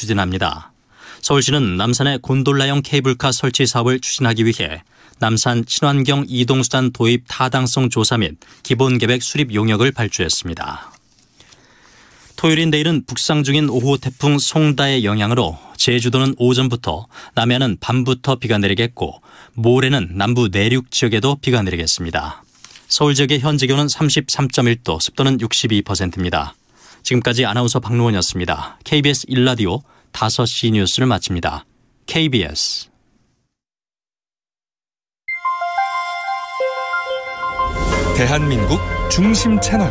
추진합니다. 서울시는 남산의 곤돌라형 케이블카 설치 사업을 추진하기 위해 남산 친환경 이동수단 도입 타당성 조사 및 기본계획 수립 용역을 발주했습니다. 토요일인 내일은 북상 중인 5호 태풍 송다의 영향으로 제주도는 오전부터, 남해안은 밤부터 비가 내리겠고 모레는 남부 내륙 지역에도 비가 내리겠습니다. 서울 지역의 현재 기온은 33.1도, 습도는 62%입니다. 지금까지 아나운서 박노원이었습니다. KBS 1라디오 5시 뉴스를 마칩니다. KBS 대한민국 중심 채널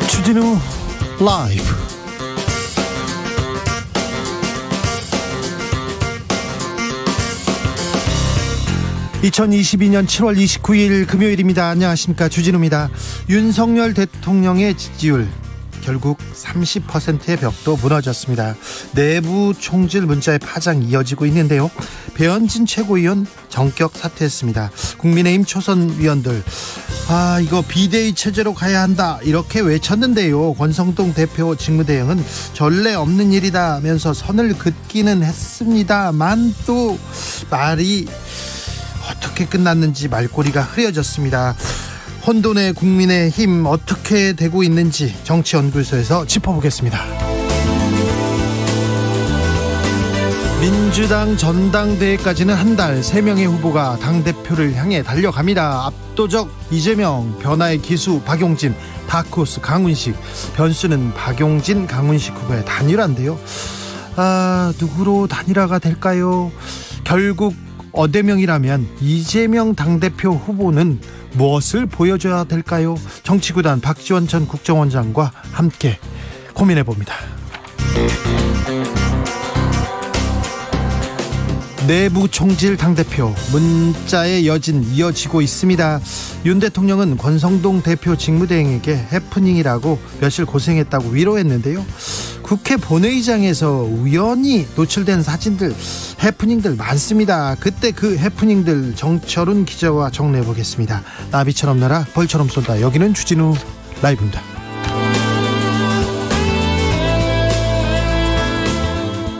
주진우 라이브. (2022년 7월 29일) 금요일입니다. 안녕하십니까, 주진우입니다. 윤석열 대통령의 지지율 결국 30%의 벽도 무너졌습니다. 내부 총질 문자의 파장이 이어지고 있는데요. 배현진 최고위원 전격 사퇴했습니다. 국민의힘 초선 위원들 이거 비대위 체제로 가야 한다 이렇게 외쳤는데요. 권성동 대표 직무대행은 전례 없는 일이다면서 선을 긋기는 했습니다만 또 말이 어떻게 끝났는지 말꼬리가 흐려졌습니다. 혼돈의 국민의힘 어떻게 되고 있는지 정치연구소에서 짚어보겠습니다. 민주당 전당대회까지는 한 달, 3명의 후보가 당대표를 향해 달려갑니다. 압도적 이재명, 변화의 기수 박용진, 다크호스 강훈식. 변수는 박용진, 강훈식 후보의 단일화인데요. 누구로 단일화가 될까요? 결국 어대명이라면 이재명 당대표 후보는 무엇을 보여줘야 될까요? 정치구단 박지원 전 국정원장과 함께 고민해봅니다. 내부 총질 당대표 문자의 여진 이어지고 있습니다. 윤 대통령은 권성동 대표 직무대행에게 해프닝이라고 며칠 고생했다고 위로했는데요. 국회 본회의장에서 우연히 노출된 사진들, 해프닝들 많습니다. 그때 그 해프닝들 정철훈 기자와 정리해보겠습니다. 나비처럼 날아 벌처럼 쏜다. 여기는 주진우 라이브입니다.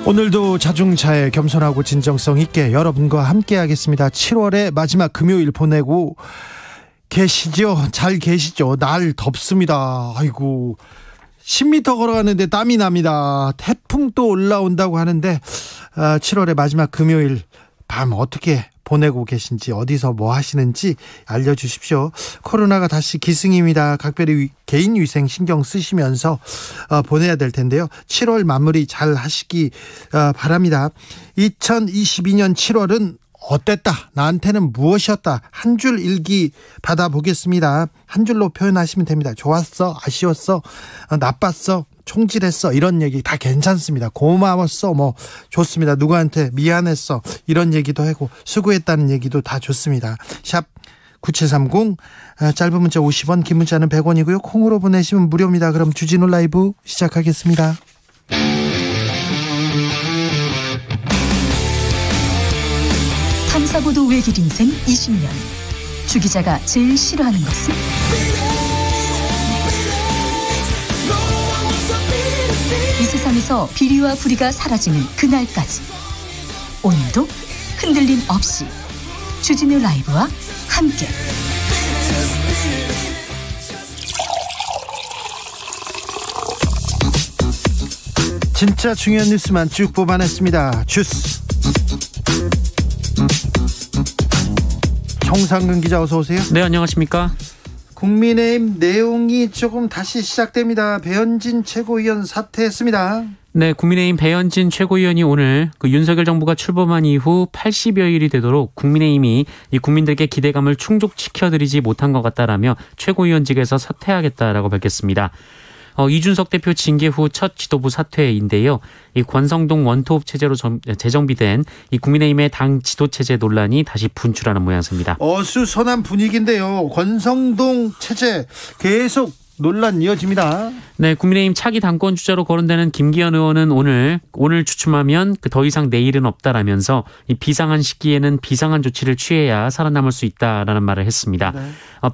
오늘도 자중차에 겸손하고 진정성 있게 여러분과 함께 하겠습니다. 7월의 마지막 금요일 보내고 계시죠? 잘 계시죠? 날 덥습니다. 아이고, 10m 걸어가는데 땀이 납니다. 태풍 또 올라온다고 하는데 7월의 마지막 금요일 밤 어떻게 보내고 계신지, 어디서 뭐 하시는지 알려주십시오. 코로나가 다시 기승입니다. 각별히 개인 위생 신경 쓰시면서 보내야 될 텐데요. 7월 마무리 잘 하시기 바랍니다. 2022년 7월은 어땠다, 나한테는 무엇이었다, 한 줄 일기 받아보겠습니다. 한 줄로 표현하시면 됩니다. 좋았어, 아쉬웠어, 나빴어, 총질했어, 이런 얘기 다 괜찮습니다. 고마웠어, 뭐 좋습니다. 누구한테 미안했어, 이런 얘기도 하고 수고했다는 얘기도 다 좋습니다. 샵 9730, 짧은 문자 50원, 긴 문자는 100원이고요 콩으로 보내시면 무료입니다. 그럼 주진우 라이브 시작하겠습니다. 탐사보도 외길 인생 20년. 주 기자가 제일 싫어하는 것은? 이 세상에서 비리와 부리가 사라지는 그날까지, 오늘도 흔들림 없이 주진우 라이브와 함께 진짜 중요한 뉴스만 쭉 뽑아냈습니다. 주스 정상근 기자, 어서 오세요. 네, 안녕하십니까. 국민의힘 내용이 조금 다시 시작됩니다. 배현진 최고위원 사퇴했습니다. 네, 국민의힘 배현진 최고위원이 오늘 윤석열 정부가 출범한 이후 80여일이 되도록 국민의힘이 이 국민들께 기대감을 충족시켜드리지 못한 것 같다라며 최고위원직에서 사퇴하겠다라고 밝혔습니다. 이준석 대표 징계 후 첫 지도부 사퇴인데요. 이 권성동 원톱 체제로 재정비된 이 국민의힘의 당 지도 체제 논란이 다시 분출하는 모양새입니다. 어수선한 분위기인데요. 권성동 체제 계속 논란 이어집니다. 네, 국민의힘 차기 당권 주자로 거론되는 김기현 의원은 오늘 추춤하면 더 이상 내일은 없다라면서 이 비상한 시기에는 비상한 조치를 취해야 살아남을 수 있다라는 말을 했습니다. 네.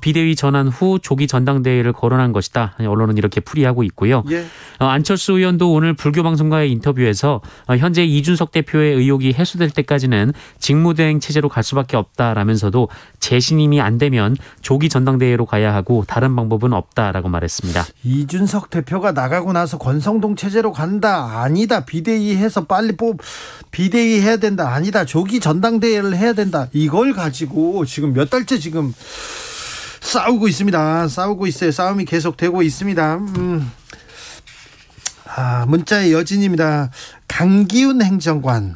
비대위 전환 후 조기 전당대회를 거론한 것이다. 언론은 이렇게 풀이하고 있고요. 예. 안철수 의원도 오늘 불교 방송과의 인터뷰에서 현재 이준석 대표의 의혹이 해소될 때까지는 직무대행 체제로 갈 수밖에 없다라면서도 재신임이 안 되면 조기 전당대회로 가야 하고 다른 방법은 없다라고 말했습니다. 이준석 대표가 나가고 나서 권성동 체제로 간다. 아니다. 비대위 해서 빨리 비대위 해야 된다. 아니다. 조기 전당대회를 해야 된다. 이걸 가지고 지금 몇 달째 지금 싸우고 있습니다. 싸우고 있어요. 싸움이 계속되고 있습니다. 문자의 여진입니다. 강기훈 행정관.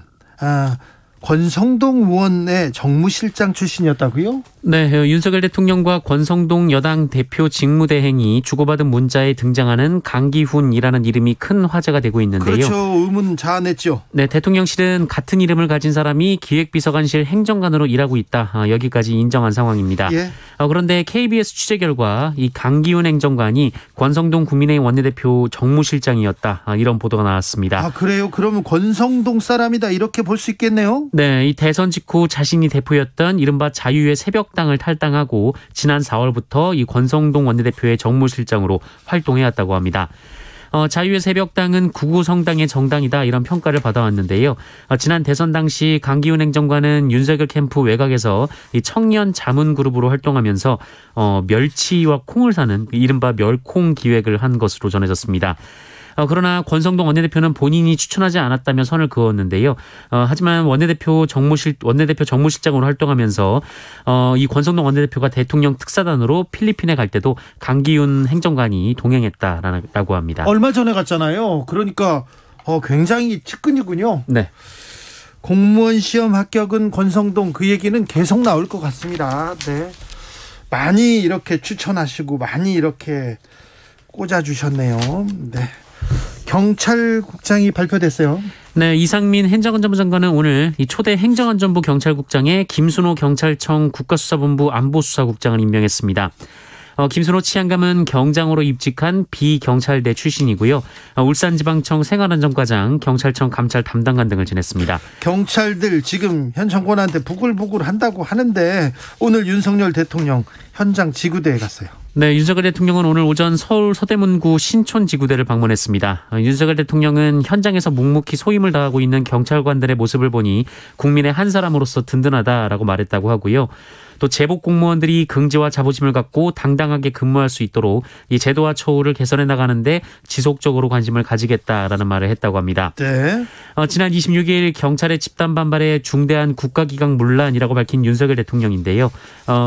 권성동 의원의 정무실장 출신이었다고요? 네, 윤석열 대통령과 권성동 여당 대표 직무대행이 주고받은 문자에 등장하는 강기훈이라는 이름이 큰 화제가 되고 있는데요. 그렇죠. 의문 자아냈죠. 네, 대통령실은 같은 이름을 가진 사람이 기획비서관실 행정관으로 일하고 있다. 여기까지 인정한 상황입니다. 예. 그런데 KBS 취재 결과 이 강기훈 행정관이 권성동 국민의힘 원내대표 정무실장이었다. 이런 보도가 나왔습니다. 그래요? 그러면 권성동 사람이다 이렇게 볼 수 있겠네요? 네, 이 대선 직후 자신이 대표였던 이른바 자유의 새벽당을 탈당하고 지난 4월부터 이 권성동 원내대표의 정무실장으로 활동해왔다고 합니다. 자유의 새벽당은 구구 성당의 정당이다 이런 평가를 받아왔는데요. 지난 대선 당시 강기훈 행정관은 윤석열 캠프 외곽에서 이 청년 자문 그룹으로 활동하면서 멸치와 콩을 사는 이른바 멸콩 기획을 한 것으로 전해졌습니다. 그러나 권성동 원내대표는 본인이 추천하지 않았다며 선을 그었는데요. 하지만 원내대표 정무실장으로 활동하면서 이 권성동 원내대표가 대통령 특사단으로 필리핀에 갈 때도 강기훈 행정관이 동행했다라고 합니다. 얼마 전에 갔잖아요. 그러니까 굉장히 측근이군요. 네. 공무원 시험 합격은 권성동, 그 얘기는 계속 나올 것 같습니다. 네. 많이 이렇게 추천하시고 많이 이렇게 꽂아주셨네요. 네. 경찰국장이 발표됐어요. 네, 이상민 행정안전부 장관은 오늘 이 초대 행정안전부 경찰국장에 김순호 경찰청 국가수사본부 안보수사국장을 임명했습니다. 김순호 치안감은 경장으로 입직한 비경찰대 출신이고요. 울산지방청 생활안전과장, 경찰청 감찰 담당관 등을 지냈습니다. 경찰들 지금 현 정권한테 부글부글 한다고 하는데 오늘 윤석열 대통령 현장 지구대에 갔어요. 네, 윤석열 대통령은 오늘 오전 서울 서대문구 신촌지구대를 방문했습니다. 윤석열 대통령은 현장에서 묵묵히 소임을 다하고 있는 경찰관들의 모습을 보니 국민의 한 사람으로서 든든하다라고 말했다고 하고요. 또 제복 공무원들이 긍지와 자부심을 갖고 당당하게 근무할 수 있도록 이 제도와 처우를 개선해 나가는데 지속적으로 관심을 가지겠다라는 말을 했다고 합니다. 네. 지난 26일 경찰의 집단 반발에 중대한 국가기강 문란이라고 밝힌 윤석열 대통령인데요.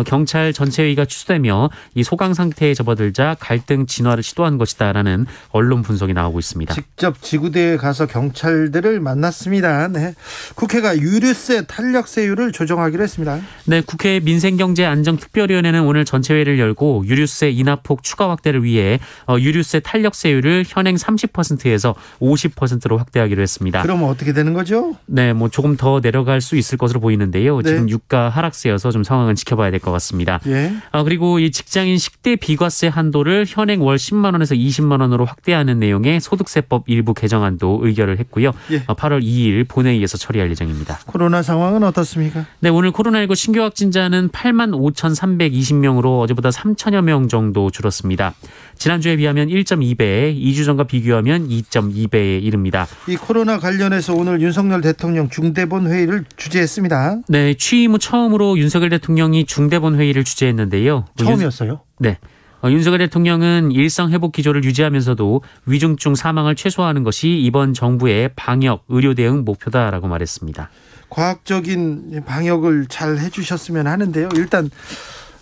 경찰 전체회의가 취소되며 이 소강 상태에 접어들자 갈등 진화를 시도한 것이다라는 언론 분석이 나오고 있습니다. 직접 지구대에 가서 경찰들을 만났습니다. 네. 국회가 유류세 탄력세율을 조정하기로 했습니다. 네, 국회 민생경제안정특별위원회는 오늘 전체회의를 열고 유류세 인하폭 추가 확대를 위해 유류세 탄력세율을 현행 30%에서 50%로 확대하기로 했습니다. 그러면 어떻게 되는 거죠? 네, 조금 더 내려갈 수 있을 것으로 보이는데요. 네. 지금 유가 하락세여서 좀 상황은 지켜봐야 될 것 같습니다. 예. 그리고 이 직장인 식대 비과세 한도를 현행 월 10만 원에서 20만 원으로 확대하는 내용의 소득세법 일부 개정안도 의결을 했고요. 예. 8월 2일 본회의에서 처리할 예정입니다. 코로나 상황은 어떻습니까? 네, 오늘 코로나19 신규 확진자는 85,320명으로 어제보다 3천여 명 정도 줄었습니다. 지난주에 비하면 1.2배, 2주 전과 비교하면 2.2배에 이릅니다. 이 코로나 관련해서 오늘 윤석열 대통령 중대본 회의를 주재했습니다. 네, 취임 후 처음으로 윤석열 대통령이 중대본 회의를 주재했는데요. 처음이었어요? 네. 윤석열 대통령은 일상회복 기조를 유지하면서도 위중증 사망을 최소화하는 것이 이번 정부의 방역, 의료 대응 목표다라고 말했습니다. 과학적인 방역을 잘 해주셨으면 하는데요. 일단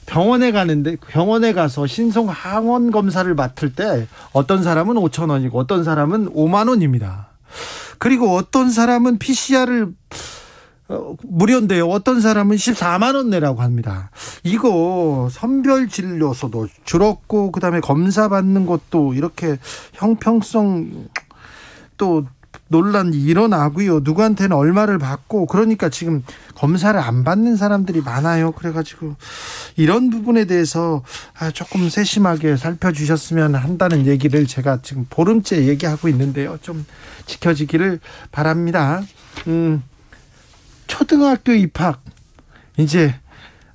병원에 가서 신속 항원 검사를 맡을 때 어떤 사람은 5,000원이고 어떤 사람은 5만 원입니다. 그리고 어떤 사람은 PCR을 무료인데요. 어떤 사람은 14만 원 내라고 합니다. 이거 선별 진료소도 줄었고 그다음에 검사 받는 것도 이렇게 형평성 또 논란이 일어나고요. 누구한테는 얼마를 받고, 그러니까 지금 검사를 안 받는 사람들이 많아요. 그래가지고 이런 부분에 대해서 조금 세심하게 살펴주셨으면 한다는 얘기를 제가 지금 보름째 얘기하고 있는데요. 좀 지켜지기를 바랍니다. 초등학교 입학 이제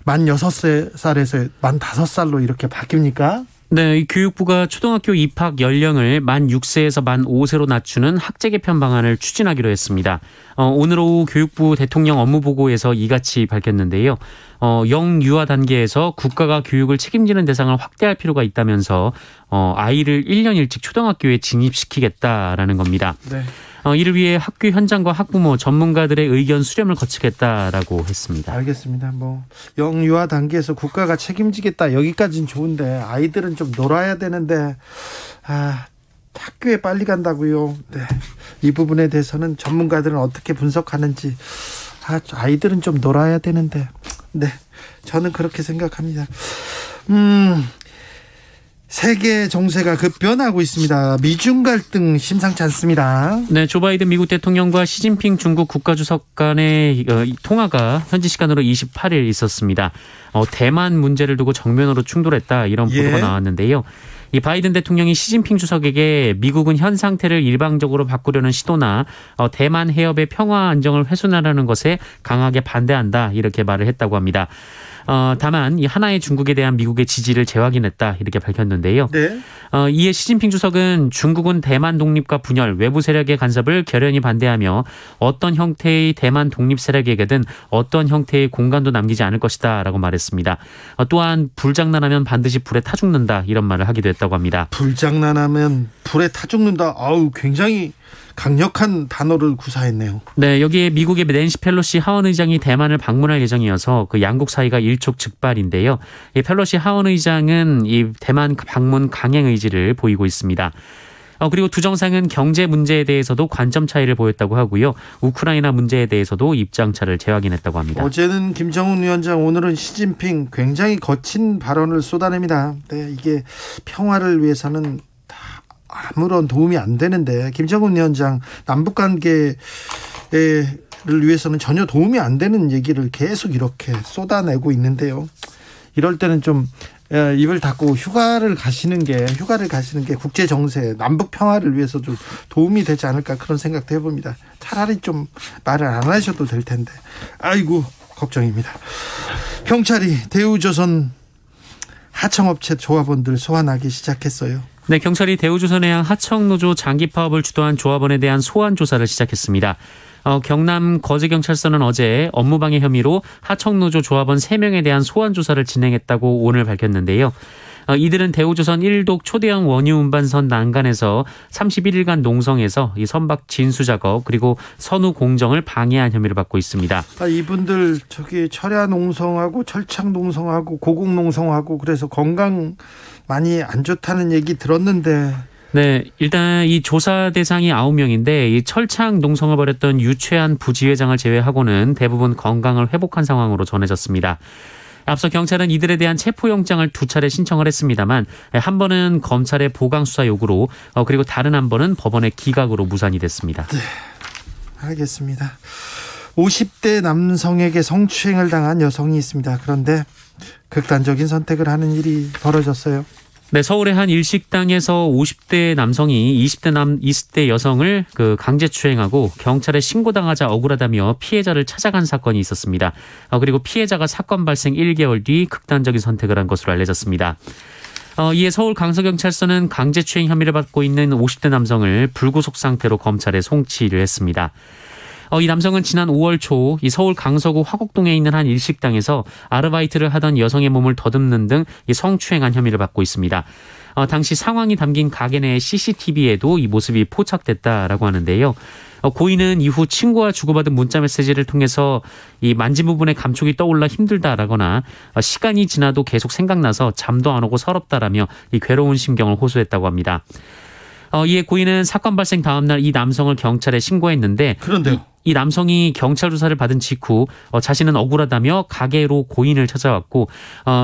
만 6살에서 만 5살로 이렇게 바뀝니까? 네, 이 교육부가 초등학교 입학 연령을 만 6세에서 만 5세로 낮추는 학제 개편 방안을 추진하기로 했습니다. 오늘 오후 교육부 대통령 업무보고에서 이같이 밝혔는데요. 영유아 단계에서 국가가 교육을 책임지는 대상을 확대할 필요가 있다면서 아이를 1년 일찍 초등학교에 진입시키겠다라는 겁니다. 네. 이를 위해 학교 현장과 학부모, 전문가들의 의견 수렴을 거치겠다라고 했습니다. 알겠습니다. 영유아 단계에서 국가가 책임지겠다, 여기까지는 좋은데 아이들은 좀 놀아야 되는데 학교에 빨리 간다고요. 네. 이 부분에 대해서는 전문가들은 어떻게 분석하는지, 아이들은 좀 놀아야 되는데, 네, 저는 그렇게 생각합니다. 세계 정세가 급변하고 있습니다. 미중 갈등 심상치 않습니다. 네, 조 바이든 미국 대통령과 시진핑 중국 국가주석 간의 통화가 현지 시간으로 28일 있었습니다. 대만 문제를 두고 정면으로 충돌했다, 이런 보도가 나왔는데요. 이 바이든 대통령이 시진핑 주석에게 미국은 현 상태를 일방적으로 바꾸려는 시도나 대만 해협의 평화 안정을 훼손하려는 것에 강하게 반대한다, 이렇게 말을 했다고 합니다. 다만 이 하나의 중국에 대한 미국의 지지를 재확인했다, 이렇게 밝혔는데요. 네. 이에 시진핑 주석은 중국은 대만 독립과 분열, 외부 세력의 간섭을 결연히 반대하며 어떤 형태의 대만 독립 세력에게든 어떤 형태의 공간도 남기지 않을 것이다, 라고 말했습니다. 또한 불장난하면 반드시 불에 타 죽는다, 이런 말을 하기도 했다고 합니다. 불장난하면 불에 타 죽는다. 굉장히 강력한 단어를 구사했네요. 네, 여기에 미국의 낸시 펠로시 하원의장이 대만을 방문할 예정이어서 그 양국 사이가 일촉즉발인데요. 이 펠로시 하원의장은 이 대만 방문 강행 의지를 보이고 있습니다. 그리고 두 정상은 경제 문제에 대해서도 관점 차이를 보였다고 하고요. 우크라이나 문제에 대해서도 입장차를 재확인했다고 합니다. 어제는 김정은 위원장, 오늘은 시진핑, 굉장히 거친 발언을 쏟아냅니다. 네, 이게 평화를 위해서는 아무런 도움이 안 되는데, 김정은 위원장 남북관계를 위해서는 전혀 도움이 안 되는 얘기를 계속 이렇게 쏟아내고 있는데요. 이럴 때는 좀 입을 닫고 휴가를 가시는 게 국제 정세, 남북 평화를 위해서 좀 도움이 되지 않을까, 그런 생각도 해봅니다. 차라리 좀 말을 안 하셔도 될 텐데, 아이고 걱정입니다. 경찰이 대우조선 하청업체 조합원들 소환하기 시작했어요. 네, 경찰이 대우조선해양 하청노조 장기 파업을 주도한 조합원에 대한 소환 조사를 시작했습니다. 경남 거제경찰서는 어제 업무방해 혐의로 하청노조 조합원 3명에 대한 소환 조사를 진행했다고 오늘 밝혔는데요. 이들은 대우조선 1독 초대형 원유 운반선 난간에서 31일간 농성해서 이 선박 진수 작업, 그리고 선후 공정을 방해한 혐의를 받고 있습니다. 이분들 철야 농성하고 철창 농성하고 고공 농성하고 그래서 건강 많이 안 좋다는 얘기 들었는데. 네, 일단 이 조사 대상이 9명인데 이 철창 농성을 벌였던 유최한 부지회장을 제외하고는 대부분 건강을 회복한 상황으로 전해졌습니다. 앞서 경찰은 이들에 대한 체포영장을 2차례 신청을 했습니다만, 한 번은 검찰의 보강수사 요구로, 그리고 다른 한 번은 법원의 기각으로 무산이 됐습니다. 네, 알겠습니다. 50대 남성에게 성추행을 당한 여성이 있습니다. 그런데 극단적인 선택을 하는 일이 벌어졌어요. 네, 서울의 한 일식당에서 50대 남성이 20대 여성을 강제추행하고 경찰에 신고당하자 억울하다며 피해자를 찾아간 사건이 있었습니다. 그리고 피해자가 사건 발생 1개월 뒤 극단적인 선택을 한 것으로 알려졌습니다. 이에 서울 강서경찰서는 강제추행 혐의를 받고 있는 50대 남성을 불구속 상태로 검찰에 송치를 했습니다. 이 남성은 지난 5월 초 이 서울 강서구 화곡동에 있는 한 일식당에서 아르바이트를 하던 여성의 몸을 더듬는 등 이 성추행한 혐의를 받고 있습니다. 당시 상황이 담긴 가게 내 CCTV에도 이 모습이 포착됐다라고 하는데요. 고인은 이후 친구와 주고받은 문자 메시지를 통해서 이 만진 부분에 감촉이 떠올라 힘들다라거나 시간이 지나도 계속 생각나서 잠도 안 오고 서럽다라며 이 괴로운 심경을 호소했다고 합니다. 이에 고인은 사건 발생 다음 날 이 남성을 경찰에 신고했는데, 그런데요. 이 남성이 경찰 조사를 받은 직후 자신은 억울하다며 가게로 고인을 찾아왔고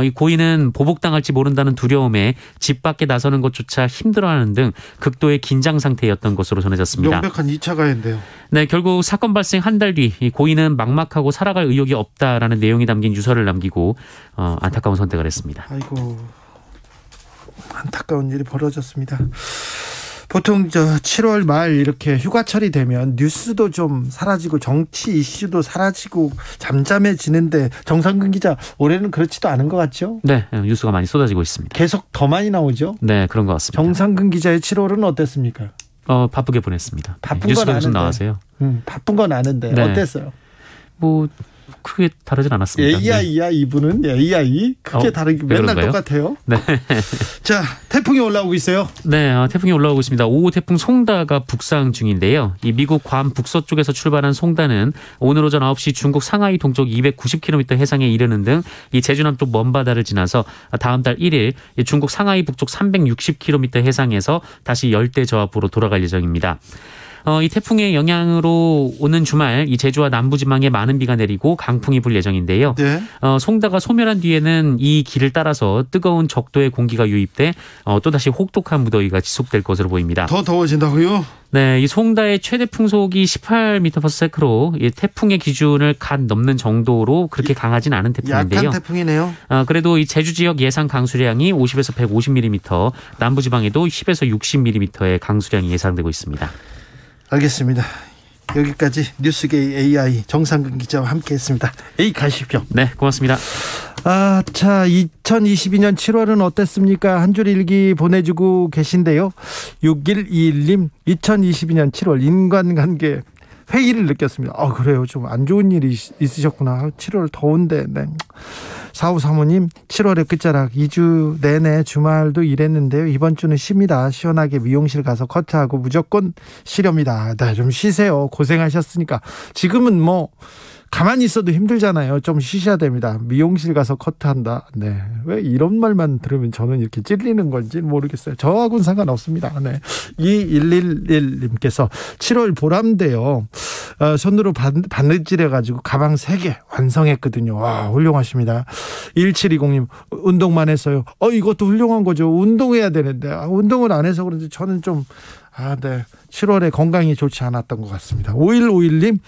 이 고인은 보복당할지 모른다는 두려움에 집 밖에 나서는 것조차 힘들어하는 등 극도의 긴장 상태였던 것으로 전해졌습니다. 명백한 2차 가해인데요. 네, 결국 사건 발생 한 달 뒤 이 고인은 막막하고 살아갈 의욕이 없다라는 내용이 담긴 유서를 남기고 안타까운 선택을 했습니다. 아이고, 안타까운 일이 벌어졌습니다. 보통 7월 말 이렇게 휴가철이 되면 뉴스도 좀 사라지고 정치 이슈도 사라지고 잠잠해지는데 정상근 기자, 올해는 그렇지도 않은 것 같죠? 네, 뉴스가 많이 쏟아지고 있습니다. 계속 더 많이 나오죠? 네, 그런 것 같습니다. 정상근 기자의 7월은 어땠습니까? 바쁘게 보냈습니다. 바쁜 뉴스가 건 무슨 아는데. 나와서요? 바쁜 건 아는데 네. 어땠어요? 뭐 크게 다르진 않았습니다. AI야 이분은 AI 크게 다르게 맨날 그런가요? 똑같아요. 네. 자, 태풍이 올라오고 있어요. 네, 태풍이 올라오고 있습니다. 5호 태풍 송다가 북상 중인데요. 이 미국 괌 북서쪽에서 출발한 송다는 오늘 오전 9시 중국 상하이 동쪽 290km 해상에 이르는 등 이 제주 남쪽 먼바다를 지나서 다음 달 1일 중국 상하이 북쪽 360km 해상에서 다시 열대 저압으로 돌아갈 예정입니다. 이 태풍의 영향으로 오는 주말 이 제주와 남부지방에 많은 비가 내리고 강풍이 불 예정인데요. 네. 송다가 소멸한 뒤에는 이 길을 따라서 뜨거운 적도의 공기가 유입돼 또다시 혹독한 무더위가 지속될 것으로 보입니다. 더 더워진다고요? 네, 이 송다의 최대 풍속이 18m/s로 이 태풍의 기준을 갓 넘는 정도로 그렇게 강하진 않은 태풍인데요. 약한 태풍이네요. 그래도 이 제주 지역 예상 강수량이 50에서 150mm, 남부지방에도 10에서 60mm의 강수량이 예상되고 있습니다. 알겠습니다. 여기까지 뉴스게이 AI 정상근 기자와 함께했습니다. 가십시오. 네, 고맙습니다. 자, 2022년 7월은 어땠습니까? 한 줄 일기 보내주고 계신데요. 6121님, 2022년 7월 인간관계 회의를 느꼈습니다. 그래요. 좀 안 좋은 일이 있으셨구나. 7월 더운데. 네. 4535님, 7월의 끝자락 2주 내내 주말도 일했는데요. 이번 주는 쉽니다. 시원하게 미용실 가서 커트하고 무조건 쉬렵니다. 네, 좀 쉬세요. 고생하셨으니까. 지금은 뭐 가만히 있어도 힘들잖아요. 좀 쉬셔야 됩니다. 미용실 가서 커트한다. 네. 왜 이런 말만 들으면 저는 이렇게 찔리는 건지 모르겠어요. 저하고는 상관없습니다. 네. 2111님께서 7월 보람대요. 손으로 바느질해가지고 가방 3개 완성했거든요. 와, 훌륭하십니다. 1720님, 운동만 했어요. 이것도 훌륭한 거죠. 운동해야 되는데. 운동을 안 해서 그런지 저는 좀, 네. 7월에 건강이 좋지 않았던 것 같습니다. 5151님,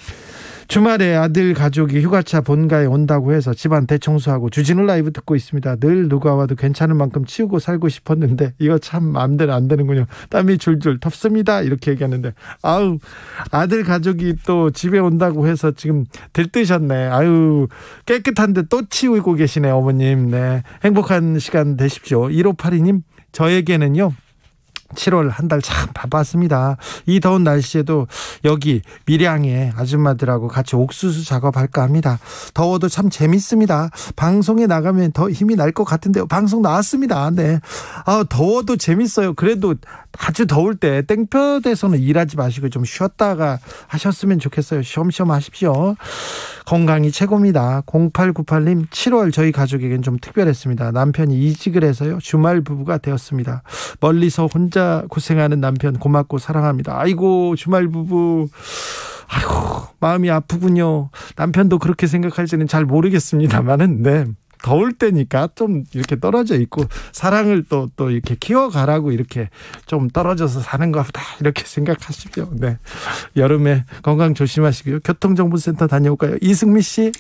주말에 아들 가족이 휴가차 본가에 온다고 해서 집안 대청소하고 주진우 라이브 듣고 있습니다. 늘 누가 와도 괜찮을 만큼 치우고 살고 싶었는데 이거 참 마음대로 안 되는군요. 땀이 줄줄 텁습니다. 이렇게 얘기하는데 아들 가족이 또 집에 온다고 해서 지금 들뜨셨네. 깨끗한데 또 치우고 계시네, 어머님. 네, 행복한 시간 되십시오. 1582님, 저에게는요 7월 한 달 참 바빴습니다. 이 더운 날씨에도 여기 밀양에 아줌마들하고 같이 옥수수 작업할까 합니다. 더워도 참 재밌습니다. 방송에 나가면 더 힘이 날 것 같은데요. 방송 나왔습니다. 네. 더워도 재밌어요. 그래도 아주 더울 때 땡볕에서는 일하지 마시고 좀 쉬었다가 하셨으면 좋겠어요. 쉬엄쉬엄 하십시오. 건강이 최고입니다. 0898님, 7월 저희 가족에겐 좀 특별했습니다. 남편이 이직을 해서요 주말 부부가 되었습니다. 멀리서 혼자 고생하는 남편 고맙고 사랑합니다. 아이고, 주말 부부, 마음이 아프군요. 남편도 그렇게 생각할지는 잘 모르겠습니다만은, 네, 더울 때니까 좀 이렇게 떨어져 있고 사랑을 또 이렇게 키워가라고 이렇게 좀 떨어져서 사는 것 같다, 이렇게 생각하십시오. 네, 여름에 건강 조심하시고요. 교통정보센터 다녀올까요? 이승미 씨.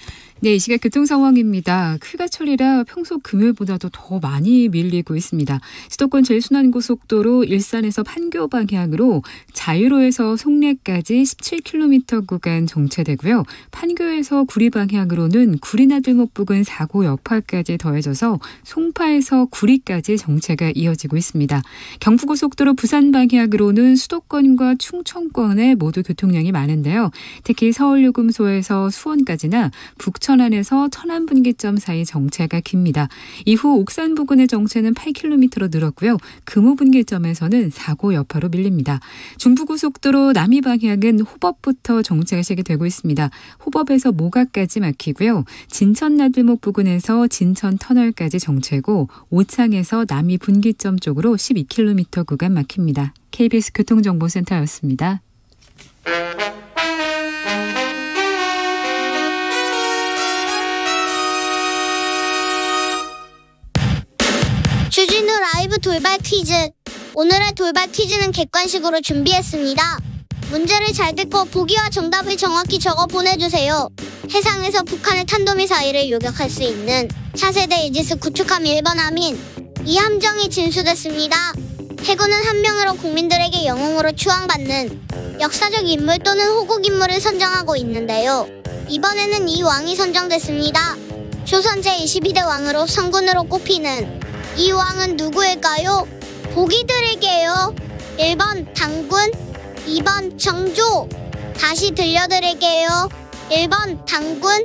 네, 이 시각 교통 상황입니다. 휴가철이라 평소 금요일보다도 더 많이 밀리고 있습니다. 수도권 제일순환고속도로 일산에서 판교 방향으로 자유로에서 송내까지 17km 구간 정체되고요. 판교에서 구리 방향으로는 구리나들목 부근 사고 여파까지 더해져서 송파에서 구리까지 정체가 이어지고 있습니다. 경부고속도로 부산 방향으로는 수도권과 충청권에 모두 교통량이 많은데요. 특히 서울요금소에서 수원까지나 북천안에서 천안분기점 사이 정체가 깁니다. 이후 옥산 부근의 정체는 8km로 늘었고요. 금호분기점에서는 사고 여파로 밀립니다. 중부고속도로 남이 방향은 호법부터 정체가 시작되고 있습니다. 호법에서 모가까지 막히고요. 진천나들목 부근에서 진천터널까지 정체고 오창에서 남이 분기점 쪽으로 12km 구간 막힙니다. KBS 교통정보센터였습니다. 퀴즈. 오늘의 돌발 퀴즈는 객관식으로 준비했습니다. 문제를 잘 듣고 보기와 정답을 정확히 적어 보내주세요. 해상에서 북한의 탄도미사일을 요격할 수 있는 차세대 이지스 구축함 1번 하민. 이 함정이 진수됐습니다. 해군은 한 명으로 국민들에게 영웅으로 추앙받는 역사적 인물 또는 호국 인물을 선정하고 있는데요. 이번에는 이 왕이 선정됐습니다. 조선 제22대 왕으로 성군으로 꼽히는 이 왕은 누구일까요? 보기 드릴게요. 1번 당군, 2번 정조. 다시 들려드릴게요. 1번 당군,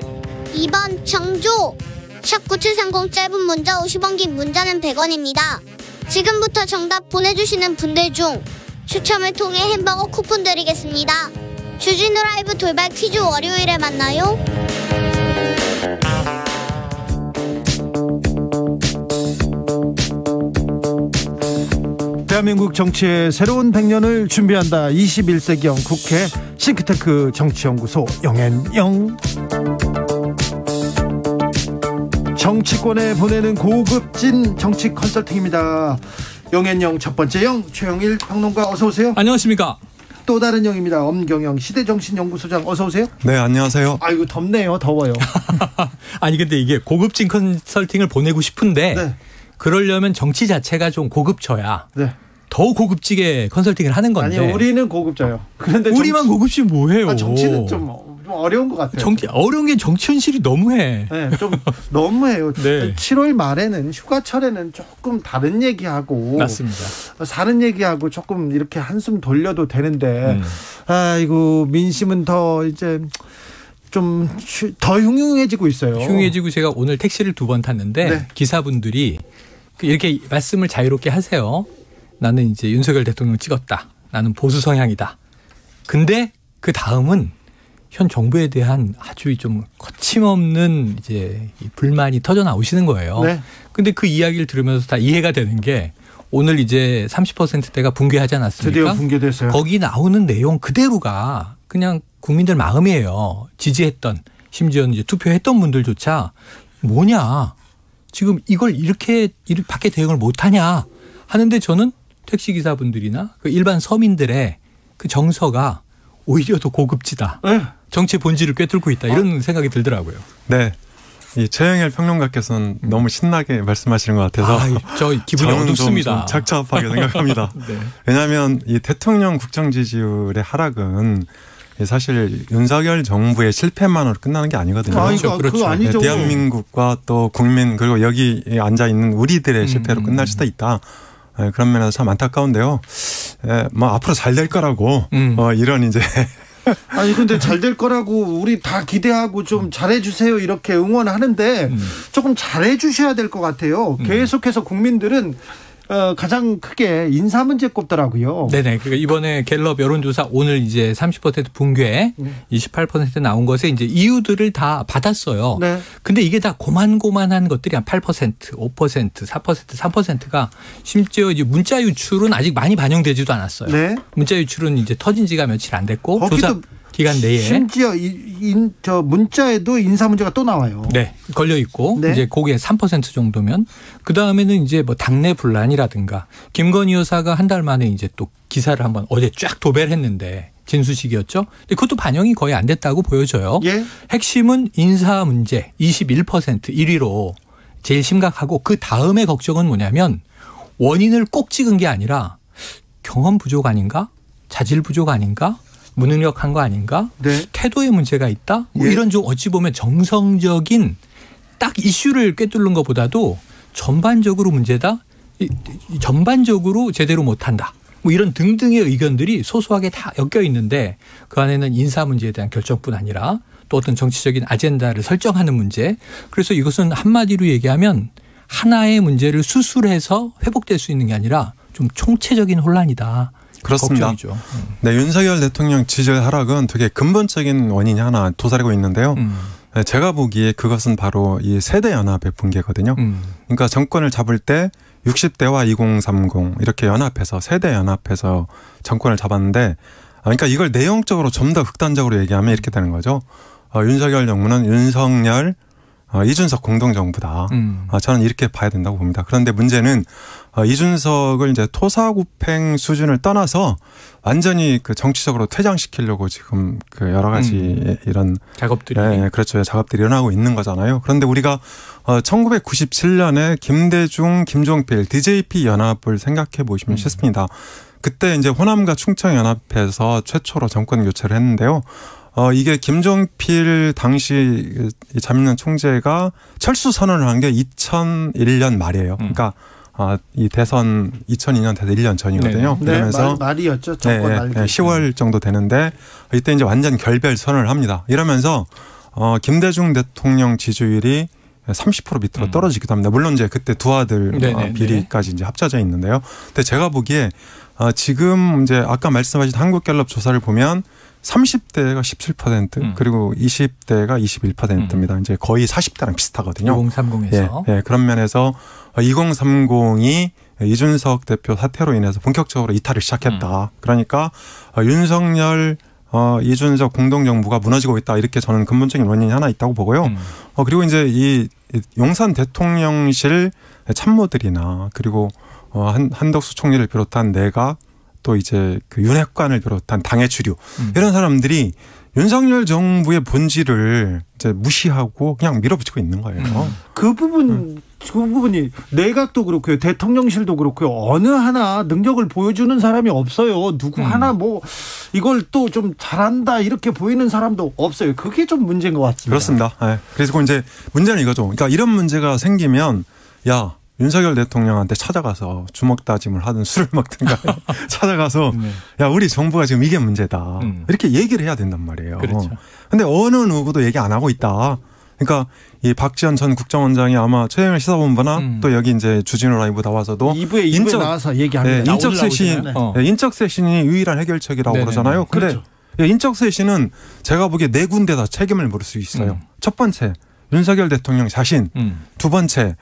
2번 정조. 샵9730 짧은 문자 50원, 긴 문자는 100원입니다. 지금부터 정답 보내주시는 분들 중 추첨을 통해 햄버거 쿠폰 드리겠습니다. 주진우 라이브 돌발 퀴즈 월요일에 만나요. 대한민국 정치의 새로운 100년을 준비한다. 21세기형 국회 싱크탱크 정치연구소 영앤영. 정치권에 보내는 고급진 정치 컨설팅입니다. 영앤영 첫 번째 영 최영일 평론가 어서 오세요. 안녕하십니까. 또 다른 영입니다. 엄경영 시대정신연구소장 어서 오세요. 네, 안녕하세요. 아이고 덥네요. 더워요. 아니 근데 이게 고급진 컨설팅을 보내고 싶은데 네. 그러려면 정치 자체가 좀 고급져야 네. 더 고급지게 컨설팅을 하는 건데. 아니 우리는 고급져요. 그런데 우리만 고급지면 뭐해요. 정치는 좀 어려운 것 같아요. 어려운 게 정치 현실이 너무해. 네, 좀 너무해요. 네. 7월 말에는 휴가철에는 조금 다른 얘기하고 맞습니다. 사는 얘기하고 조금 이렇게 한숨 돌려도 되는데 아이고 민심은 더 이제 좀 더 흉흉해지고 있어요. 흉흉해지고 제가 오늘 택시를 2번 탔는데 네. 기사분들이 이렇게 말씀을 자유롭게 하세요. 나는 이제 윤석열 대통령 찍었다. 나는 보수 성향이다. 근데 그 다음은 현 정부에 대한 아주 좀 거침없는 이제 불만이 터져 나오시는 거예요. 네. 근데 그 이야기를 들으면서 다 이해가 되는 게 오늘 이제 30%대가 붕괴하지 않았습니까? 드디어 붕괴됐어요. 거기 나오는 내용 그대로가 그냥 국민들 마음이에요. 지지했던 심지어 이제 투표했던 분들조차 뭐냐 지금 이걸 이렇게 밖에 대응을 못하냐 하는데 저는 택시기사분들이나 그 일반 서민들의 그 정서가 오히려 더 고급지다. 네. 정치의 본질을 꿰뚫고 있다. 이런 생각이 들더라고요. 네. 이 최영일 평론가께서는 너무 신나게 말씀하시는 것 같아서 저 기분이 어둡습니다. 좀 착잡하게 생각합니다. 네. 왜냐하면 이 대통령 국정 지지율의 하락은 사실 윤석열 정부의 실패만으로 끝나는 게 아니거든요. 그렇죠. 그거 아니죠. 대한민국과 또 국민 그리고 여기 앉아 있는 우리들의 실패로 끝날 수도 있다. 그런 면에서 참 안타까운데요. 뭐 앞으로 잘 될 거라고 이런 이제 아니 근데 잘 될 거라고 우리 다 기대하고 좀 잘해 주세요 이렇게 응원하는데 조금 잘해 주셔야 될 것 같아요. 계속해서 국민들은 가장 크게 인사 문제 꼽더라고요. 네네. 그러니까 이번에 갤럽 여론조사 오늘 이제 30% 붕괴 28% 나온 것에 이제 이유들을 다 받았어요. 네. 근데 이게 다 고만고만한 것들이 한 8%, 5%, 4%, 3%가 심지어 이제 문자 유출은 아직 많이 반영되지도 않았어요. 네. 문자 유출은 이제 터진 지가 며칠 안 됐고 조사 기간 내에 심지어 저 문자에도 인사 문제가 또 나와요. 네, 걸려 있고 네. 이제 거기에 3% 정도면 그 다음에는 이제 뭐 당내 분란이라든가 김건희 여사가 한 달 만에 이제 또 기사를 한번 어제 쫙 도배를 했는데 진수식이었죠. 근데 그것도 반영이 거의 안 됐다고 보여져요. 예. 핵심은 인사 문제 21% 1위로 제일 심각하고 그 다음에 걱정은 뭐냐면 원인을 꼭 찍은 게 아니라 경험 부족 아닌가? 자질 부족 아닌가? 무능력한 거 아닌가? 네. 태도에 문제가 있다? 뭐 예. 이런 좀 어찌 보면 정성적인 딱 이슈를 꿰뚫는 것보다도 전반적으로 문제다? 전반적으로 제대로 못한다. 뭐 이런 등등의 의견들이 소소하게 다 엮여 있는데 그 안에는 인사 문제에 대한 결정뿐 아니라 또 어떤 정치적인 아젠다를 설정하는 문제. 그래서 이것은 한마디로 얘기하면 하나의 문제를 수술해서 회복될 수 있는 게 아니라 좀 총체적인 혼란이다. 그렇습니다. 걱정이죠. 네, 윤석열 대통령 지지율 하락은 되게 근본적인 원인이 하나 도사리고 있는데요. 제가 보기에 그것은 바로 이 세대 연합의 붕괴거든요. 그러니까 정권을 잡을 때 60대와 2030 이렇게 연합해서 세대 연합해서 정권을 잡았는데 그러니까 이걸 내용적으로 좀 더 극단적으로 얘기하면 이렇게 되는 거죠. 윤석열 정부는 윤석열 이준석 공동정부다. 저는 이렇게 봐야 된다고 봅니다. 그런데 문제는 이준석을 이제 토사구팽 수준을 떠나서 완전히 그 정치적으로 퇴장시키려고 지금 그 여러 가지 이런 작업들이 그렇죠. 작업들이 일어나고 있는 거잖아요. 그런데 우리가 1997년에 김대중, 김종필, DJP 연합을 생각해 보시면 쉽습니다. 그때 이제 호남과 충청 연합해서 최초로 정권 교체를 했는데요. 이게 김종필 당시 자민련 총재가 철수 선언을 한 게 2001년 말이에요. 그러니까 이 대선 2002년 대선 1년 전이거든요. 네, 그러면서 말이었죠. 정권 말기. 10월 정도 되는데 이때 이제 완전 결별 선언을 합니다. 이러면서 김대중 대통령 지지율이 30% 밑으로 떨어지기도 합니다. 물론 이제 그때 두 아들 비리까지 이제 합쳐져 있는데요. 근데 제가 보기에 지금 이제 아까 말씀하신 한국갤럽 조사를 보면 30대가 17% 그리고 20대가 21%입니다. 이제 거의 40대랑 비슷하거든요. 2030에서. 예, 그런 면에서 2030이 이준석 대표 사퇴로 인해서 본격적으로 이탈을 시작했다. 그러니까 윤석열 이준석 공동정부가 무너지고 있다. 이렇게 저는 근본적인 원인이 하나 있다고 보고요. 그리고 이제 이 용산 대통령실 참모들이나 그리고 한덕수 총리를 비롯한 내각 또 이제 그 윤핵관을 비롯한 당의 주류 이런 사람들이 윤석열 정부의 본질을 이제 무시하고 그냥 밀어붙이고 있는 거예요. 그 부분이 내각도 그렇고요. 대통령실도 그렇고요. 어느 하나 능력을 보여주는 사람이 없어요. 누구 하나 뭐 이걸 또 좀 잘한다 이렇게 보이는 사람도 없어요. 그게 좀 문제인 것 같습니다. 그렇습니다. 네. 그래서 이제 문제는 이거죠. 그러니까 이런 문제가 생기면 윤석열 대통령한테 찾아가서 주먹 다짐을 하든 술을 먹든가 찾아가서 야 우리 정부가 지금 이게 문제다. 이렇게 얘기를 해야 된단 말이에요. 그렇죠. 근데 어느 누구도 얘기 안 하고 있다. 그러니까 이 박지원 전 국정원장이 아마 최영일 시사본부나 또 여기 이제 주진우 라이브 나와서도 2부에 나와서 얘기합니다. 인적 쇄신이 유일한 해결책이라고 그러잖아요. 근데 그렇죠. 인적 쇄신은 제가 보기에 네 군데 다 책임을 물을 수 있어요. 첫 번째 윤석열 대통령 자신, 두 번째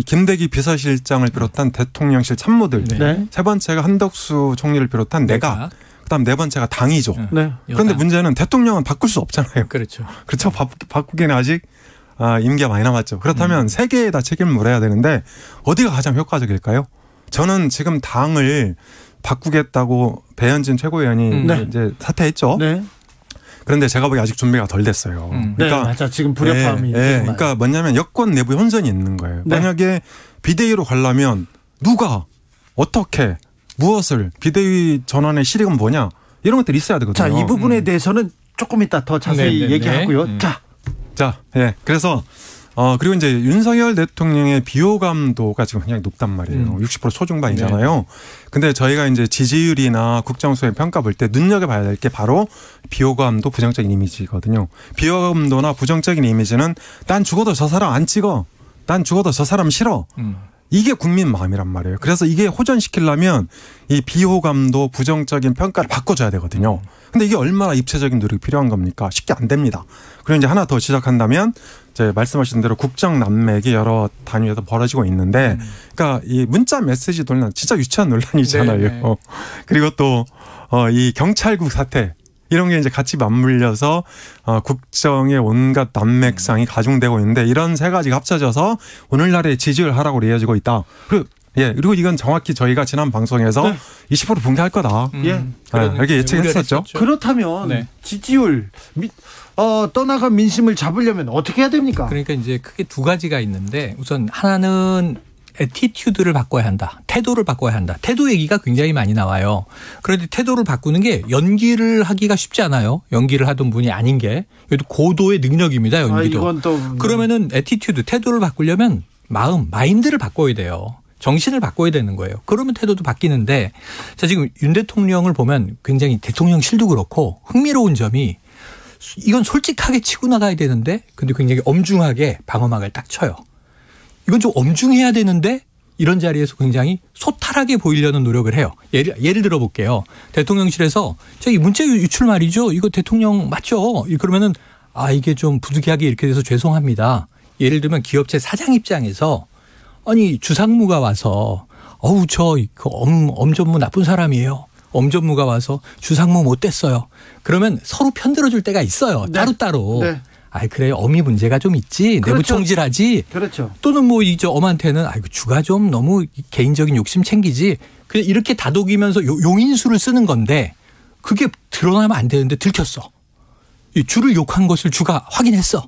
김대기 비서실장을 비롯한 대통령실 참모들, 세 번째가 한덕수 총리를 비롯한 내각, 그다음 네 번째가 당이죠. 그런데 문제는 대통령은 바꿀 수 없잖아요. 그렇죠. 그렇죠. 바꾸기는 아직 임기가 많이 남았죠. 그렇다면 세 개에 다 책임을 물어야 되는데 어디가 가장 효과적일까요? 저는 지금 당을 바꾸겠다고 배현진 최고위원이 이제 사퇴했죠. 그런데 제가 보기에 아직 준비가 덜 됐어요. 그러니까 맞아. 지금 불협화음이. 그러니까 뭐냐면 여권 내부 혼선이 있는 거예요. 만약에 비대위로 가려면 누가 어떻게 무엇을 비대위 전환의 실익은 뭐냐 이런 것들이 있어야 되거든요. 자, 이 부분에 대해서는 조금 이따 더 자세히 얘기하고요. 그래서 그리고 이제 윤석열 대통령의 비호감도가 지금 굉장히 높단 말이에요. 60% 초중반이잖아요. 근데 저희가 이제 지지율이나 국정수행 평가 볼 때 눈여겨봐야 될 게 바로 비호감도 부정적인 이미지거든요. 비호감도나 부정적인 이미지는 난 죽어도 저 사람 안 찍어. 난 죽어도 저 사람 싫어. 이게 국민 마음이란 말이에요. 그래서 이게 호전시키려면 이 비호감도 부정적인 평가를 바꿔줘야 되거든요. 근데 이게 얼마나 입체적인 노력이 필요한 겁니까? 쉽게 안 됩니다. 그리고 이제 하나 더 시작한다면 이제 말씀하신 대로 국정 난맥이 여러 단위에서 벌어지고 있는데 그러니까 이 문자 메시지 논란 진짜 유치한 논란이잖아요. 그리고 또 이 경찰국 사태 이런 게 이제 같이 맞물려서 국정의 온갖 난맥상이 가중되고 있는데 이런 세 가지가 합쳐져서 오늘날의 지지율 하락으로 이어지고 있다. 그리고 이건 정확히 저희가 지난 방송에서 20% 붕괴할 거다. 이렇게 예측했었죠. 그렇다면 지지율 떠나간 민심을 잡으려면 어떻게 해야 됩니까? 그러니까 이제 크게 두 가지가 있는데 우선 하나는 애티튜드를 바꿔야 한다. 태도를 바꿔야 한다. 태도 얘기가 굉장히 많이 나와요. 그런데 태도를 바꾸는 게 연기를 하기가 쉽지 않아요. 연기를 하던 분이 아닌 게. 이것도 고도의 능력입니다. 연기도. 이건 또 그러면은 애티튜드, 태도를 바꾸려면 마인드를 바꿔야 돼요. 정신을 바꿔야 되는 거예요. 그러면 태도도 바뀌는데 자 지금 윤 대통령을 보면 굉장히 대통령실도 그렇고 흥미로운 점이 이건 솔직하게 치고 나가야 되는데 근데 굉장히 엄중하게 방어막을 딱 쳐요. 이건 좀 엄중해야 되는데 이런 자리에서 굉장히 소탈하게 보이려는 노력을 해요. 예를 들어 볼게요. 대통령실에서 저기 문자 유출 말이죠. 이거 대통령 맞죠? 그러면은 이게 좀 부득이하게 이렇게 돼서 죄송합니다. 예를 들면 기업체 사장 입장에서 아니 주상무가 와서 저 엄전무 나쁜 사람이에요. 엄전무가 와서 주상무 못 됐어요. 그러면 서로 편들어줄 때가 있어요. 따로따로. 그래 엄이 문제가 좀 있지. 그렇죠. 내부 총질하지. 그렇죠. 또는 뭐 이제 엄한테는 주가 좀 너무 개인적인 욕심 챙기지. 그냥 이렇게 다독이면서 용인수를 쓰는 건데 그게 드러나면 안 되는데 들켰어. 이 주를 욕한 것을 주가 확인했어.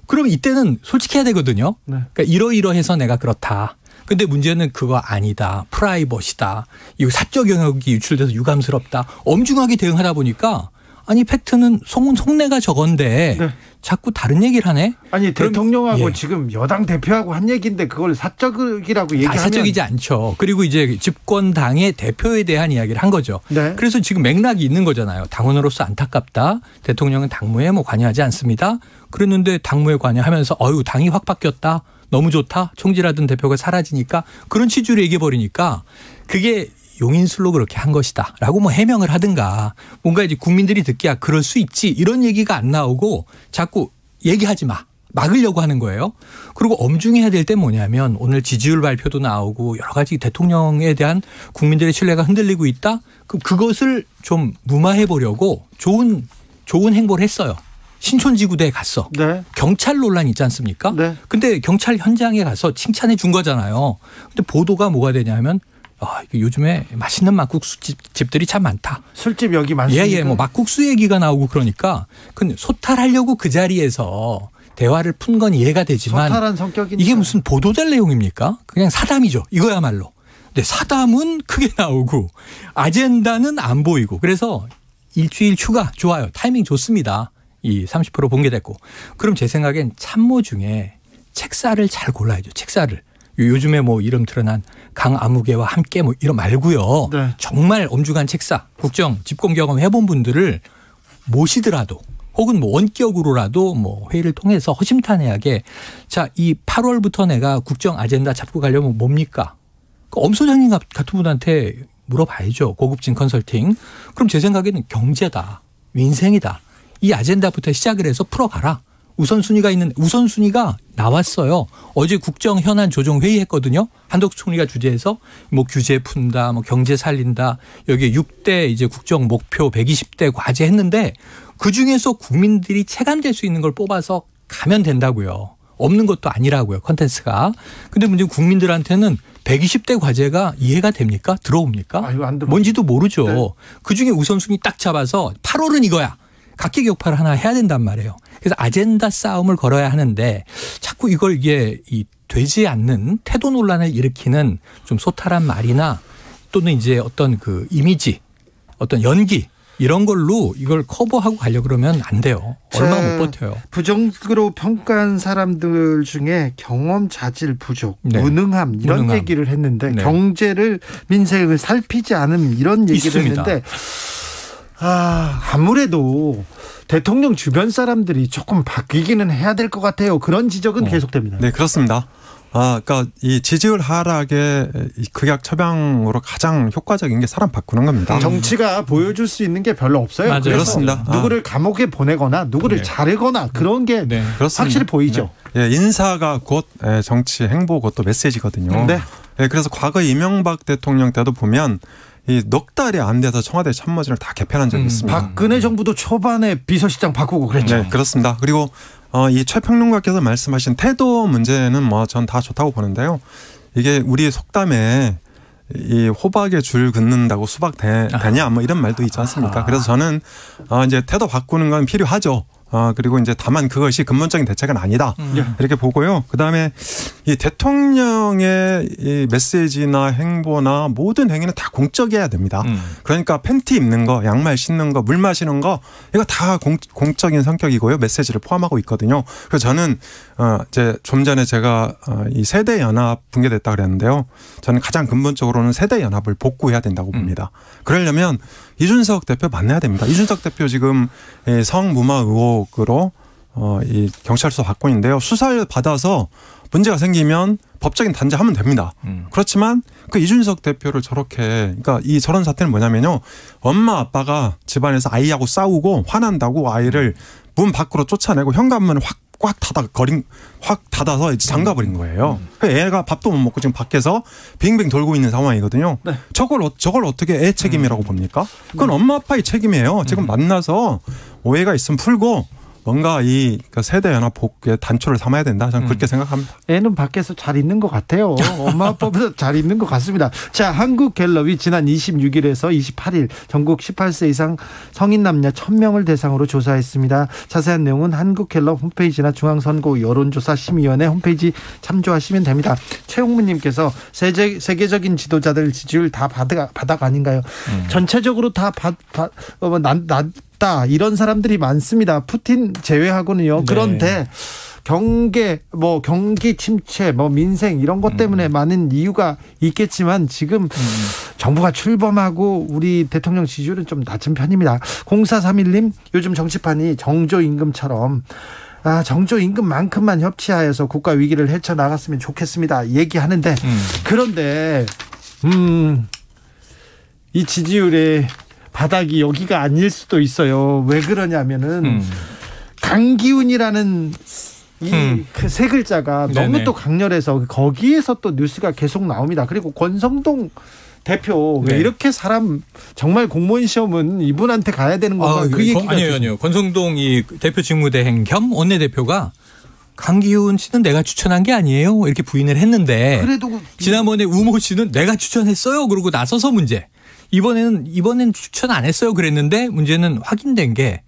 그럼 이때는 솔직해야 되거든요. 네. 그러니까 이러이러해서 내가 그렇다. 근데 문제는 그거 아니다. 프라이버시다. 이거 사적 영역이 유출돼서 유감스럽다. 엄중하게 대응하다 보니까 아니 팩트는 속내가 저건데 네. 자꾸 다른 얘기를 하네. 아니 대통령하고 예. 지금 여당 대표하고 한 얘기인데 그걸 사적이라고 얘기하면. 사적이지 않죠. 그리고 이제 집권당의 대표에 대한 이야기를 한 거죠. 네. 그래서 지금 맥락이 있는 거잖아요. 당원으로서 안타깝다. 대통령은 당무에 관여하지 않습니다. 그랬는데 당무에 관여하면서 당이 확 바뀌었다. 너무 좋다. 총질하던 대표가 사라지니까 그런 취지로 얘기해버리니까 그게 용인술로 그렇게 한 것이다 라고 해명을 하든가 뭔가 이제 국민들이 듣기야 그럴 수 있지 이런 얘기가 안 나오고 자꾸 얘기하지 마. 막으려고 하는 거예요. 그리고 엄중해야 될 때 뭐냐면 오늘 지지율 발표도 나오고 여러 가지 대통령에 대한 국민들의 신뢰가 흔들리고 있다. 그것을 좀 무마해 보려고 좋은 행보를 했어요. 신촌지구대에 갔어. 네. 경찰 논란 있지 않습니까? 네. 근데 경찰 현장에 가서 칭찬해 준 거잖아요. 근데 보도가 뭐가 되냐면 요즘에 맛있는 막국수 집들이 참 많다. 술집 여기 많습니다. 예, 막국수 얘기가 나오고 그러니까 근데 소탈하려고 그 자리에서 대화를 푼 건 이해가 되지만 소탈한 성격이니까. 이게 무슨 보도될 내용입니까? 그냥 사담이죠. 이거야말로. 근데 사담은 크게 나오고 아젠다는 안 보이고 그래서 일주일 휴가 좋아요. 타이밍 좋습니다. 이 30% 공개됐고. 그럼 제 생각엔 참모 중에 책사를 잘 골라야죠. 책사를. 요즘에 이름 드러난 강아무개와 함께 이런 말고요. 네. 정말 엄중한 책사, 국정 집권 경험 해본 분들을 모시더라도 혹은 원격으로라도 회의를 통해서 허심탄회하게 자, 이 8월부터 내가 국정 아젠다 잡고 가려면 뭡니까? 엄 소장님 같은 분한테 물어봐야죠. 고급진 컨설팅. 그럼 제 생각에는 경제다. 민생이다. 이 아젠다부터 시작을 해서 풀어가라. 우선순위가 나왔어요. 어제 국정 현안 조정 회의 했거든요. 한덕수 총리가 주재해서 규제 푼다, 경제 살린다. 여기에 6대 이제 국정 목표 120대 과제 했는데 그중에서 국민들이 체감될 수 있는 걸 뽑아서 가면 된다고요. 없는 것도 아니라고요. 컨텐츠가. 근데 문제는 국민들한테는 120대 과제가 이해가 됩니까? 들어옵니까? 뭔지도 모르죠. 네. 그중에 우선순위 딱 잡아서 8월은 이거야. 각계격파를 하나 해야 된단 말이에요. 그래서 아젠다 싸움을 걸어야 하는데 자꾸 이걸 되지 않는 태도 논란을 일으키는 좀 소탈한 말이나 또는 이제 어떤 이미지, 어떤 연기 이런 걸로 이걸 커버하고 가려고 그러면 안 돼요. 얼마 못 버텨요. 부정적으로 평가한 사람들 중에 경험, 자질 부족, 네. 무능함 이런 얘기를 했는데 네. 경제를 민생을 살피지 않음 이런 얘기를 있습니다. 했는데 아무래도 대통령 주변 사람들이 조금 바뀌기는 해야 될 것 같아요. 그런 지적은 계속됩니다. 네, 그렇습니다. 그러니까 이 지지율 하락의 극약 처방으로 가장 효과적인 게 사람 바꾸는 겁니다. 정치가 보여줄 수 있는 게 별로 없어요. 맞아요. 그렇습니다. 누구를 감옥에 보내거나 누구를 자르거나 그런 게 확실히 보이죠. 네. 인사가 곧 정치 행보고 또 메시지거든요. 네. 그래서 과거 이명박 대통령 때도 보면 이 넉 달이 안 돼서 청와대 참모진을 다 개편한 적이 있습니다. 박근혜 정부도 초반에 비서실장 바꾸고 그랬죠. 네, 그렇습니다. 그리고 이 최평론가께서 말씀하신 태도 문제는 전 다 좋다고 보는데요. 이게 우리 속담에 이 호박에 줄 긋는다고 수박 되냐 이런 말도 있지 않습니까? 그래서 저는 이제 태도 바꾸는 건 필요하죠. 그리고 이제 다만 그것이 근본적인 대책은 아니다. 이렇게 보고요. 그다음에 이 대통령의 이 메시지나 행보나 모든 행위는 다 공적이어야 됩니다. 그러니까 팬티 입는 거, 양말 신는 거, 물 마시는 거 이거 다 공적인 성격이고요. 메시지를 포함하고 있거든요. 그래서 저는 이제 좀 전에 제가 이 세대 연합 붕괴됐다 그랬는데요. 저는 가장 근본적으로는 세대 연합을 복구해야 된다고 봅니다. 그러려면 이준석 대표 만나야 됩니다. 이준석 대표 지금 성무마 의혹으로 이 경찰서 받고 있는데요. 수사를 받아서 문제가 생기면 법적인 단죄하면 됩니다. 그렇지만 그 이준석 대표를 그러니까 저런 사태는 뭐냐면요. 엄마 아빠가 집안에서 아이하고 싸우고 화난다고 아이를 문 밖으로 쫓아내고 현관문을 확 닫아서 이제 잠가버린 거예요. 애가 밥도 못 먹고 지금 밖에서 빙빙 돌고 있는 상황이거든요. 네. 저걸 어떻게 애 책임이라고 봅니까? 그건 엄마 아빠의 책임이에요. 지금 만나서 오해가 있으면 풀고 뭔가 이 세대 연합 복귀의 단초를 삼아야 된다. 저는 그렇게 생각합니다. 애는 밖에서 잘 있는 것 같아요. 엄마 아빠보다 잘 있는 것 같습니다. 자, 한국갤럽이 지난 26일에서 28일 전국 18세 이상 성인 남녀 1000명을 대상으로 조사했습니다. 자세한 내용은 한국갤럽 홈페이지나 중앙선거 여론조사 심의위원회 홈페이지 참조하시면 됩니다. 최용무님께서 세계적인 지도자들 지지율 다 바닥 아닌가요? 전체적으로 다 낮다 이런 사람들이 많습니다. 푸틴 제외하고는요. 그런데 경기 침체, 민생 이런 것 때문에 많은 이유가 있겠지만 지금 정부가 출범하고 우리 대통령 지지율은 좀 낮은 편입니다. 0431님, 요즘 정치판이 정조임금처럼 정조임금만큼만 협치하여서 국가 위기를 헤쳐나갔으면 좋겠습니다. 얘기하는데 그런데 이 지지율의 바닥이 여기가 아닐 수도 있어요. 왜 그러냐면은 강기훈이라는 그 세 글자가 너무 네네. 또 강렬해서 거기에서 또 뉴스가 계속 나옵니다. 그리고 권성동 대표 왜 이렇게 사람 정말 공무원 시험은 이분한테 가야 되는 건가? 그 얘기가 아니요. 권성동 이 대표 직무대행 겸 원내대표가 강기훈 씨는 내가 추천한 게 아니에요. 이렇게 부인을 했는데 그래도 지난번에 우모 씨는 내가 추천했어요. 그러고 나서서 문제. 이번엔 추천 안 했어요. 그랬는데 문제는 확인된 게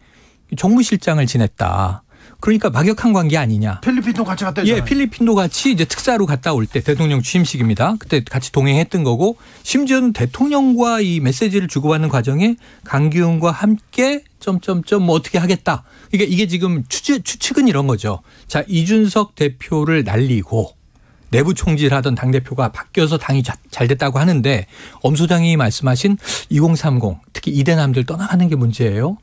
정무실장을 지냈다. 그러니까 막역한 관계 아니냐. 필리핀도 같이 갔다 예, 필리핀도 같이 이제 특사로 갔다 올 때 대통령 취임식입니다. 그때 같이 동행했던 거고 심지어는 대통령과 이 메시지를 주고받는 과정에 강기훈과 함께 뭐 어떻게 하겠다. 그러니까 이게 지금 추측은 이런 거죠. 자, 이준석 대표를 날리고 내부 총질하던 당대표가 바뀌어서 당이 잘 됐다고 하는데 엄 소장이 말씀하신 2030 특히 이대남들 떠나가는 게 문제예요.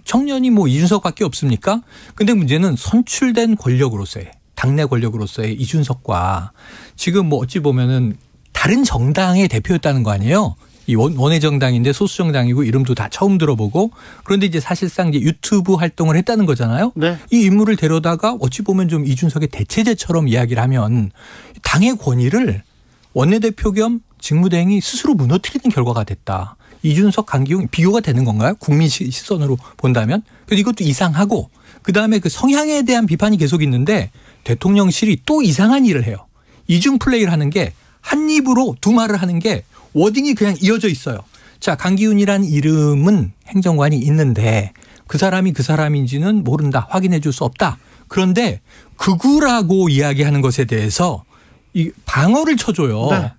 청년이 이준석밖에 없습니까? 근데 문제는 선출된 권력으로서의 당내 권력으로서의 이준석과 지금 어찌 보면은 다른 정당의 대표였다는 거 아니에요? 이 원외 정당인데 소수 정당이고 이름도 다 처음 들어보고 그런데 이제 사실상 이제 유튜브 활동을 했다는 거잖아요. 네. 이 인물을 데려다가 어찌 보면 좀 이준석의 대체제처럼 이야기를 하면 당의 권위를 원내대표 겸 직무대행이 스스로 무너뜨리는 결과가 됐다. 이준석, 강기훈 비교가 되는 건가요? 국민 시선으로 본다면? 그래서 이것도 이상하고 그다음에 그 성향에 대한 비판이 계속 있는데 대통령실이 또 이상한 일을 해요. 이중 플레이를 하는 게 한 입으로 두 말을 하는 게 워딩이 그냥 이어져 있어요. 자, 강기훈이라는 이름은 행정관이 있는데 그 사람이 그 사람인지는 모른다. 확인해 줄 수 없다. 그런데 극우라고 이야기하는 것에 대해서 이 방어를 쳐줘요. 네.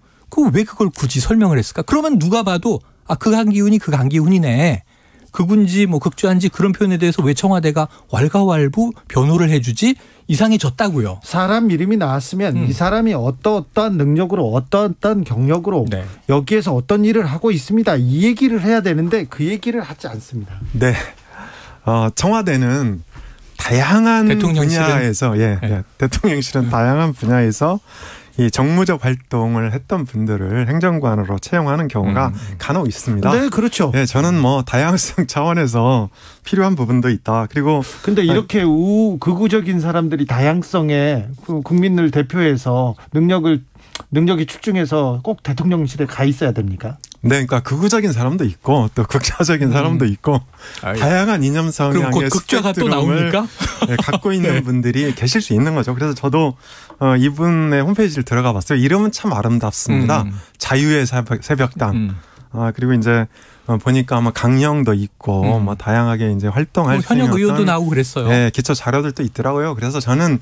왜 그걸 굳이 설명을 했을까? 그러면 누가 봐도 그 강기훈이 그 강기훈이네. 극우인지 극좌인지 그런 표현에 대해서 왜 청와대가 왈가왈부 변호를 해주지? 이상해졌다고요. 사람 이름이 나왔으면 이 사람이 어떠한 능력으로 어떠한 경력으로 네. 여기에서 어떤 일을 하고 있습니다. 이 얘기를 해야 되는데 그 얘기를 하지 않습니다. 네. 청와대는 다양한 분야에서 대통령실은 다양한 분야에서 이 정무적 활동을 했던 분들을 행정관으로 채용하는 경우가 간혹 있습니다. 네, 그렇죠. 네, 저는 다양성 차원에서 필요한 부분도 있다. 그리고 근데 이렇게 극우적인 사람들이 다양성에 국민을 대표해서 능력이 출중해서 꼭 대통령실에 가 있어야 됩니까? 네, 그러니까 극우적인 사람도 있고 또 극좌적인 사람도 있고 다양한 이념 성향의 극좌가 또 나옵니까? 갖고 있는 분들이 계실 수 있는 거죠. 그래서 저도 이분의 홈페이지를 들어가 봤어요. 이름은 참 아름답습니다. 자유의 새벽당. 그리고 이제 보니까 강령도 있고 다양하게 이제 활동할 수 있는 현역 의원도 나오고 그랬어요. 네, 기초 자료들도 있더라고요. 그래서 저는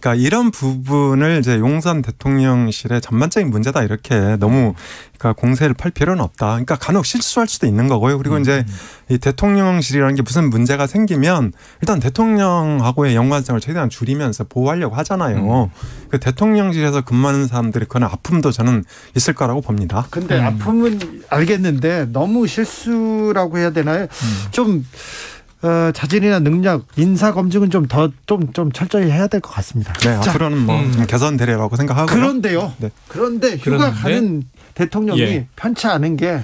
그러니까 이런 부분을 이제 용산 대통령실의 전반적인 문제다 이렇게 너무 그러니까 공세를 팔 필요는 없다. 그러니까 간혹 실수할 수도 있는 거고요. 그리고 이제 이 대통령실이라는 게 무슨 문제가 생기면 일단 대통령하고의 연관성을 최대한 줄이면서 보호하려고 하잖아요. 그 대통령실에서 근무하는 사람들이 그런 아픔도 저는 있을 거라고 봅니다. 근데 아픔은 알겠는데 너무 실수라고 해야 되나요? 좀 자질이나 능력, 인사 검증은 좀 철저히 해야 될 것 같습니다. 네, 자, 앞으로는 개선되리라고 생각하고요. 그런데요. 네. 그런데 휴가 가는 대통령이 편치 않은 게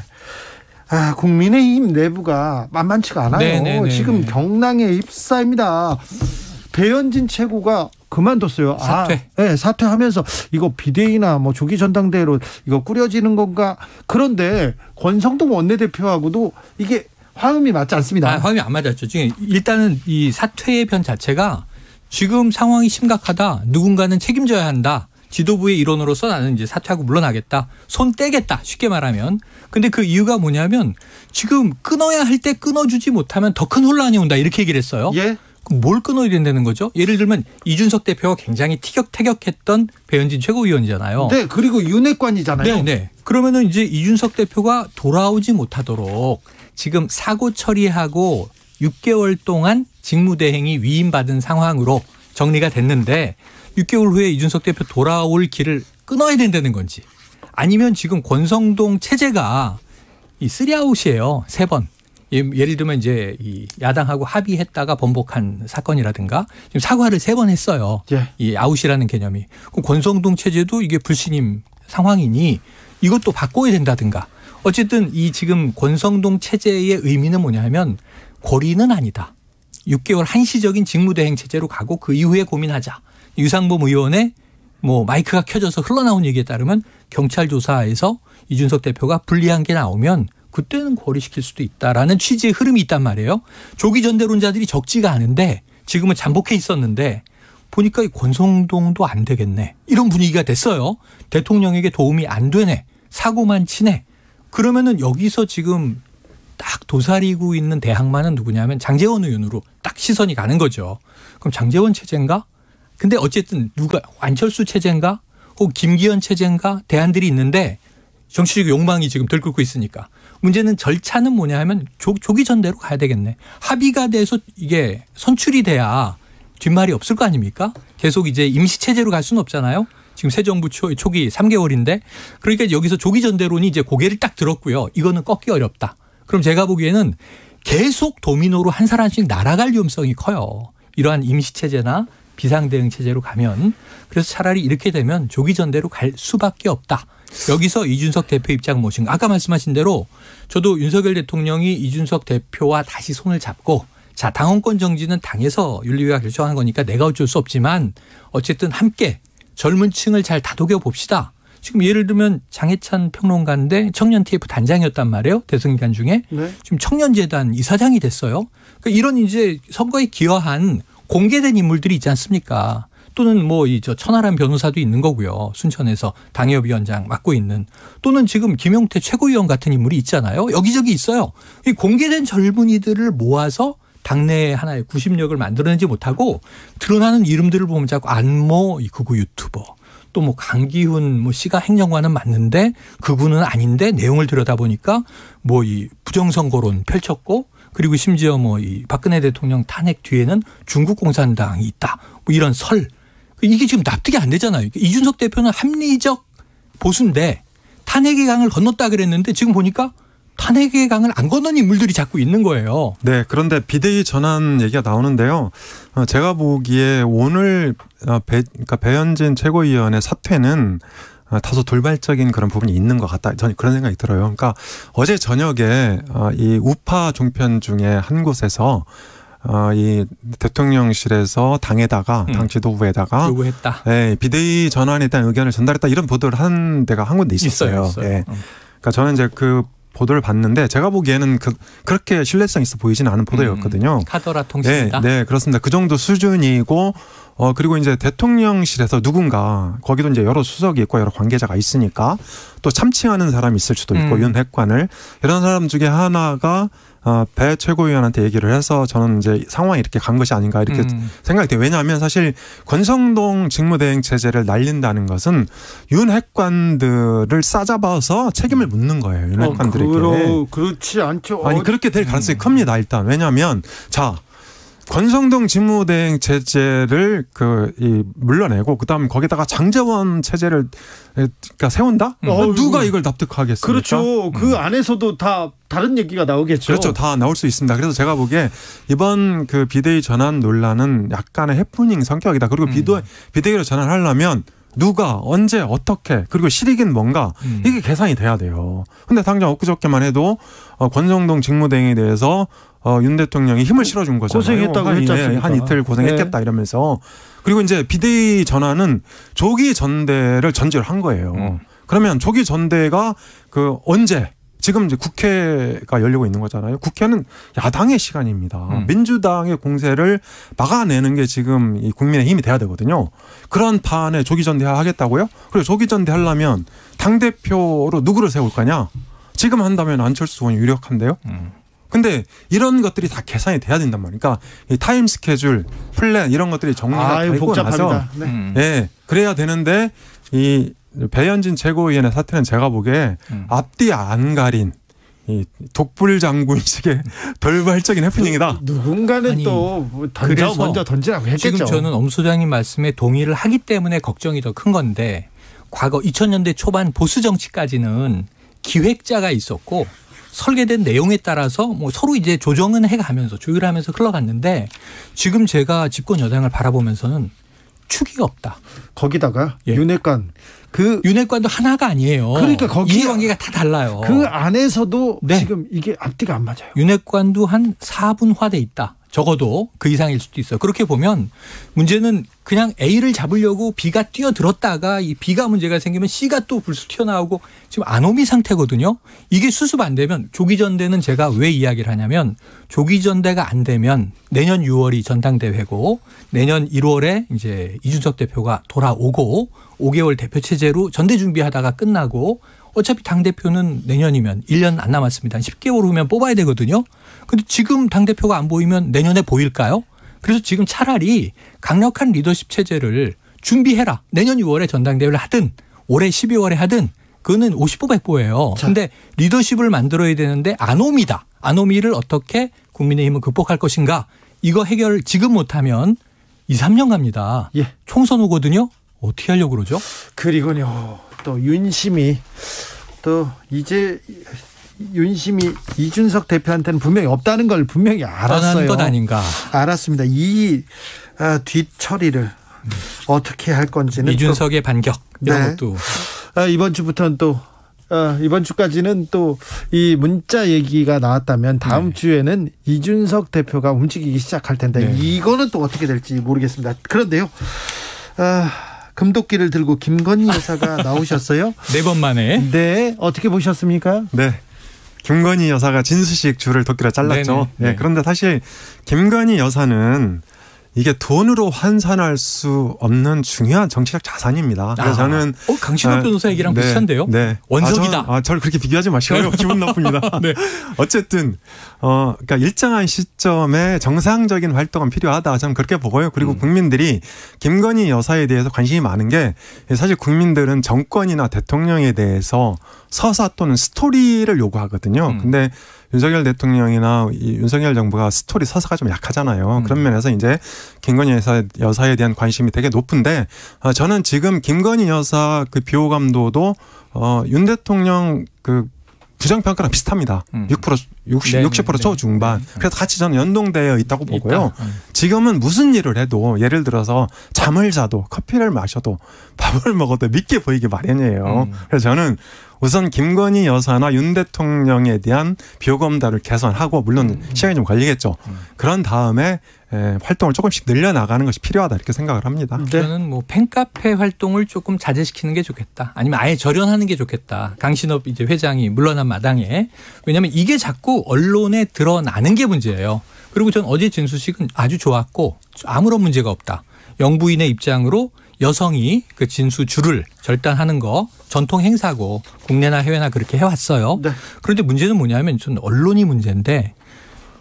국민의힘 내부가 만만치가 않아요. 네네네네. 지금 경랑에 입사입니다. 배현진 최고가 그만뒀어요. 사퇴. 네, 사퇴하면서 이거 비대위나 조기 전당대회로 이거 꾸려지는 건가? 그런데 권성동 원내대표하고도 이게 화음이 맞지 않습니다. 화음이 안 맞았죠. 지금 일단은 이 사퇴의 편 자체가 지금 상황이 심각하다. 누군가는 책임져야 한다. 지도부의 일원으로서 나는 이제 사퇴하고 물러나겠다. 손 떼겠다. 쉽게 말하면. 근데 그 이유가 뭐냐면 지금 끊어야 할 때 끊어주지 못하면 더 큰 혼란이 온다. 이렇게 얘기를 했어요. 예. 그럼 뭘 끊어야 된다는 거죠? 예를 들면 이준석 대표가 굉장히 티격태격했던 배현진 최고위원이잖아요. 네. 그리고 윤핵관이잖아요. 네. 그러면은 이제 이준석 대표가 돌아오지 못하도록 지금 사고 처리하고 6개월 동안 직무대행이 위임받은 상황으로 정리가 됐는데 6개월 후에 이준석 대표 돌아올 길을 끊어야 된다는 건지 아니면 지금 권성동 체제가 이 3아웃이에요. 3번. 예를 들면 이제 이 야당하고 합의했다가 번복한 사건이라든가 지금 사과를 3번 했어요. 예. 이 아웃이라는 개념이. 그럼 권성동 체제도 이게 불신임 상황이니 이것도 바꿔야 된다든가. 어쨌든 이 지금 권성동 체제의 의미는 뭐냐 하면 고리는 아니다. 6개월 한시적인 직무대행 체제로 가고 그 이후에 고민하자. 유상범 의원의 뭐 마이크가 켜져서 흘러나온 얘기에 따르면 경찰 조사에서 이준석 대표가 불리한 게 나오면 그때는 고리시킬 수도 있다라는 취지의 흐름이 있단 말이에요. 조기 전대론자들이 적지가 않은데 지금은 잠복해 있었는데 보니까 이 권성동도 안 되겠네. 이런 분위기가 됐어요. 대통령에게 도움이 안 되네. 사고만 치네. 그러면은 여기서 지금 딱 도사리고 있는 대항마는 누구냐면 장제원 의원으로 딱 시선이 가는 거죠. 그럼 장제원 체제인가? 근데 어쨌든 누가 안철수 체제인가? 혹 김기현 체제인가? 대안들이 있는데 정치적 욕망이 지금 들끓고 있으니까. 문제는 절차는 뭐냐 하면 조기 전대로 가야 되겠네. 합의가 돼서 이게 선출이 돼야 뒷말이 없을 거 아닙니까? 계속 이제 임시체제로 갈 수는 없잖아요. 지금 새 정부 초기 3개월인데 그러니까 여기서 조기 전대론이 이제 고개를 딱 들었고요. 이거는 꺾기 어렵다. 그럼 제가 보기에는 계속 도미노로 한 사람씩 날아갈 위험성이 커요. 이러한 임시체제나 비상대응체제로 가면. 그래서 차라리 이렇게 되면 조기 전대로 갈 수밖에 없다. 여기서 이준석 대표 입장 무엇인가. 아까 말씀하신 대로 저도 윤석열 대통령이 이준석 대표와 다시 손을 잡고 자 당원권 정지는 당에서 윤리위가 결정하는 거니까 내가 어쩔 수 없지만 어쨌든 함께 젊은 층을 잘 다독여 봅시다. 지금 예를 들면 장해찬 평론가인데 청년 TF 단장이었단 말이에요. 대선 기간 중에. 네. 지금 청년재단 이사장이 됐어요. 그러니까 이런 이제 선거에 기여한 공개된 인물들이 있지 않습니까? 또는 뭐 이 저 천하람 변호사도 있는 거고요. 순천에서 당협위원장 맡고 있는 또는 지금 김용태 최고위원 같은 인물이 있잖아요. 여기저기 있어요. 이 공개된 젊은이들을 모아서 당내에 하나의 구심력을 만들어내지 못하고 드러나는 이름들을 보면 자꾸 안모 극우 유튜버 또 뭐 강기훈 뭐 씨가 행정관은 맞는데 극우는 아닌데 내용을 들여다보니까 뭐 이 부정선거론 펼쳤고 그리고 심지어 뭐 이 박근혜 대통령 탄핵 뒤에는 중국 공산당이 있다. 뭐 이런 설. 이게 지금 납득이 안 되잖아요. 이준석 대표는 합리적 보수인데 탄핵의 강을 건넜다 그랬는데 지금 보니까 탄핵의 강을 안 건넌 인물들이 자꾸 있는 거예요. 네. 그런데 비대위 전환 얘기가 나오는데요. 제가 보기에 오늘 그러니까 배현진 최고위원의 사퇴는 다소 돌발적인 그런 부분이 있는 것 같다. 저는 그런 생각이 들어요. 그러니까 어제 저녁에 이 우파 종편 중에 한 곳에서 이 대통령실에서 당에다가 당 지도부에다가 요구했다. 네, 비대위 전환에 대한 의견을 전달했다 이런 보도를 한 데가 한 군데 있었어요. 네. 그러니까 저는 이제 그 보도를 봤는데 제가 보기에는 그렇게 신뢰성 있어 보이지는 않은 보도였거든요. 카더라 통신이다. 네, 그렇습니다. 그 정도 수준이고 그리고 이제 대통령실에서 누군가 거기도 이제 여러 수석이 있고 여러 관계자가 있으니까 또 참칭하는 사람이 있을 수도 있고 윤핵관을 이런 사람 중에 하나가 배 최고위원한테 얘기를 해서 저는 이제 상황이 이렇게 간 것이 아닌가 이렇게 생각이 돼요. 왜냐하면 사실 권성동 직무대행 체제를 날린다는 것은 윤핵관들을 싸잡아서 책임을 묻는 거예요. 윤핵관들에게. 그렇지 않죠. 아니 그렇게 될 가능성이 큽니다. 일단 왜냐하면 자. 권성동 직무대행 체제를 물러내고 그다음 거기다가 장제원 체제를 그러니까 세운다? 누가 이걸 납득하겠습니까? 그렇죠. 그 안에서도 다 다른 얘기가 나오겠죠. 그렇죠. 다 나올 수 있습니다. 그래서 제가 보기에 이번 그 비대위 전환 논란은 약간의 해프닝 성격이다. 그리고 비대위로 전환하려면 누가 언제 어떻게 그리고 실익은 뭔가 이게 계산이 돼야 돼요. 근데 당장 엊그저께만 해도 권성동 직무대행에 대해서 윤 대통령이 힘을 실어준 거잖아요. 고생했다고 했지 않습니까? 한 이틀 고생했겠다 이러면서. 그리고 이제 비대위 전환은 조기 전대를 전제로 한 거예요. 그러면 조기 전대가 언제 지금 이제 국회가 열리고 있는 거잖아요. 국회는 야당의 시간입니다. 민주당의 공세를 막아내는 게 지금 이 국민의힘이 돼야 되거든요. 그런 판에 조기전대 하겠다고요? 그리고 조기전대 하려면 당대표로 누구를 세울 거냐? 지금 한다면 안철수 의원이 유력한데요. 근데 이런 것들이 다 계산이 돼야 된단 말이에요. 그러니까 이 타임 스케줄, 플랜 이런 것들이 정리가 되고 나서 네. 그래야 되는데 이 배현진 최고위원의 사태는 제가 보기에 앞뒤 안 가린 이 독불 장군식의 돌발적인 해프닝이다. 누군가는 또 먼저 던지라고 했겠죠. 지금 저는 엄 소장님 말씀에 동의를 하기 때문에 걱정이 더 큰 건데 과거 2000년대 초반 보수 정치까지는 기획자가 있었고 설계된 내용에 따라서 뭐 서로 이제 조정은 해가면서 조율하면서 흘러갔는데 지금 제가 집권 여당을 바라보면서는 축이 없다. 거기다가 윤핵관 윤핵관도 하나가 아니에요. 그러니까 거기 이해관계가 다 달라요. 그 안에서도 지금 이게 앞뒤가 안 맞아요. 윤핵관도 한 4분화돼 있다. 적어도 그 이상일 수도 있어요. 그렇게 보면 문제는 그냥 A를 잡으려고 B가 뛰어들었다가 이 B가 문제가 생기면 C가 또 불쑥 튀어나오고 지금 아노미 상태거든요. 이게 수습 안 되면 조기전대는 제가 왜 이야기를 하냐면 조기전대가 안 되면 내년 6월이 전당대회고 내년 1월에 이제 이준석 대표가 돌아오고 5개월 대표 체제로 전대 준비하다가 끝나고 어차피 당대표는 내년이면 1년 안 남았습니다. 10개월 후면 뽑아야 되거든요. 근데 지금 당대표가 안 보이면 내년에 보일까요? 그래서 지금 차라리 강력한 리더십 체제를 준비해라. 내년 6월에 전당대회를 하든 올해 12월에 하든 그거는 50보 100보예요. 근데 리더십을 만들어야 되는데 아노미다. 아노미를 어떻게 국민의힘은 극복할 것인가. 이거 해결 지금 못하면 2, 3년 갑니다. 예. 총선 오거든요. 어떻게 하려고 그러죠? 그리고요. 또 윤심이 또 이제 윤심이 이준석 대표한테는 분명히 없다는 걸 분명히 알았어요. 것 아닌가. 알았습니다. 이 뒷처리를 어떻게 할 건지는 이준석의 반격 이런 것도 이번 주부터는 또 이번 주까지는 또 이 문자 얘기가 나왔다면 다음 주에는 이준석 대표가 움직이기 시작할 텐데 이거는 또 어떻게 될지 모르겠습니다. 그런데요. 금도끼를 들고 김건희 여사가 나오셨어요. 4번 만에. 네. 어떻게 보셨습니까? 네. 김건희 여사가 진수식 줄을 도끼로 잘랐죠. 네. 그런데 사실 김건희 여사는 이게 돈으로 환산할 수 없는 중요한 정치적 자산입니다. 그래서 저는 강신호 변호사 얘기랑 비슷한데요. 네. 원석이다. 저를 그렇게 비교하지 마시고요. 기분 나쁩니다. 네. 어쨌든 그러니까 일정한 시점에 정상적인 활동은 필요하다. 저는 그렇게 보고요. 그리고 국민들이 김건희 여사에 대해서 관심이 많은 게 사실 국민들은 정권이나 대통령에 대해서 서사 또는 스토리를 요구하거든요. 근데 윤석열 대통령이나 이 윤석열 정부가 스토리 서사가 좀 약하잖아요. 그런 면에서 이제 김건희 여사에 대한 관심이 되게 높은데 저는 지금 김건희 여사 그 비호감도도 윤 대통령 그 부정평가랑 비슷합니다. 60% 초중반. 그래서 같이 저는 연동되어 있다고 보고요. 지금은 무슨 일을 해도 예를 들어서 잠을 자도 커피를 마셔도 밥을 먹어도 믿게 보이기 마련이에요. 그래서 저는 우선 김건희 여사나 윤 대통령에 대한 비호감도를 개선하고 물론 시간이 좀 걸리겠죠. 그런 다음에 활동을 조금씩 늘려나가는 것이 필요하다 이렇게 생각을 합니다. 저는 뭐 팬카페 활동을 조금 자제시키는 게 좋겠다. 아니면 아예 절연하는 게 좋겠다. 강신업 이제 회장이 물러난 마당에. 왜냐하면 이게 자꾸 언론에 드러나는 게 문제예요. 그리고 전 어제 진수식은 아주 좋았고 아무런 문제가 없다. 영부인의 입장으로 여성이 그 진수 줄을 절단하는 거 전통 행사고 국내나 해외나 그렇게 해왔어요. 네. 그런데 문제는 뭐냐면 전 언론이 문제인데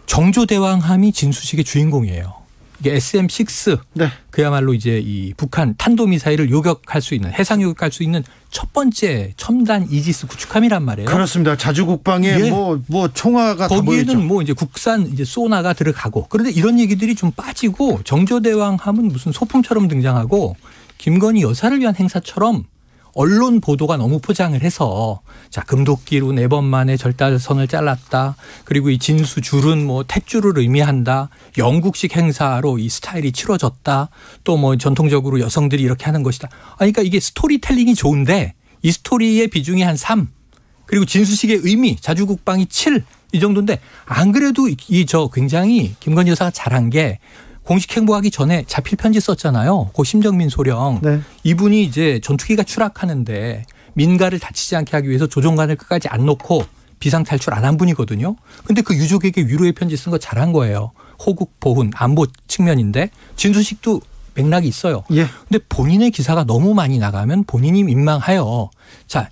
정조대왕함이 진수식의 주인공이에요. 이게 SM-6 그야말로 이제 이 북한 탄도미사일을 요격할 수 있는 해상 요격할 수 있는 첫 번째 첨단 이지스 구축함이란 말이에요. 그렇습니다. 자주국방에 뭐 총화가 거기에는 뭐 이제 국산 이제 소나가 들어가고 그런데 이런 얘기들이 좀 빠지고 정조대왕함은 무슨 소품처럼 등장하고 김건희 여사를 위한 행사처럼 언론 보도가 너무 포장을 해서 자 금도끼로 4번 만에 절단선을 잘랐다. 그리고 이 진수 줄은 뭐 탯줄을 의미한다. 영국식 행사로 이 스타일이 치러졌다. 또 뭐 전통적으로 여성들이 이렇게 하는 것이다. 그러니까 이게 스토리텔링이 좋은데 이 스토리의 비중이 한 3. 그리고 진수식의 의미 자주국방이 7. 이 정도인데 안 그래도 이 저 굉장히 김건희 여사가 잘한 게 공식 행보하기 전에 자필 편지 썼잖아요. 고 심정민 소령. 네. 이분이 이제 전투기가 추락하는데 민가를 다치지 않게 하기 위해서 조종관을 끝까지 안 놓고 비상 탈출 안 한 분이거든요. 근데 그 유족에게 위로의 편지 쓴 거 잘한 거예요. 호국 보훈 안보 측면인데 진수식도 맥락이 있어요. 예. 근데 본인의 기사가 너무 많이 나가면 본인이 민망하여. 자,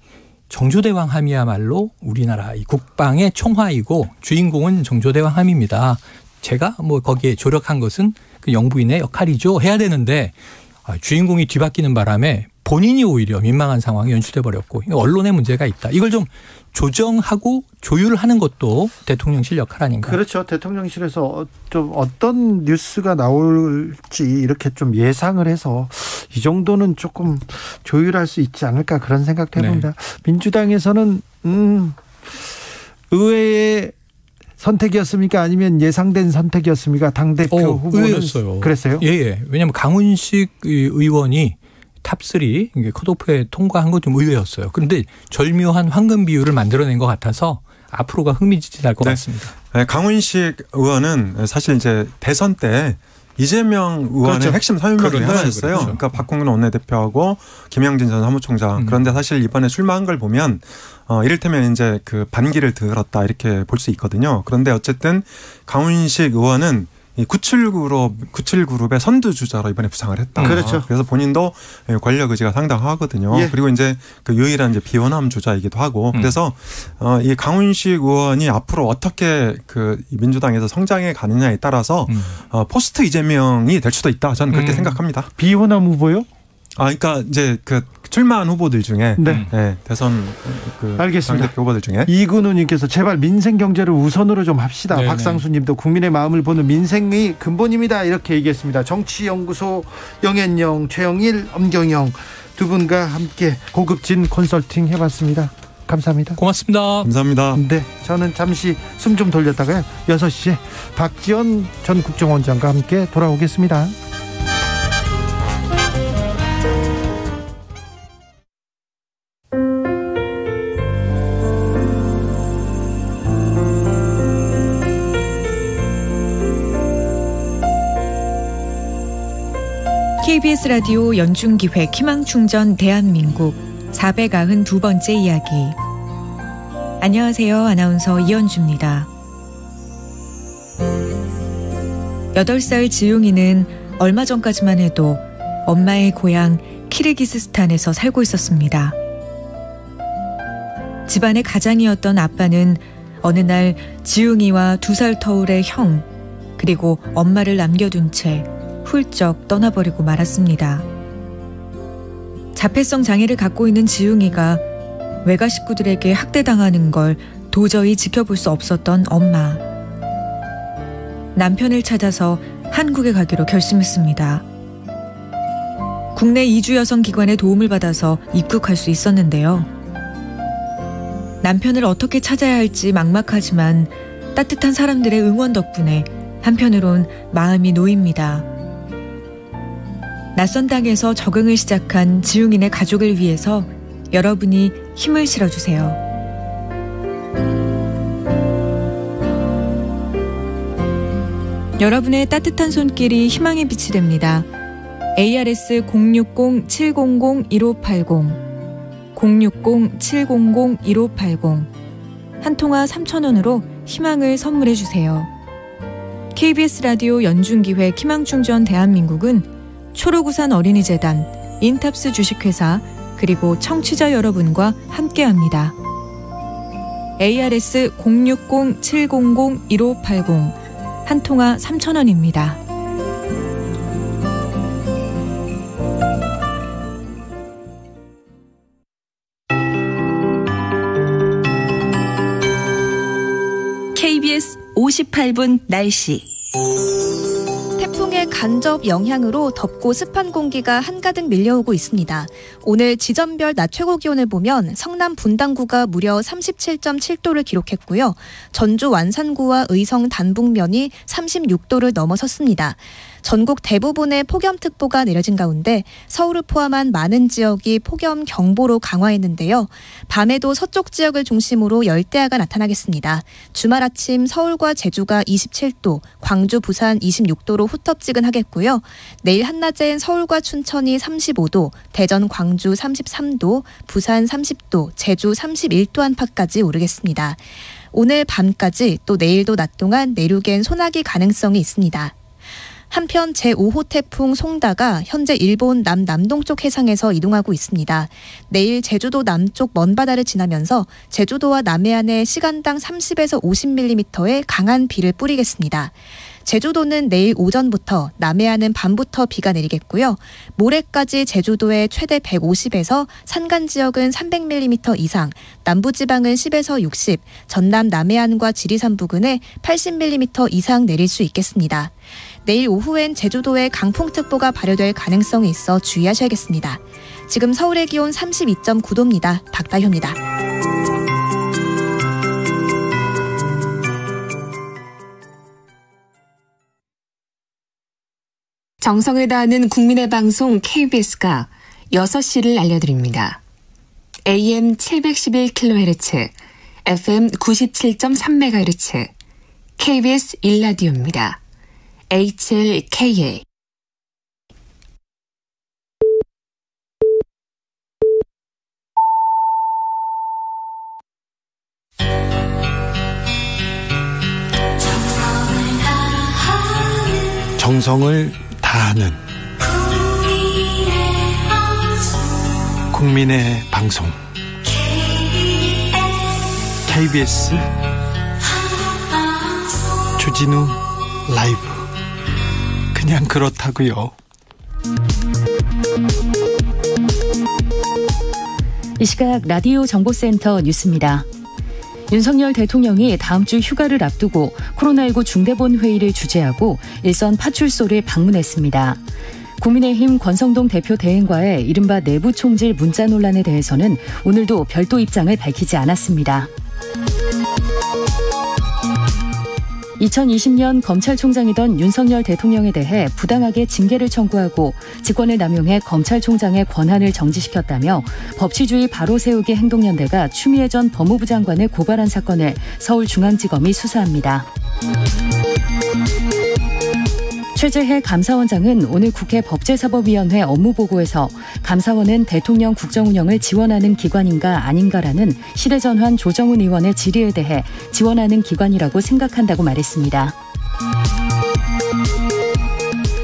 정조대왕함이야말로 우리나라 이 국방의 총화이고 주인공은 정조대왕함입니다. 제가 뭐 거기에 조력한 것은 그 영부인의 역할이죠. 해야 되는데 주인공이 뒤바뀌는 바람에 본인이 오히려 민망한 상황이 연출돼 버렸고 언론의 문제가 있다. 이걸 좀 조정하고 조율하는 것도 대통령실 역할 아닌가. 그렇죠. 대통령실에서 좀 어떤 뉴스가 나올지 이렇게 좀 예상을 해서 이 정도는 조금 조율할 수 있지 않을까 그런 생각도 해봅니다. 네. 민주당에서는 의외의 선택이었습니까? 아니면 예상된 선택이었습니까? 당대표 후보는. 의외였어요. 그랬어요? 예. 왜냐하면 강훈식 의원이 탑3 컷오프에 통과한 건 좀 의외였어요. 그런데 절묘한 황금 비율을 만들어낸 것 같아서 앞으로가 흥미진진할 것 같습니다. 네, 강훈식 의원은 사실 이제 대선 때 이재명 의원의 그렇죠. 핵심 사유명 중에 하나였어요. 그렇죠. 그러니까 박홍근 원내대표하고 김영진 전 사무총장. 그런데 사실 이번에 출마한 걸 보면 이를테면 이제 그 반기를 들었다 이렇게 볼 수 있거든요. 그런데 어쨌든 강훈식 의원은 이 97그룹의 선두주자로 이번에 부상을 했다. 그렇죠. 그래서 본인도 권력 의지가 상당하거든요. 예. 그리고 이제 그 유일한 이제 비호남 주자이기도 하고. 그래서 이 강훈식 의원이 앞으로 어떻게 그 민주당에서 성장해 가느냐에 따라서 포스트 이재명이 될 수도 있다. 저는 그렇게 생각합니다. 비호남 후보요? 그러니까 이제 그 출마한 후보들 중에 네. 네, 대선 그 알겠습니다. 당대표 후보들 중에 이근우님께서 제발 민생 경제를 우선으로 좀 합시다. 네네. 박상수님도 국민의 마음을 보는 민생이 근본입니다. 이렇게 얘기했습니다. 정치연구소 영앤영, 최영일, 엄경영 두 분과 함께 고급진 컨설팅 해봤습니다. 감사합니다. 고맙습니다. 감사합니다. 네, 저는 잠시 숨 좀 돌렸다가요. 6시에 박지원 전 국정원장과 함께 돌아오겠습니다. KBS 라디오 연중기획 희망충전 대한민국 492번째 이야기. 안녕하세요. 아나운서 이현주입니다. 8살 지웅이는 얼마 전까지만 해도 엄마의 고향 키르기스스탄에서 살고 있었습니다. 집안의 가장이었던 아빠는 어느 날 지웅이와 2살 터울의 형 그리고 엄마를 남겨둔 채 훌쩍 떠나버리고 말았습니다. 자폐성 장애를 갖고 있는 지웅이가 외가 식구들에게 학대당하는 걸 도저히 지켜볼 수 없었던 엄마. 남편을 찾아서 한국에 가기로 결심했습니다. 국내 이주 여성 기관의 도움을 받아서 입국할 수 있었는데요. 남편을 어떻게 찾아야 할지 막막하지만 따뜻한 사람들의 응원 덕분에 한편으론 마음이 놓입니다. 낯선 땅에서 적응을 시작한 지웅이네 가족을 위해서 여러분이 힘을 실어주세요. 여러분의 따뜻한 손길이 희망의 빛이 됩니다. ARS 060-700-1580 060-700-1580 한 통화 3,000원으로 희망을 선물해 주세요. KBS 라디오 연중기획 희망충전 대한민국은 초록우산 어린이재단, 인탑스 주식회사 그리고 청취자 여러분과 함께합니다. ARS 060-700-1580 한 통화 3,000원입니다. KBS 58분 날씨. 태풍의 간접 영향으로 덥고 습한 공기가 한가득 밀려오고 있습니다. 오늘 지점별 낮 최고 기온을 보면 성남 분당구가 무려 37.7도를 기록했고요. 전주 완산구와 의성 단북면이 36도를 넘어섰습니다. 전국 대부분에 폭염특보가 내려진 가운데 서울을 포함한 많은 지역이 폭염경보로 강화했는데요. 밤에도 서쪽 지역을 중심으로 열대야가 나타나겠습니다. 주말 아침 서울과 제주가 27도, 광주, 부산 26도로 후텁지근하겠고요. 내일 한낮엔 서울과 춘천이 35도, 대전, 광주 33도, 부산 30도, 제주 31도 안팎까지 오르겠습니다. 오늘 밤까지 또 내일도 낮 동안 내륙엔 소나기 가능성이 있습니다. 한편 제5호 태풍 송다가 현재 일본 남동쪽 해상에서 이동하고 있습니다. 내일 제주도 남쪽 먼바다를 지나면서 제주도와 남해안에 시간당 30에서 50mm의 강한 비를 뿌리겠습니다. 제주도는 내일 오전부터, 남해안은 밤부터 비가 내리겠고요. 모레까지 제주도에 최대 150에서 산간 지역은 300mm 이상, 남부지방은 10에서 60, 전남 남해안과 지리산 부근에 80mm 이상 내릴 수 있겠습니다. 내일 오후엔 제주도에 강풍특보가 발효될 가능성이 있어 주의하셔야겠습니다. 지금 서울의 기온 32.9도입니다. 박다효입니다. 정성을 다하는 국민의 방송 KBS가 6시를 알려드립니다. AM 711kHz, FM 97.3MHz, KBS 1라디오입니다. HLKA. 정성을 다하는 국민의 방송 KBS 주진우 라이브. 그냥 그렇다고요. 이 시각 라디오 정보센터 뉴스입니다. 윤석열 대통령이 다음 주 휴가를 앞두고 코로나19 중대본 회의를 주재하고 일선 파출소를 방문했습니다. 국민의힘 권성동 대표 대행과의 이른바 내부 총질 문자 논란에 대해서는 오늘도 별도 입장을 밝히지 않았습니다. 2020년 검찰총장이던 윤석열 대통령에 대해 부당하게 징계를 청구하고 직권을 남용해 검찰총장의 권한을 정지시켰다며 법치주의 바로 세우기 행동연대가 추미애 전 법무부 장관을 고발한 사건을 서울중앙지검이 수사합니다. 최재해 감사원장은 오늘 국회 법제사법위원회 업무보고에서 감사원은 대통령 국정운영을 지원하는 기관인가 아닌가라는 시대전환 조정훈 의원의 질의에 대해 지원하는 기관이라고 생각한다고 말했습니다.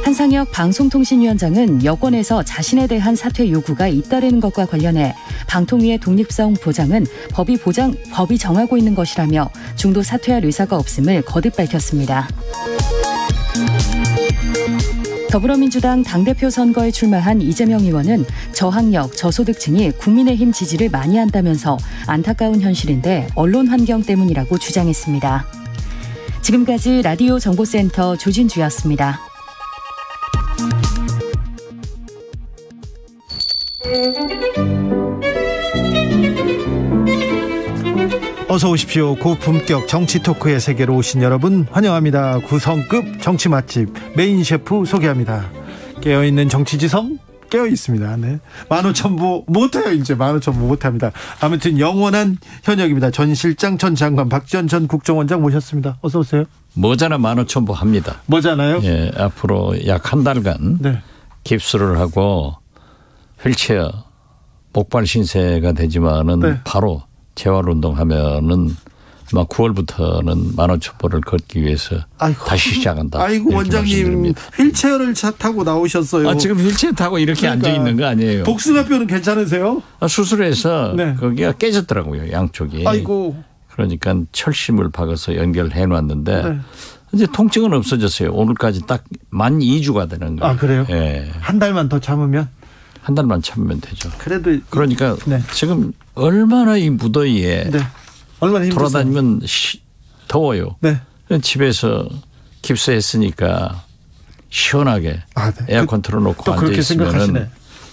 한상혁 방송통신위원장은 여권에서 자신에 대한 사퇴 요구가 잇따르는 것과 관련해 방통위의 독립성 보장은 법이 정하고 있는 것이라며 중도 사퇴할 의사가 없음을 거듭 밝혔습니다. 더불어민주당 당대표 선거에 출마한 이재명 의원은 저학력, 저소득층이 국민의힘 지지를 많이 한다면서 안타까운 현실인데 언론 환경 때문이라고 주장했습니다. 지금까지 라디오 정보센터 조진주였습니다. 어서 오십시오. 고품격 정치 토크의 세계로 오신 여러분 환영합니다. 구성급 정치 맛집 메인 셰프 소개합니다. 깨어있는 정치지성 깨어있습니다. 네. 15,000부 못해요. 이제 15,000부 못합니다. 아무튼 영원한 현역입니다. 전 실장 전 장관 박지원 전 국정원장 모셨습니다. 어서 오세요. 뭐잖아 15,000부 합니다. 뭐잖아요? 예, 앞으로 약 한 달간 네. 깁스를 하고 휠체어 목발 신세가 되지만은 네. 바로 재활운동하면은 아마 9월부터는 15,000보를 걷기 위해서 다시 시작한다. 아이고 원장님 휠체어를 타고 나오셨어요. 지금 휠체어 타고 이렇게 앉아 있는 거 아니에요. 복숭아뼈는 괜찮으세요? 수술해서 네. 거기가 깨졌더라고요. 양쪽이. 아이고. 그러니까 철심을 박아서 연결해 놨는데 네. 이제 통증은 없어졌어요. 오늘까지 딱 만 2주가 되는 거예요. 아 그래요? 예. 한 달만 더 참으면? 한 달만 참으면 되죠. 그래도 그러니까 네. 지금 얼마나 이 무더위에 네. 얼마나 힘들어요. 돌아다니면 더워요. 네. 집에서 깁스했으니까 시원하게 네. 에어컨 틀어놓고 앉아 있으면은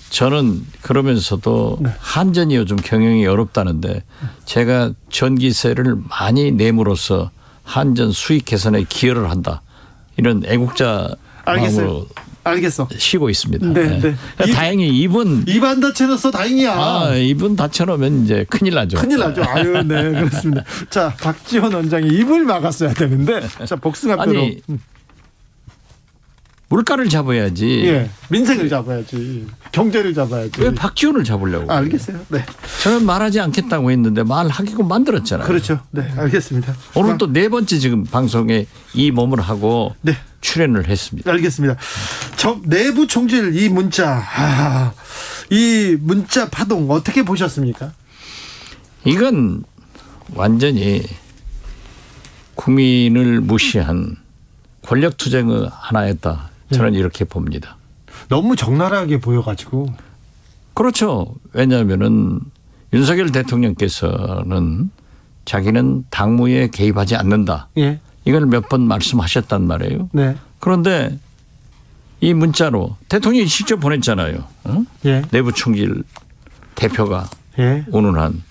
저는 그러면서도 네. 한전이 요즘 경영이 어렵다는데 제가 전기세를 많이 내므로써 한전 수익 개선에 기여를 한다. 이런 애국자 알겠어요. 알겠어. 쉬고 있습니다. 네, 네. 다행히 입은 안 다쳐놨어. 다행이야. 입은 다쳐놓으면 이제 큰일 나죠. 큰일 나죠. 아유, 네, 그렇습니다. 자, 박지원 원장이 입을 막았어야 되는데, 자, 복숭아뼈로. 아니, 물가를 잡아야지. 예, 민생을 잡아야지. 경제를 잡아야지. 왜 박지원을 잡으려고? 알겠어요. 네. 저는 말하지 않겠다고 했는데 말하기고 만들었잖아요. 그렇죠. 네, 알겠습니다. 오늘 또 4번째 지금 방송에 이 몸을 하고 네. 출연을 했습니다. 알겠습니다. 내부 총질 이 문자, 이 문자 파동 어떻게 보셨습니까? 이건 완전히 국민을 무시한 권력투쟁의 하나였다. 저는 이렇게 봅니다. 너무 적나라하게 보여가지고. 그렇죠. 왜냐하면은 윤석열 대통령께서는 자기는 당무에 개입하지 않는다. 예. 이걸 몇 번 말씀하셨단 말이에요. 네. 그런데 이 문자로 대통령이 직접 보냈잖아요. 응? 예. 내부 총질 대표가 예. 운운한.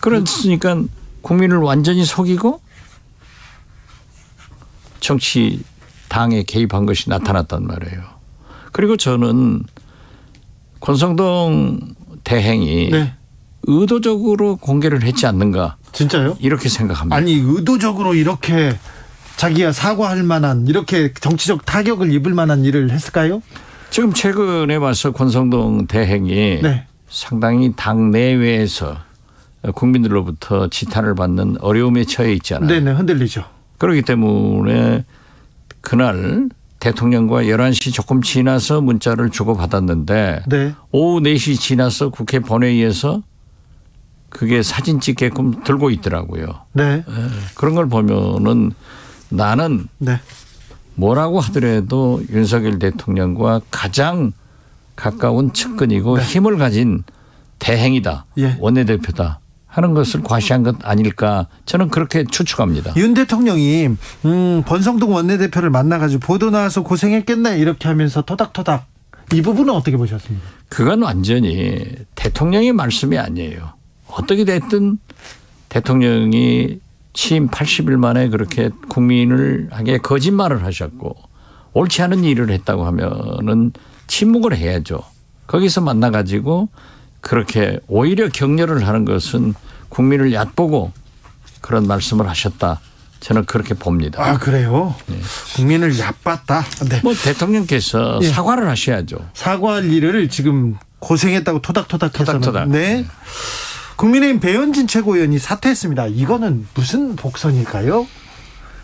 그렇으니까 국민을 완전히 속이고 정치 당에 개입한 것이 나타났단 말이에요. 그리고 저는 권성동 대행이 네. 의도적으로 공개를 했지 않는가. 진짜요? 이렇게 생각합니다. 아니 의도적으로 이렇게 자기가 사과할 만한 이렇게 정치적 타격을 입을 만한 일을 했을까요? 지금 최근에 와서 권성동 대행이 네. 상당히 당 내외에서 국민들로부터 지탄을 받는 어려움에 처해 있잖아요. 네네, 흔들리죠. 그렇기 때문에 그날 대통령과 11시 조금 지나서 문자를 주고받았는데 네. 오후 4시 지나서 국회 본회의에서 그게 사진 찍게끔 들고 있더라고요. 네. 그런 걸 보면은 나는 네. 뭐라고 하더라도 윤석열 대통령과 가장 가까운 측근이고 네. 힘을 가진 대행이다. 예. 원내대표다. 하는 것을 과시한 것 아닐까 저는 그렇게 추측합니다. 윤 대통령이 권성동 원내대표를 만나가지고 보도 나와서 고생했겠네 이렇게 하면서 토닥토닥 이 부분은 어떻게 보셨습니까? 그건 완전히 대통령의 말씀이 아니에요. 어떻게 됐든 대통령이 취임 80일 만에 그렇게 국민을 하게 거짓말을 하셨고 옳지 않은 일을 했다고 하면은 침묵을 해야죠. 거기서 만나가지고 그렇게 오히려 격려를 하는 것은 국민을 얕보고 그런 말씀을 하셨다. 저는 그렇게 봅니다. 아 그래요? 네. 국민을 얕봤다. 네. 뭐 대통령께서 예. 사과를 하셔야죠. 사과할 일을 지금 고생했다고 토닥토닥해서. 토닥토닥. 네. 국민의힘 배현진 최고위원이 사퇴했습니다. 이거는 무슨 복선일까요?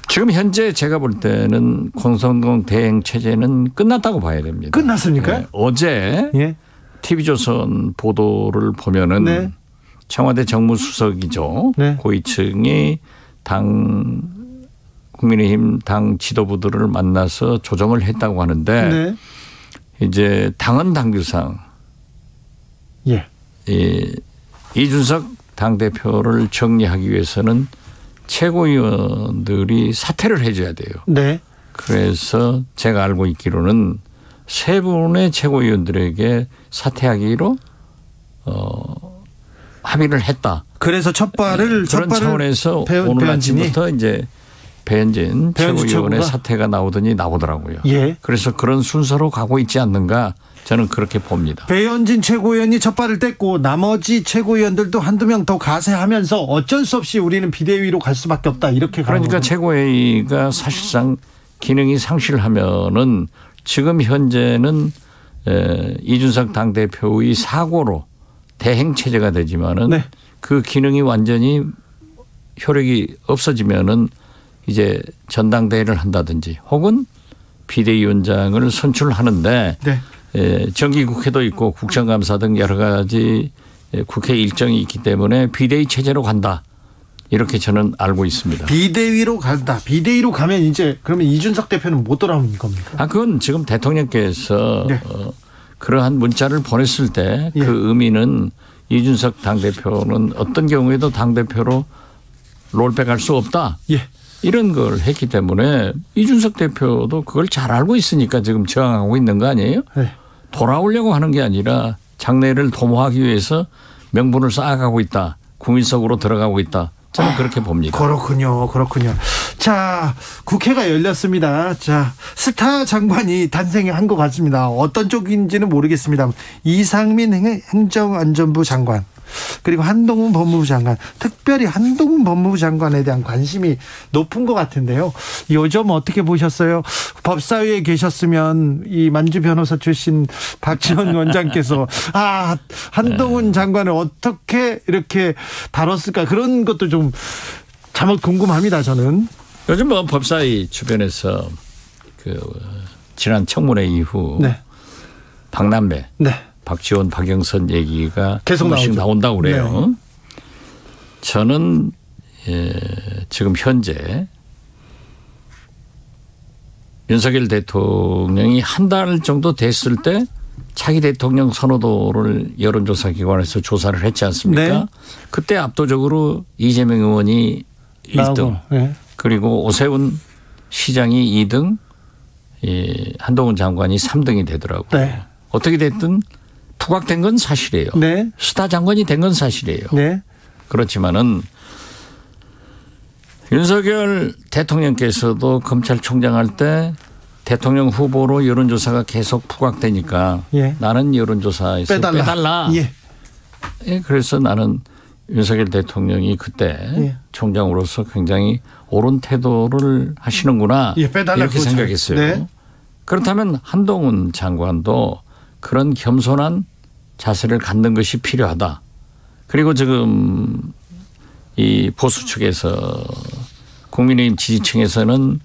지금 현재 제가 볼 때는 권성동 대행 체제는 끝났다고 봐야 됩니다. 끝났습니까? 네. 어제 예. TV조선 보도를 보면은 네. 청와대 정무수석이죠. 네. 고위층이 국민의힘 당 지도부들을 만나서 조정을 했다고 하는데 네. 이제 당헌 당규상 예. 이준석 당대표를 정리하기 위해서는 최고위원들이 사퇴를 해줘야 돼요. 네. 그래서 제가 알고 있기로는 3분의 최고위원들에게 사퇴하기로 합의를 했다. 그래서 첫 발을 그런 차원에서 오늘 아침부터 이제 배현진 최고위원의 사퇴가 나오더라고요. 예. 그래서 그런 순서로 가고 있지 않는가 저는 그렇게 봅니다. 배현진 최고위원이 첫 발을 뗐고 나머지 최고위원들도 한두 명 더 가세하면서 어쩔 수 없이 우리는 비대위로 갈 수밖에 없다 이렇게 그러니까 최고회의가 사실상 기능이 상실하면은 지금 현재는 이준석 당대표의 사고로 대행 체제가 되지만은 네. 그 기능이 완전히 효력이 없어지면은 이제 전당대회를 한다든지 혹은 비대위원장을 선출하는데 네. 정기국회도 있고 국정감사 등 여러 가지 국회 일정이 있기 때문에 비대위 체제로 간다. 이렇게 저는 알고 있습니다. 비대위로 간다. 비대위로 가면 이제 그러면 이준석 대표는 못 돌아오는 겁니까? 그건 지금 대통령께서 네. 그러한 문자를 보냈을 때 그 예. 의미는 이준석 당대표는 어떤 경우에도 당대표로 롤백할 수 없다. 예. 이런 걸 했기 때문에 이준석 대표도 그걸 잘 알고 있으니까 지금 저항하고 있는 거 아니에요? 네. 돌아오려고 하는 게 아니라 장래를 도모하기 위해서 명분을 쌓아가고 있다. 국민 속으로 들어가고 있다. 저는 그렇게 봅니다. 그렇군요. 자, 국회가 열렸습니다. 자, 스타 장관이 탄생한 것 같습니다. 어떤 쪽인지는 모르겠습니다. 이상민 행정안전부 장관, 그리고 한동훈 법무부 장관, 특별히 한동훈 법무부 장관에 대한 관심이 높은 것 같은데요. 요즘 어떻게 보셨어요? 법사위에 계셨으면 이 만주 변호사 출신 박지원 원장께서 한동훈 장관을 어떻게 이렇게 다뤘을까, 그런 것도 좀 자막 궁금합니다. 저는 요즘 뭐 법사위 주변에서 그 지난 청문회 이후 네. 박남매, 네. 박지원, 박영선 얘기가 계속 나온다고 그래요. 네. 저는 지금 현재 윤석열 대통령이 한 달 정도 됐을 때 차기 대통령 선호도를 여론조사 기관에서 조사를 했지 않습니까? 네. 그때 압도적으로 이재명 의원이 1등, 네. 그리고 오세훈 시장이 2등, 한동훈 장관이 3등이 되더라고요. 네. 어떻게 됐든 부각된 건 사실이에요. 네. 스타 장관이 된 건 사실이에요. 네. 그렇지만은 윤석열 대통령께서도 검찰총장 할 때 대통령 후보로 여론조사가 계속 부각되니까 예. 나는 여론조사에서 빼달라. 예. 예, 그래서 나는 윤석열 대통령이 그때 총장으로서 굉장히 옳은 태도를 하시는구나. 이렇게 생각했어요. 네. 그렇다면 한동훈 장관도 그런 겸손한 자세를 갖는 것이 필요하다. 그리고 지금 이 보수 측에서 국민의힘 지지층에서는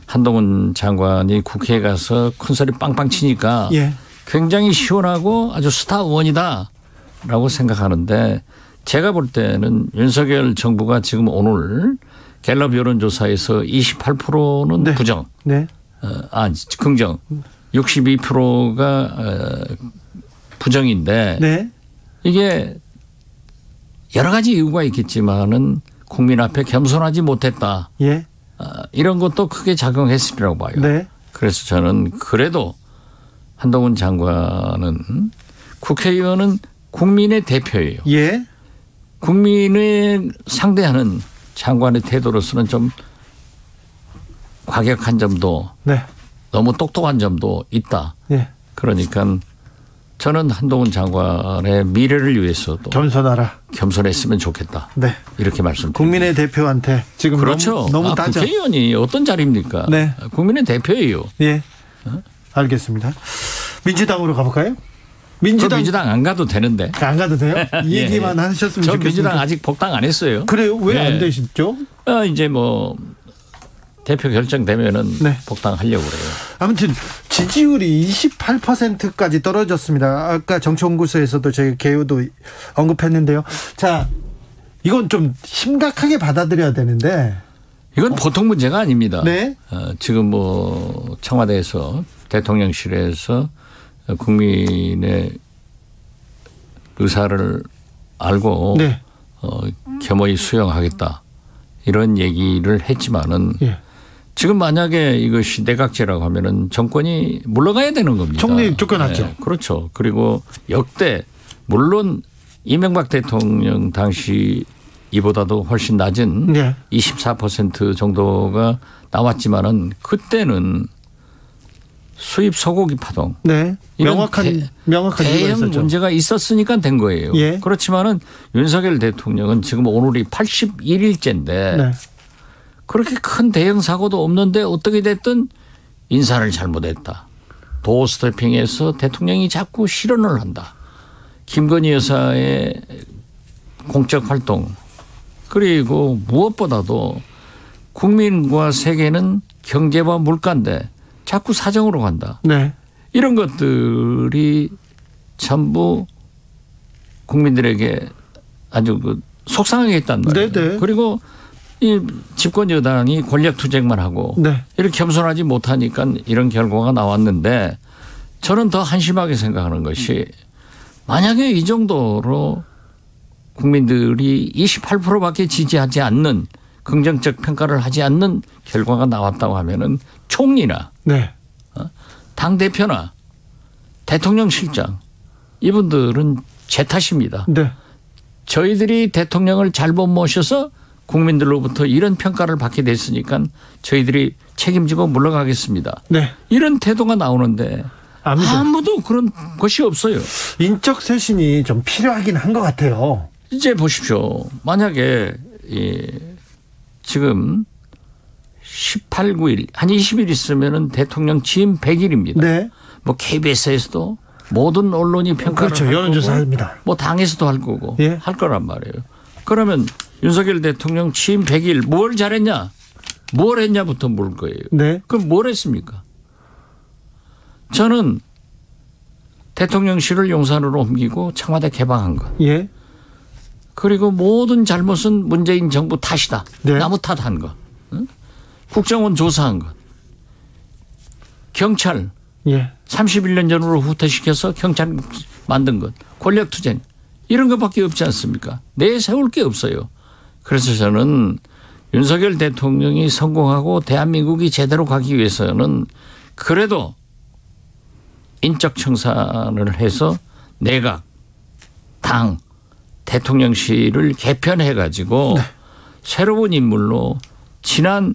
한동훈 장관이 국회에 가서 큰소리 빵빵 치니까 굉장히 시원하고 아주 스타 의원이다라고 생각하는데, 제가 볼 때는 윤석열 정부가 지금 오늘 갤럽 여론조사에서 28%는 네. 부정, 네. 긍정, 62%가 부정인데 네. 이게 여러 가지 이유가 있겠지만은 국민 앞에 겸손하지 못했다. 예. 이런 것도 크게 작용했으리라고 봐요. 네. 그래서 저는 그래도 한동훈 장관은, 국회의원은 국민의 대표예요. 예. 국민을 상대하는 장관의 태도로서는 좀 과격한 점도, 네. 너무 똑똑한 점도 있다. 예. 그러니까 저는 한동훈 장관의 미래를 위해서도 겸손했으면 좋겠다. 네. 이렇게 말씀드립니다. 국민의 대표한테 지금 그렇죠. 너무 따져. 국회의원이 어떤 자리입니까? 네. 국민의 대표예요. 예. 알겠습니다. 민주당으로 가볼까요? 민주당 안 가도 되는데. 안 가도 돼요? 이 얘기만 하셨으면 좋겠습니다. 민주당 아직 복당 안 했어요. 그래요? 왜 안 되시죠? 이제 뭐 대표 결정되면은 복당하려고 그래요. 아무튼 지지율이 28%까지 떨어졌습니다. 아까 정치연구소에서도 저희 개요도 언급했는데요. 자, 이건 좀 심각하게 받아들여야 되는데. 이건 보통 문제가 아닙니다. 네. 지금 뭐 청와대에서, 대통령실에서 국민의 의사를 알고 겸허히 수용하겠다, 이런 얘기를 했지만은 지금 만약에 이것이 내각제라고 하면은 정권이 물러가야 되는 겁니다. 총리 쫓겨났죠. 네, 그렇죠. 그리고 역대, 물론 이명박 대통령 당시 이보다도 훨씬 낮은 24% 정도가 나왔지만은 그때는 수입 소고기 파동. 네. 명확한 대형 문제가 있었으니까 된 거예요. 예. 그렇지만은 윤석열 대통령은 지금 오늘이 81일째인데 그렇게 큰 대형 사고도 없는데 어떻게 됐든 인사를 잘못했다. 도어 스태핑에서 대통령이 자꾸 실언을 한다. 김건희 여사의 공적 활동, 그리고 무엇보다도 국민과 세계는 경제와 물가인데 자꾸 사정으로 간다. 네. 이런 것들이 전부 국민들에게 아주 속상하게 했단 말이에요. 네네. 그리고 이 집권 여당이 권력 투쟁만 하고 이렇게 겸손하지 못하니까 이런 결과가 나왔는데, 저는 더 한심하게 생각하는 것이, 만약에 이 정도로 국민들이 28%밖에 지지하지 않는, 긍정적 평가를 하지 않는 결과가 나왔다고 하면은 총리나 당대표나 대통령실장, 이분들은 제 탓입니다. 저희들이 대통령을 잘못 모셔서 국민들로부터 이런 평가를 받게 됐으니까 저희들이 책임지고 물러가겠습니다. 네. 이런 태도가 나오는데 아무도 그런 것이 없어요. 인적 쇄신이 좀 필요하긴 한 것 같아요. 이제 보십시오. 만약에 지금 18, 9일 한 20일 있으면은 대통령 취임 100일입니다. 네. 뭐 KBS에서도 모든 언론이 평가를 그렇죠. 할 여론조사합니다. 거고 뭐 당에서도 할 거고 예. 할 거란 말이에요. 그러면 윤석열 대통령 취임 100일 뭘 잘했냐? 뭘 했냐부터 물 거예요. 네. 그럼 뭘 했습니까? 저는 대통령실을 용산으로 옮기고 청와대 개방한 것. 예. 그리고 모든 잘못은 문재인 정부 탓이다. 네. 나무 탓한 것. 응? 국정원 조사한 것. 경찰. 예. 31년 전으로 후퇴시켜서 경찰 만든 것. 권력투쟁. 이런 것밖에 없지 않습니까? 내세울 게 없어요. 그래서 저는 윤석열 대통령이 성공하고 대한민국이 제대로 가기 위해서는 그래도 인적 청산을 해서 내각, 당, 대통령실을 개편해 가지고 네. 새로운 인물로 지난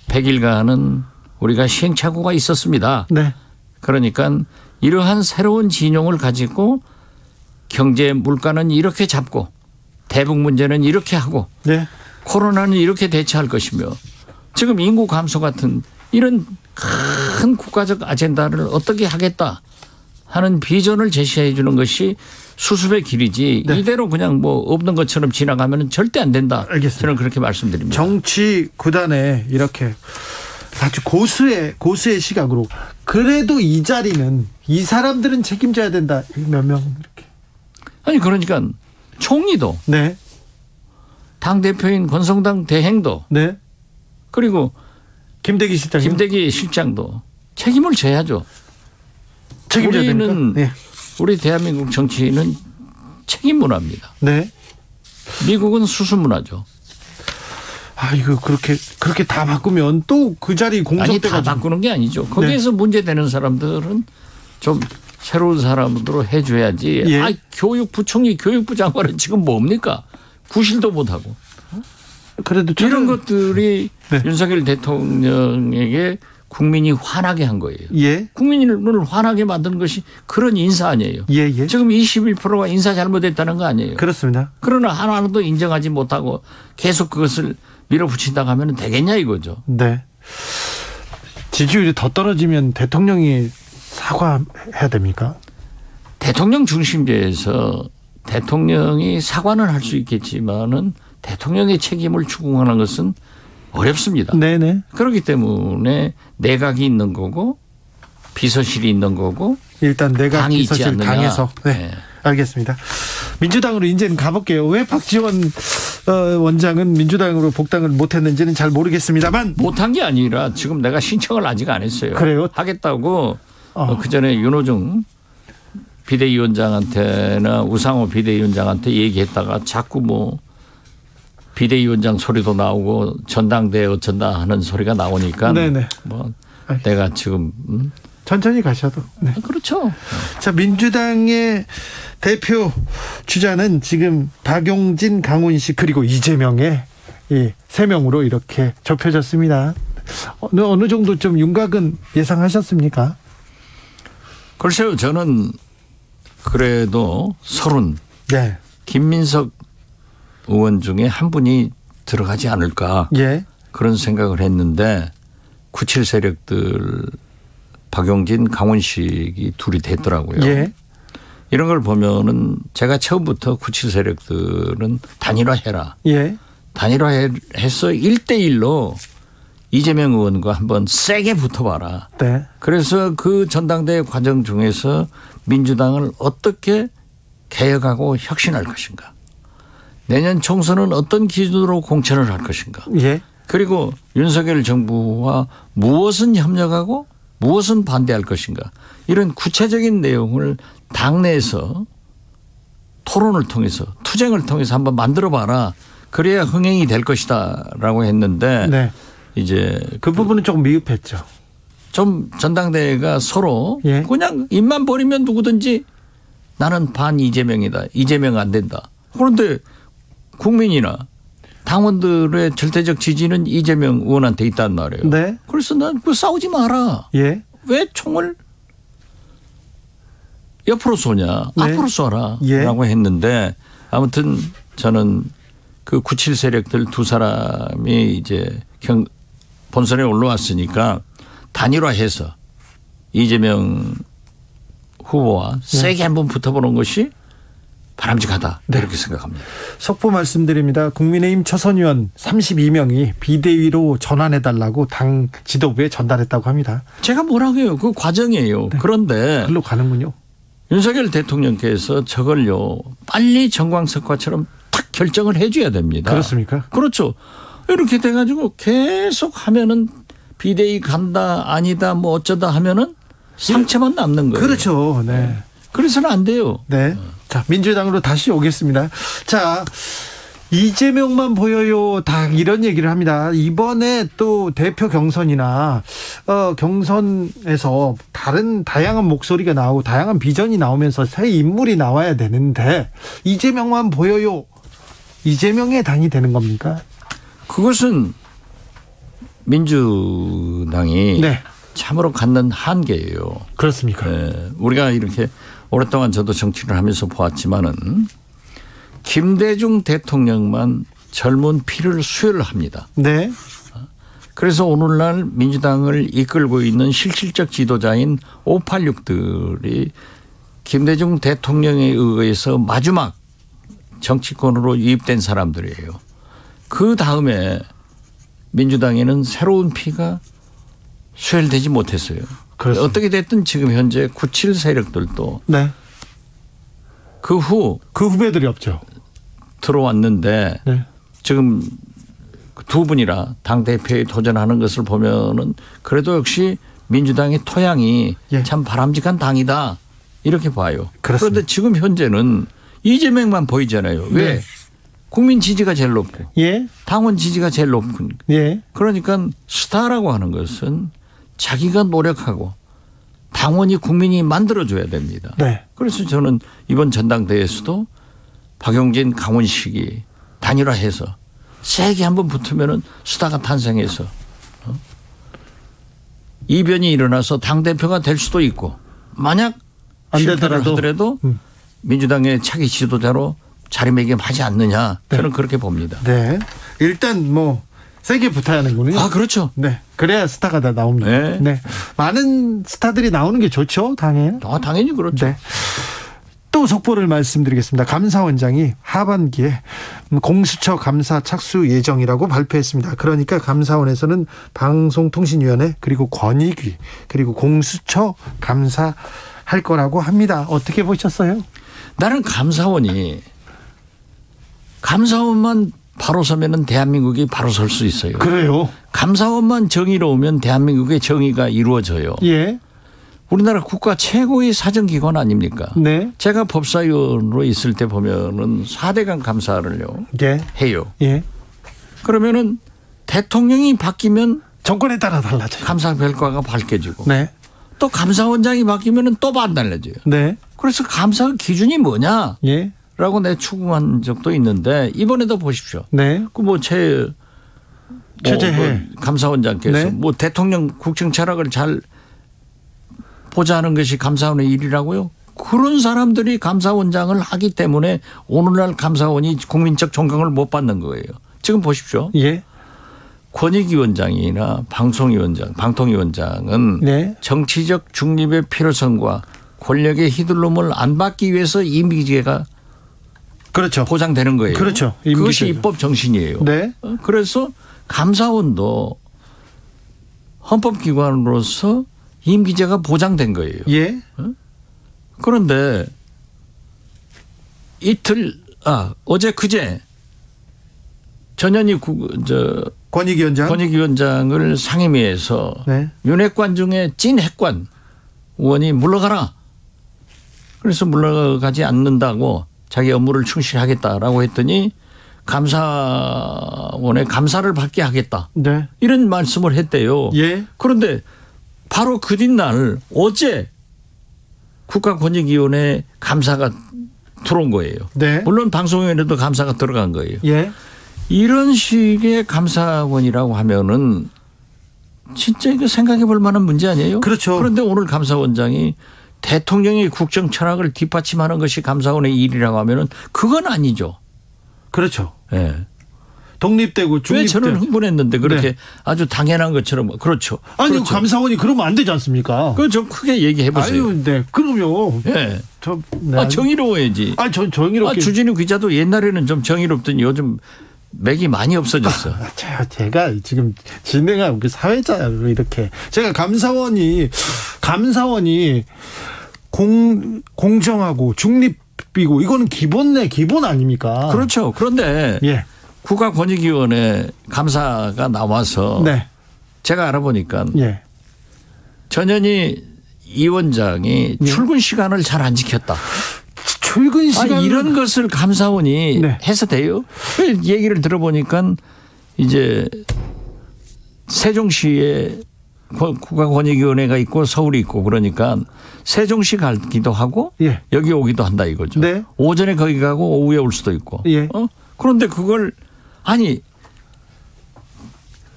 100일간은 우리가 시행착오가 있었습니다. 네. 그러니까 이러한 새로운 진영을 가지고 경제 물가는 이렇게 잡고 대북 문제는 이렇게 하고 네. 코로나는 이렇게 대처할 것이며 지금 인구 감소 같은 이런 큰 국가적 아젠다를 어떻게 하겠다 하는 비전을 제시해 주는 것이 수습의 길이지 네. 이대로 그냥 뭐 없는 것처럼 지나가면 절대 안 된다. 알겠습니다. 저는 그렇게 말씀드립니다. 정치 구단에 이렇게 아주 고수의 시각으로 그래도 이 자리는 이 사람들은 책임져야 된다. 몇 명 이렇게. 아니 그러니까 총리도 네. 당대표인 권성당 대행도 네. 그리고 김대기 실장도 책임을 져야죠. 책임져야 됩니까? 네. 우리 대한민국 정치는 책임 문화입니다. 네. 미국은 수수 문화죠. 아 이거 그렇게 다 바꾸면 또 그 자리 공석대가 아니 다 바꾸는 게 아니죠. 거기에서 네. 문제되는 사람들은 좀 새로운 사람으로 해줘야지. 예. 아 교육부총리 교육부 장관은 지금 뭡니까? 구실도 못하고. 그래도 이런 것들이 네. 윤석열 대통령에게 국민이 화나게 한 거예요. 예. 국민을 화나게 만든 것이 그런 인사 아니에요. 예. 지금 21%가 인사 잘못했다는 거 아니에요. 그렇습니다. 그러나 하나도 인정하지 못하고 계속 그것을 밀어붙인다고 하면 되겠냐 이거죠. 네. 지지율이 더 떨어지면 대통령이 사과해야 됩니까? 대통령 중심제에서 대통령이 사과는 할 수 있겠지만은 대통령의 책임을 추궁하는 것은 어렵습니다. 네네. 그렇기 때문에 내각이 있는 거고 비서실이 있는 거고 일단 내각 비서실 당에서 네. 네. 알겠습니다. 민주당으로 이제는 가볼게요. 왜 박지원 원장은 민주당으로 복당을 못했는지는 잘 모르겠습니다만 못한 게 아니라 지금 내가 신청을 아직 안 했어요. 그래요? 하겠다고 그 전에 윤호중 비대위원장한테나 우상호 비대위원장한테 얘기했다가 자꾸 뭐 비대위원장 소리도 나오고 전당대회 어쩐다 하는 소리가 나오니까 네네. 뭐 내가 지금 천천히 가셔도 네. 그렇죠. 자 민주당의 대표 주자는 지금 박용진, 강훈식 그리고 이재명의 이 세 명으로 이렇게 좁혀졌습니다. 어느 정도 좀 윤곽은 예상하셨습니까? 글쎄요, 저는 그래도 30 네. 김민석 의원 중에 한 분이 들어가지 않을까 예. 그런 생각을 했는데 97 세력들 박용진, 강훈식이 둘이 됐더라고요. 예. 이런 걸 보면은 제가 처음부터 97 세력들은 단일화해라. 예. 단일화해서 1대1로 이재명 의원과 한번 세게 붙어봐라. 네. 그래서 그 전당대회 과정 중에서 민주당을 어떻게 개혁하고 혁신할 것인가. 내년 총선은 어떤 기준으로 공천을 할 것인가. 예. 그리고 윤석열 정부와 무엇은 협력하고 무엇은 반대할 것인가. 이런 구체적인 내용을 당내에서 토론을 통해서 투쟁을 통해서 한번 만들어봐라. 그래야 흥행이 될 것이다라고 했는데 네. 이제 그 부분은 조금 미흡했죠. 좀 전당대회가 서로 예. 그냥 입만 버리면 누구든지 나는 반 이재명이다. 이재명 안 된다. 그런데 국민이나 당원들의 절대적 지지는 이재명 의원한테 있단 말이에요. 네. 그래서 난 그 싸우지 마라. 예. 왜 총을 옆으로 쏘냐. 네. 앞으로 쏘라. 예. 라고 했는데 아무튼 저는 그 97 세력들 두 사람이 이제 본선에 올라왔으니까 단일화해서 이재명 후보와 세게 한번 붙어보는 것이 바람직하다. 네. 이렇게 생각합니다. 속보 말씀드립니다. 국민의힘 초선 의원 32명이 비대위로 전환해달라고 당 지도부에 전달했다고 합니다. 제가 뭐라고 해요. 그 과정이에요. 네. 그런데 글로 가는군요. 윤석열 대통령께서 저걸요. 빨리 정광석화처럼 탁 결정을 해 줘야 됩니다. 그렇습니까? 그렇죠. 이렇게 돼가지고 계속 하면은 비대위 간다 아니다 뭐 어쩌다 하면은 상처만 남는 거예요. 그렇죠. 네. 그래서는 안 돼요. 네. 자, 민주당으로 다시 오겠습니다. 자, 이재명만 보여요. 다 이런 얘기를 합니다. 이번에 또 대표 경선이나 경선에서 다양한 목소리가 나오고 다양한 비전이 나오면서 새 인물이 나와야 되는데 이재명만 보여요. 이재명의 당이 되는 겁니까? 그것은 민주당이 네. 참으로 갖는 한계예요. 그렇습니까? 네. 우리가 이렇게 오랫동안 저도 정치를 하면서 보았지만은 김대중 대통령만 젊은 피를 수혈을 합니다. 네. 그래서 오늘날 민주당을 이끌고 있는 실질적 지도자인 586들이 김대중 대통령에 의해서 마지막 정치권으로 유입된 사람들이에요. 그 다음에 민주당에는 새로운 피가 수혈되지 못했어요. 그렇습니다. 어떻게 됐든 지금 현재 97 세력들도 네. 그 후배들이 없죠. 들어왔는데 네. 지금 두 분이라 당대표에 도전하는 것을 보면은 그래도 역시 민주당의 토양이 참 바람직한 당이다 이렇게 봐요. 그렇습니다. 그런데 지금 현재는 이재명만 보이잖아요. 왜? 네. 국민 지지가 제일 높고 예. 당원 지지가 제일 높은. 예. 그러니까 스타라고 하는 것은 자기가 노력하고 당원이 국민이 만들어줘야 됩니다. 네. 그래서 저는 이번 전당대회에서도 박용진 강원식이 단일화해서 세게 한번 붙으면은 스타가 탄생해서 이변이 일어나서 당대표가 될 수도 있고 만약 안 실패를 하더라도 민주당의 차기 지도자로 자리매김하지 않느냐 저는 그렇게 봅니다. 네. 일단 뭐 세게 붙어야 하는군요. 아, 그렇죠. 네. 그래야 스타가 다 나옵니다. 네. 네. 많은 스타들이 나오는 게 좋죠, 당에. 당연히 그렇죠. 네. 또 속보를 말씀드리겠습니다. 감사원장이 하반기에 공수처 감사 착수 예정이라고 발표했습니다. 그러니까 감사원에서는 방송통신위원회 그리고 권익위 그리고 공수처 감사할 거라고 합니다. 어떻게 보셨어요? 나는 감사원만 바로 서면은 대한민국이 바로 설 수 있어요. 그래요? 감사원만 정의로우면 대한민국의 정의가 이루어져요. 예. 우리나라 국가 최고의 사정기관 아닙니까? 네. 제가 법사위원으로 있을 때 보면은 4대강 감사를요. 예. 해요. 예. 그러면은 대통령이 바뀌면 정권에 따라 달라져요. 감사 결과가 밝혀지고. 네. 또 감사원장이 바뀌면은 또 달라져요. 네. 그래서 감사 기준이 뭐냐? 예. 라고 내 추궁한 적도 있는데 이번에도 보십시오. 네. 그 뭐 최재해 감사원장께서 네. 뭐 대통령 국정 철학을 잘 보좌하는 것이 감사원의 일이라고요? 그런 사람들이 감사원장을 하기 때문에 오늘날 감사원이 국민적 존경을 못 받는 거예요. 지금 보십시오. 예. 권익위원장이나 방통위원장은 네. 정치적 중립의 필요성과 권력의 휘둘름을 안 받기 위해서 임기제가 그렇죠. 보장되는 거예요. 그렇죠. 그것이 입법 정신이에요. 네. 그래서 감사원도 헌법기관으로서 임기제가 보장된 거예요. 예. 그런데 어제 그제 전현희 권익위원장을 상임위에서 네. 윤핵관 중에 찐 핵관 의원이 물러가라. 그래서 물러가지 않는다고 자기 업무를 충실하겠다라고 했더니 감사원에 감사를 받게 하겠다. 네. 이런 말씀을 했대요. 예. 그런데 바로 그 뒷날 어제 국가권익위원회 감사가 들어온 거예요. 네. 물론 방송위원회도 감사가 들어간 거예요. 예. 이런 식의 감사원이라고 하면은 진짜 이거 생각해 볼 만한 문제 아니에요? 그렇죠. 그런데 오늘 감사원장이 대통령의 국정 철학을 뒷받침하는 것이 감사원의 일이라고 하면은 그건 아니죠. 그렇죠. 네. 독립되고 중립되고. 왜 저는 흥분했는데 그렇게 네. 아주 당연한 것처럼. 그렇죠. 아니 그렇죠. 감사원이 그러면 안 되지 않습니까? 그거 좀 크게 얘기해 보세요. 아유, 네. 그럼요. 네. 네. 정의로워야지. 전 정의롭게. 주진우 기자도 옛날에는 좀 정의롭더니 요즘 맥이 많이 없어졌어. 제가 지금 진행하고 사회자로 이렇게 제가 감사원이 공정하고 중립이고 이거는 기본 아닙니까? 그렇죠. 그런데 예. 국가권익위원회 감사가 나와서 네. 제가 알아보니까 예. 전현희 이 원장이 출근 시간을 잘 안 지켰다. 출근 시간 이런 것을 감사원이 네. 해서 돼요? 얘기를 들어보니까 이제 세종시에 국가권익위원회가 있고 서울이 있고 그러니까 세종시 가기도 하고 예. 여기 오기도 한다 이거죠. 네. 오전에 거기 가고 오후에 올 수도 있고. 예. 그런데 그걸 아니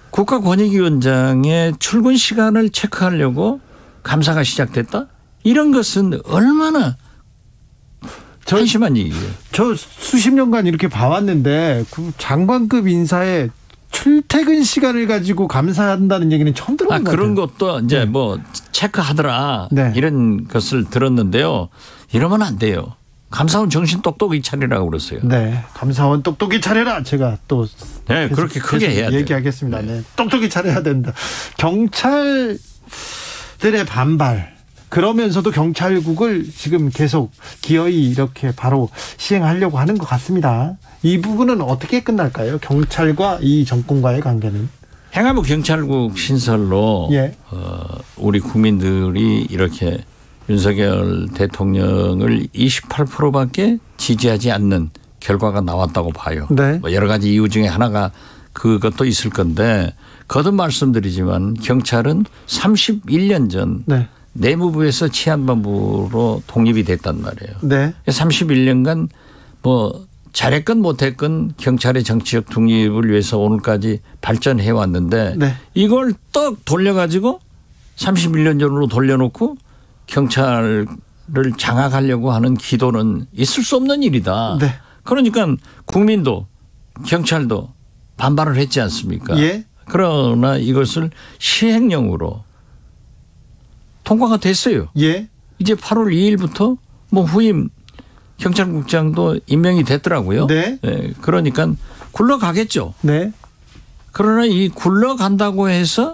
국가권익위원장의 출근 시간을 체크하려고 감사가 시작됐다? 이런 것은 얼마나 한심한 얘기예요. 저 수십 년간 이렇게 봐왔는데 장관급 인사의 출퇴근 시간을 가지고 감사한다는 얘기는 처음 들어본 것 같아요. 그런 것도 이제 뭐 체크하더라 네. 이런 것을 들었는데요. 이러면 안 돼요. 감사원 정신 똑똑히 차리라고 그랬어요. 네, 감사원 똑똑히 차려라. 제가 또 네, 그렇게 크게 해야 돼요. 얘기하겠습니다. 네. 똑똑히 차려야 된다. 경찰들의 반발. 그러면서도 경찰국을 지금 계속 기어이 이렇게 바로 시행하려고 하는 것 같습니다. 이 부분은 어떻게 끝날까요? 경찰과 이 정권과의 관계는? 행안부 경찰국 신설로 예. 우리 국민들이 이렇게 윤석열 대통령을 28%밖에 지지하지 않는 결과가 나왔다고 봐요. 네. 뭐 여러 가지 이유 중에 하나가 그것도 있을 건데 거듭 말씀드리지만 경찰은 31년 전 네. 내무부에서 치안본부로 독립이 됐단 말이에요. 네. 31년간 뭐 잘했건 못했건 경찰의 정치적 독립을 위해서 오늘까지 발전해 왔는데 네. 이걸 떡 돌려가지고 31년 전으로 돌려놓고 경찰을 장악하려고 하는 기도는 있을 수 없는 일이다. 네. 그러니까 국민도 경찰도 반발을 했지 않습니까? 예. 그러나 이것을 시행령으로 통과가 됐어요. 예. 이제 8월 2일부터 뭐 후임 경찰국장도 임명이 됐더라고요. 네. 네. 그러니까 굴러가겠죠. 네. 그러나 이 굴러간다고 해서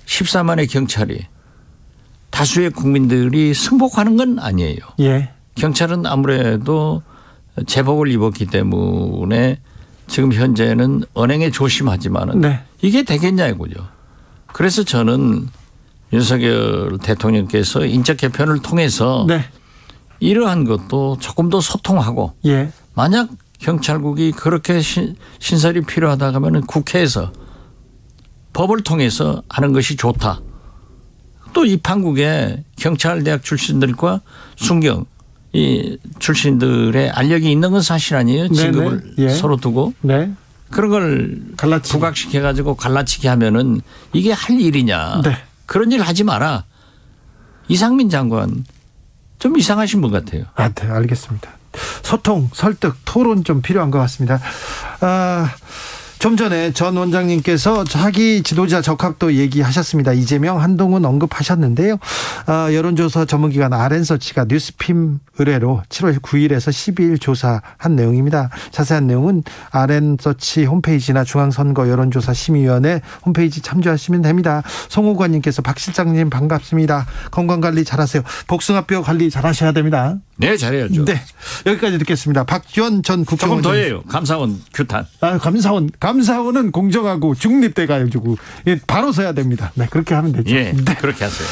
14만의 경찰이 다수의 국민들이 승복하는 건 아니에요. 예. 경찰은 아무래도 제복을 입었기 때문에 지금 현재는 언행에 조심하지만은 네. 이게 되겠냐 이거죠. 그래서 저는 윤석열 대통령께서 인적 개편을 통해서 네. 이러한 것도 조금 더 소통하고 예. 만약 경찰국이 그렇게 신설이 필요하다 하면 국회에서 법을 통해서 하는 것이 좋다. 또 이 판국에 경찰대학 출신들과 순경 이 출신들의 알력이 있는 건 사실 아니에요. 진급을 예. 서로 두고. 네. 그런 걸 부각시켜 가지고 갈라치기 하면은 이게 할 일이냐. 네. 그런 일 하지 마라. 이상민 장관 좀 이상하신 분 같아요. 네, 알겠습니다. 소통, 설득, 토론 좀 필요한 것 같습니다. 좀 전에 전 원장님께서 자기 지도자 적합도 얘기하셨습니다. 이재명, 한동훈 언급하셨는데요. 여론조사 전문기관 RN서치가 뉴스핌 의뢰로 7월 9일에서 12일 조사한 내용입니다. 자세한 내용은 RN서치 홈페이지나 중앙선거 여론조사 심의위원회 홈페이지 참조하시면 됩니다. 송호관님께서 박 실장님 반갑습니다. 건강관리 잘하세요. 복숭아뼈 관리 잘하셔야 됩니다. 네, 잘해야죠. 네, 여기까지 듣겠습니다. 박지원 전 국정원장. 조금 더 해요. 감사원 규탄. 감사원은 공정하고 중립돼가지고 바로 서야 됩니다. 네, 그렇게 하면 되죠. 예, 네. 그렇게 하세요.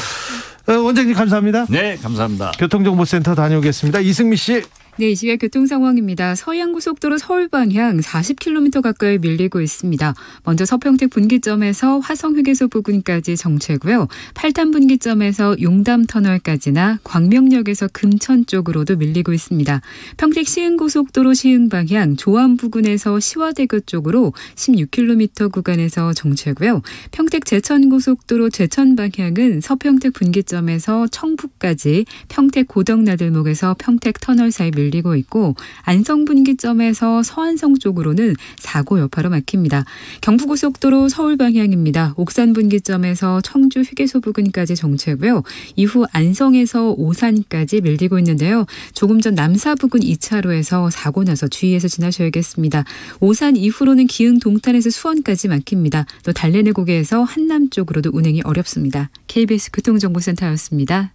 원장님 감사합니다. 네, 감사합니다. 교통정보센터 다녀오겠습니다. 이승미 씨. 네, 이 시각 교통 상황입니다. 서해안고속도로 서울 방향 40km 가까이 밀리고 있습니다. 먼저 서평택 분기점에서 화성휴게소 부근까지 정체고요. 8탄 분기점에서 용담터널까지나 광명역에서 금천 쪽으로도 밀리고 있습니다. 평택 시흥고속도로 시흥 방향 조암 부근에서 시화대교 쪽으로 16km 구간에서 정체고요. 평택 제천고속도로 제천 방향은 서평택 분기점에서 청부까지 평택 고덕나들목에서 평택 터널 사이 밀리고 있고 안성 분기점에서 서안성 쪽으로는 사고 여파로 막힙니다. 경부고속도로 서울 방향입니다. 옥산 분기점에서 청주 휴게소 부근까지 정체고요. 이후 안성에서 오산까지 밀리고 있는데요. 조금 전 남사 부근 2차로에서 사고 나서 주의해서 지나셔야겠습니다. 오산 이후로는 기흥 동탄에서 수원까지 막힙니다. 또 달래내 고개에서 한남 쪽으로도 운행이 어렵습니다. KBS 교통정보센터였습니다.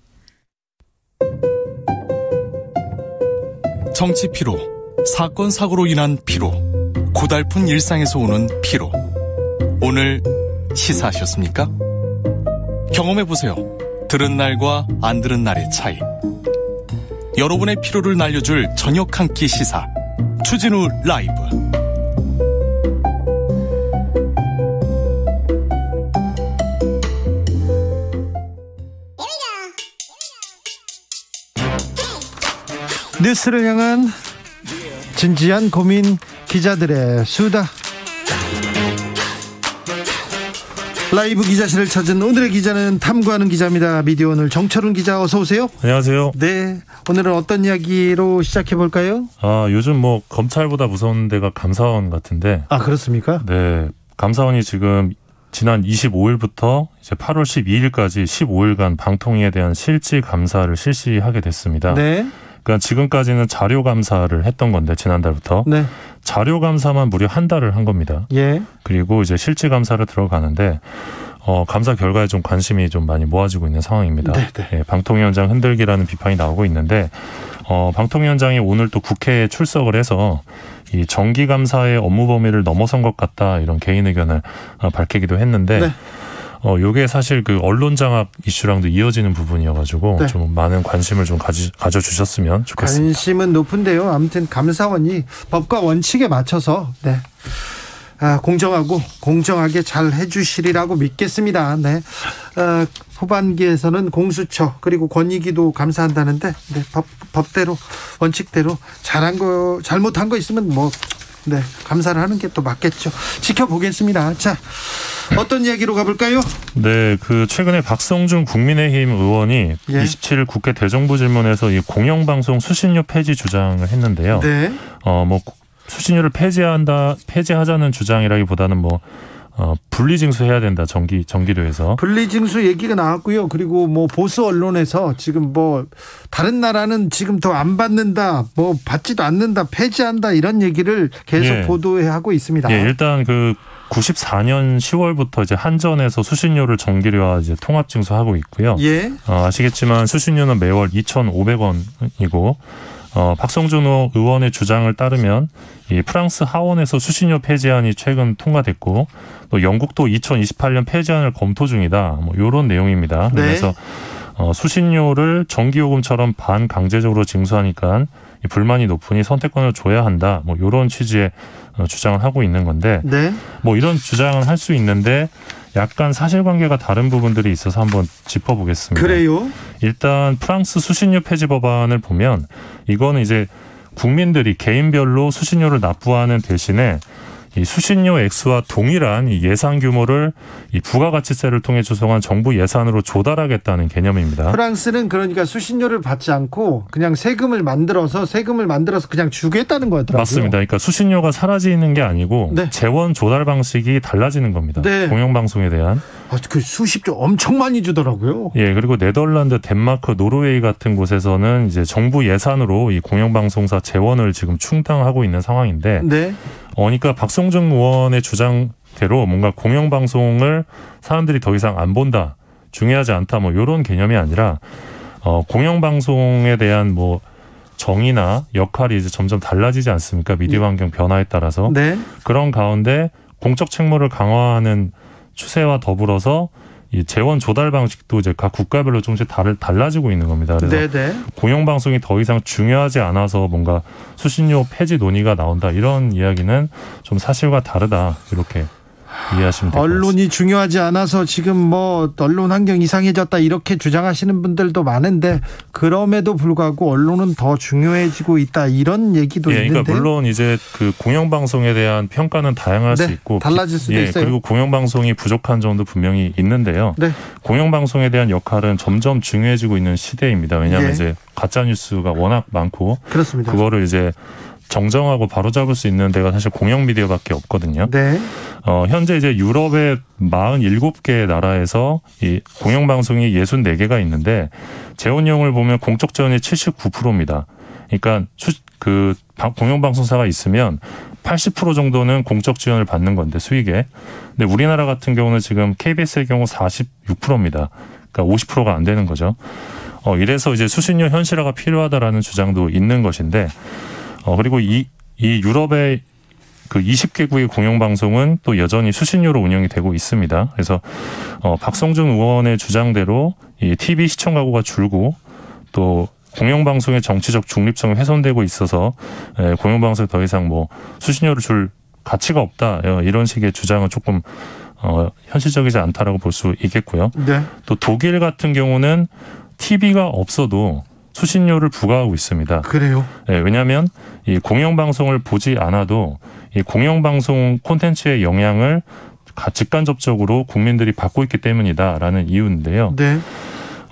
정치 피로, 사건 사고로 인한 피로, 고달픈 일상에서 오는 피로. 오늘 시사하셨습니까? 경험해보세요. 들은 날과 안 들은 날의 차이. 여러분의 피로를 날려줄 저녁 한 끼 시사 추진우 라이브. 뉴스를 향한 진지한 고민, 기자들의 수다. 라이브 기자실을 찾은 오늘의 기자는 탐구하는 기자입니다. 미디어오늘 정철훈 기자, 어서 오세요. 안녕하세요. 네, 오늘은 어떤 이야기로 시작해 볼까요? 요즘 뭐 검찰보다 무서운 데가 감사원 같은데. 아, 그렇습니까? 네, 감사원이 지금 지난 25일부터 이제 8월 12일까지 15일간 방통위에 대한 실질 감사를 실시하게 됐습니다. 네. 그러니까 지금까지는 자료 감사를 했던 건데 지난달부터 네. 자료 감사만 무려 한 달을 한 겁니다. 예. 그리고 이제 실질 감사를 들어가는데 감사 결과에 좀 관심이 좀 많이 모아지고 있는 상황입니다. 예, 방통위원장 흔들기라는 비판이 나오고 있는데 방통위원장이 오늘 또 국회에 출석을 해서 이 정기 감사의 업무 범위를 넘어선 것 같다 이런 개인 의견을 밝히기도 했는데. 네. 요게 사실 그 언론 장악 이슈랑도 이어지는 부분이어가지고 네. 좀 많은 관심을 좀 가져주셨으면 좋겠습니다. 관심은 높은데요. 아무튼 감사원이 법과 원칙에 맞춰서 네. 공정하고 공정하게 잘 해주시리라고 믿겠습니다. 네. 후반기에서는 공수처 그리고 권익위도 감사한다는데 네. 법대로 원칙대로 잘못한 거 있으면 뭐 네, 감사를 하는 게 또 맞겠죠. 지켜보겠습니다. 자, 어떤 이야기로 가볼까요? 네, 그 최근에 박성준 국민의힘 의원이 27일 국회 대정부 질문에서 이 공영방송 수신료 폐지 주장을 했는데요. 네. 뭐 수신료를 폐지하자는 주장이라기보다는 뭐 분리징수해야 된다. 정기도에서 분리징수 얘기가 나왔고요. 그리고 뭐 보수 언론에서 지금 뭐 다른 나라는 지금 더 안 받는다, 뭐 받지도 않는다, 폐지한다 이런 얘기를 계속 보도하고 있습니다. 예, 일단 그 94년 10월부터 이제 한전에서 수신료를 정기료와 이제 통합징수하고 있고요. 예. 아시겠지만 수신료는 매월 2,500원이고. 박성준 의원의 주장을 따르면 이 프랑스 하원에서 수신료 폐지안이 최근 통과됐고 또 영국도 2028년 폐지안을 검토 중이다. 뭐 이런 내용입니다. 네. 그래서 수신료를 전기요금처럼 반강제적으로 징수하니까 불만이 높으니 선택권을 줘야 한다. 뭐 이런 취지의 주장을 하고 있는 건데 네. 뭐 이런 주장은 할 수 있는데 약간 사실관계가 다른 부분들이 있어서 한번 짚어보겠습니다. 그래요? 일단 프랑스 수신료 폐지 법안을 보면 이거는 이제 국민들이 개인별로 수신료를 납부하는 대신에 이 수신료 액수와 동일한 이 예산 규모를 이 부가가치세를 통해 조성한 정부 예산으로 조달하겠다는 개념입니다. 프랑스는 그러니까 수신료를 받지 않고 그냥 세금을 만들어서 그냥 주겠다는 거더라고요. 맞습니다. 그러니까 수신료가 사라지는 게 아니고 네. 재원 조달 방식이 달라지는 겁니다. 네. 공영방송에 대한. 그 수십조 엄청 많이 주더라고요. 예, 그리고 네덜란드, 덴마크, 노르웨이 같은 곳에서는 이제 정부 예산으로 이 공영방송사 재원을 지금 충당하고 있는 상황인데. 네. 그러니까 박성준 의원의 주장대로 뭔가 공영방송을 사람들이 더 이상 안 본다, 중요하지 않다, 뭐 이런 개념이 아니라 공영방송에 대한 뭐 정의나 역할이 이제 점점 달라지지 않습니까? 미디어 환경 변화에 따라서. 네. 그런 가운데 공적 책무를 강화하는 추세와 더불어서 이 재원 조달 방식도 이제 각 국가별로 조금씩 달라지고 있는 겁니다. 그래서 네네. 공영방송이 더 이상 중요하지 않아서 뭔가 수신료 폐지 논의가 나온다 이런 이야기는 좀 사실과 다르다 이렇게 이해하시면 될 것 같습니다. 언론이 중요하지 않아서 지금 뭐 언론 환경 이상해졌다 이렇게 주장하시는 분들도 많은데 그럼에도 불구하고 언론은 더 중요해지고 있다 이런 얘기도 있는데. 그러니까 물론 이제 그 공영방송에 대한 평가는 다양할 수 있고 달라질 수도 있어요. 그리고 공영방송이 부족한 점도 분명히 있는데요. 네. 공영방송에 대한 역할은 점점 중요해지고 있는 시대입니다. 왜냐하면 이제 가짜 뉴스가 워낙 많고 그렇습니다. 그거를 이제 정정하고 바로잡을 수 있는 데가 사실 공영미디어밖에 없거든요. 네. 현재 이제 유럽의 47개 나라에서 이 공영방송이 64개가 있는데 재원용을 보면 공적 재원이 79%입니다. 그러니까 공영방송사가 있으면 80% 정도는 공적 지원을 받는 건데 수익에. 근데 우리나라 같은 경우는 지금 KBS의 경우 46%입니다. 그러니까 50%가 안 되는 거죠. 이래서 이제 수신료 현실화가 필요하다라는 주장도 있는 것인데 그리고 이 유럽의 그 20개국의 공영방송은 또 여전히 수신료로 운영이 되고 있습니다. 그래서 박성준 의원의 주장대로 이 TV 시청 가구가 줄고 또 공영방송의 정치적 중립성이 훼손되고 있어서 공영방송에 더 이상 뭐 수신료를 줄 가치가 없다 이런 식의 주장은 조금 현실적이지 않다라고 볼 수 있겠고요. 네. 또 독일 같은 경우는 TV가 없어도 수신료를 부과하고 있습니다. 그래요? 네, 왜냐하면 이 공영방송을 보지 않아도 이 공영방송 콘텐츠의 영향을 직간접적으로 국민들이 받고 있기 때문이다라는 이유인데요. 네.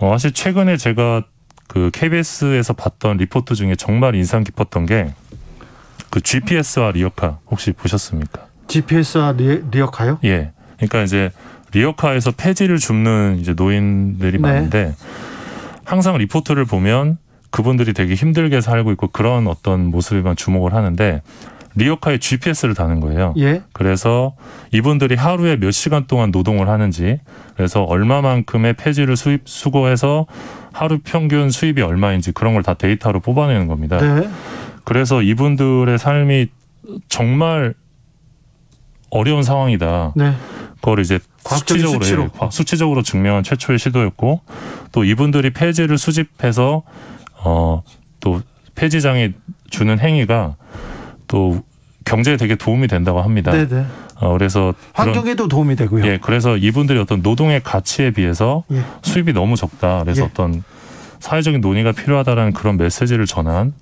사실 최근에 제가 그 KBS에서 봤던 리포트 중에 정말 인상 깊었던 게 그 GPS와 리어카 혹시 보셨습니까? GPS와 리어카요? 예. 그러니까 이제 리어카에서 폐지를 줍는 이제 노인들이 많은데 항상 리포트를 보면 그분들이 되게 힘들게 살고 있고 그런 어떤 모습에만 주목을 하는데 리어카에 GPS를 다는 거예요. 예. 그래서 이분들이 하루에 몇 시간 동안 노동을 하는지 그래서 얼마만큼의 폐지를 수거해서 하루 평균 수입이 얼마인지 그런 걸 다 데이터로 뽑아내는 겁니다. 네. 그래서 이분들의 삶이 정말 어려운 상황이다. 네. 그걸 이제 수치적으로 증명한 최초의 시도였고 또 이분들이 폐지를 수집해서 또 폐지장에 주는 행위가 또 경제에 되게 도움이 된다고 합니다. 네네. 그래서 환경에도 도움이 되고요. 예, 그래서 이분들이 어떤 노동의 가치에 비해서 수입이 너무 적다. 그래서 어떤 사회적인 논의가 필요하다라는 그런 메시지를 전한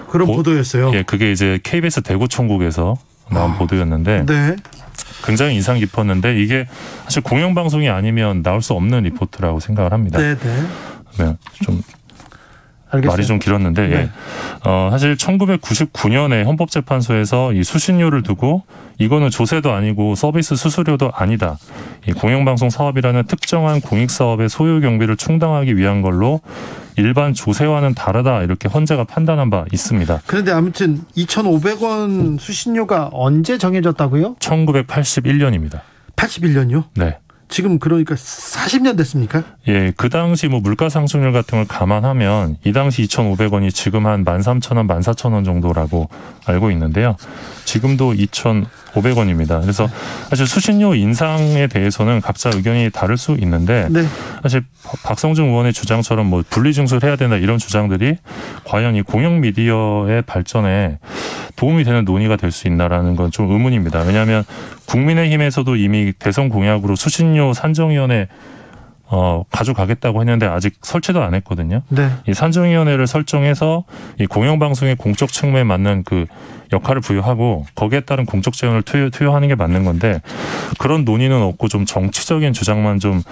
그런 보도였어요. 예, 그게 이제 KBS 대구천국에서 나온 보도였는데 네. 굉장히 인상 깊었는데 이게 사실 공영방송이 아니면 나올 수 없는 리포트라고 생각을 합니다. 네, 좀 알겠어요. 말이 좀 길었는데 네. 사실 1999년에 헌법재판소에서 이 수신료를 두고 이거는 조세도 아니고 서비스 수수료도 아니다. 이 공영방송 사업이라는 특정한 공익사업의 소유 경비를 충당하기 위한 걸로 일반 조세와는 다르다 이렇게 헌재가 판단한 바 있습니다. 그런데 아무튼 2,500원 수신료가 언제 정해졌다고요? 1981년입니다. 81년요? 네. 지금 그러니까 40년 됐습니까? 예, 그 당시 뭐 물가 상승률 같은 걸 감안하면 이 당시 2,500원이 지금 한 13,000원, 14,000원 정도라고 알고 있는데요. 지금도 2,500원입니다. 그래서 사실 수신료 인상에 대해서는 각자 의견이 다를 수 있는데 사실 박성준 의원의 주장처럼 뭐 분리징수를 해야 된다 이런 주장들이 과연 이 공영 미디어의 발전에 도움이 되는 논의가 될 수 있나라는 건 좀 의문입니다. 왜냐하면 국민의힘에서도 이미 대선 공약으로 수신료 산정위원회 가져가겠다고 했는데 아직 설치도 안 했거든요. 네. 이 산정위원회를 설정해서 이 공영방송의 공적 측면에 맞는 그 역할을 부여하고 거기에 따른 공적 재원을 투여하는 게 맞는 건데 그런 논의는 없고 좀 정치적인 주장만 좀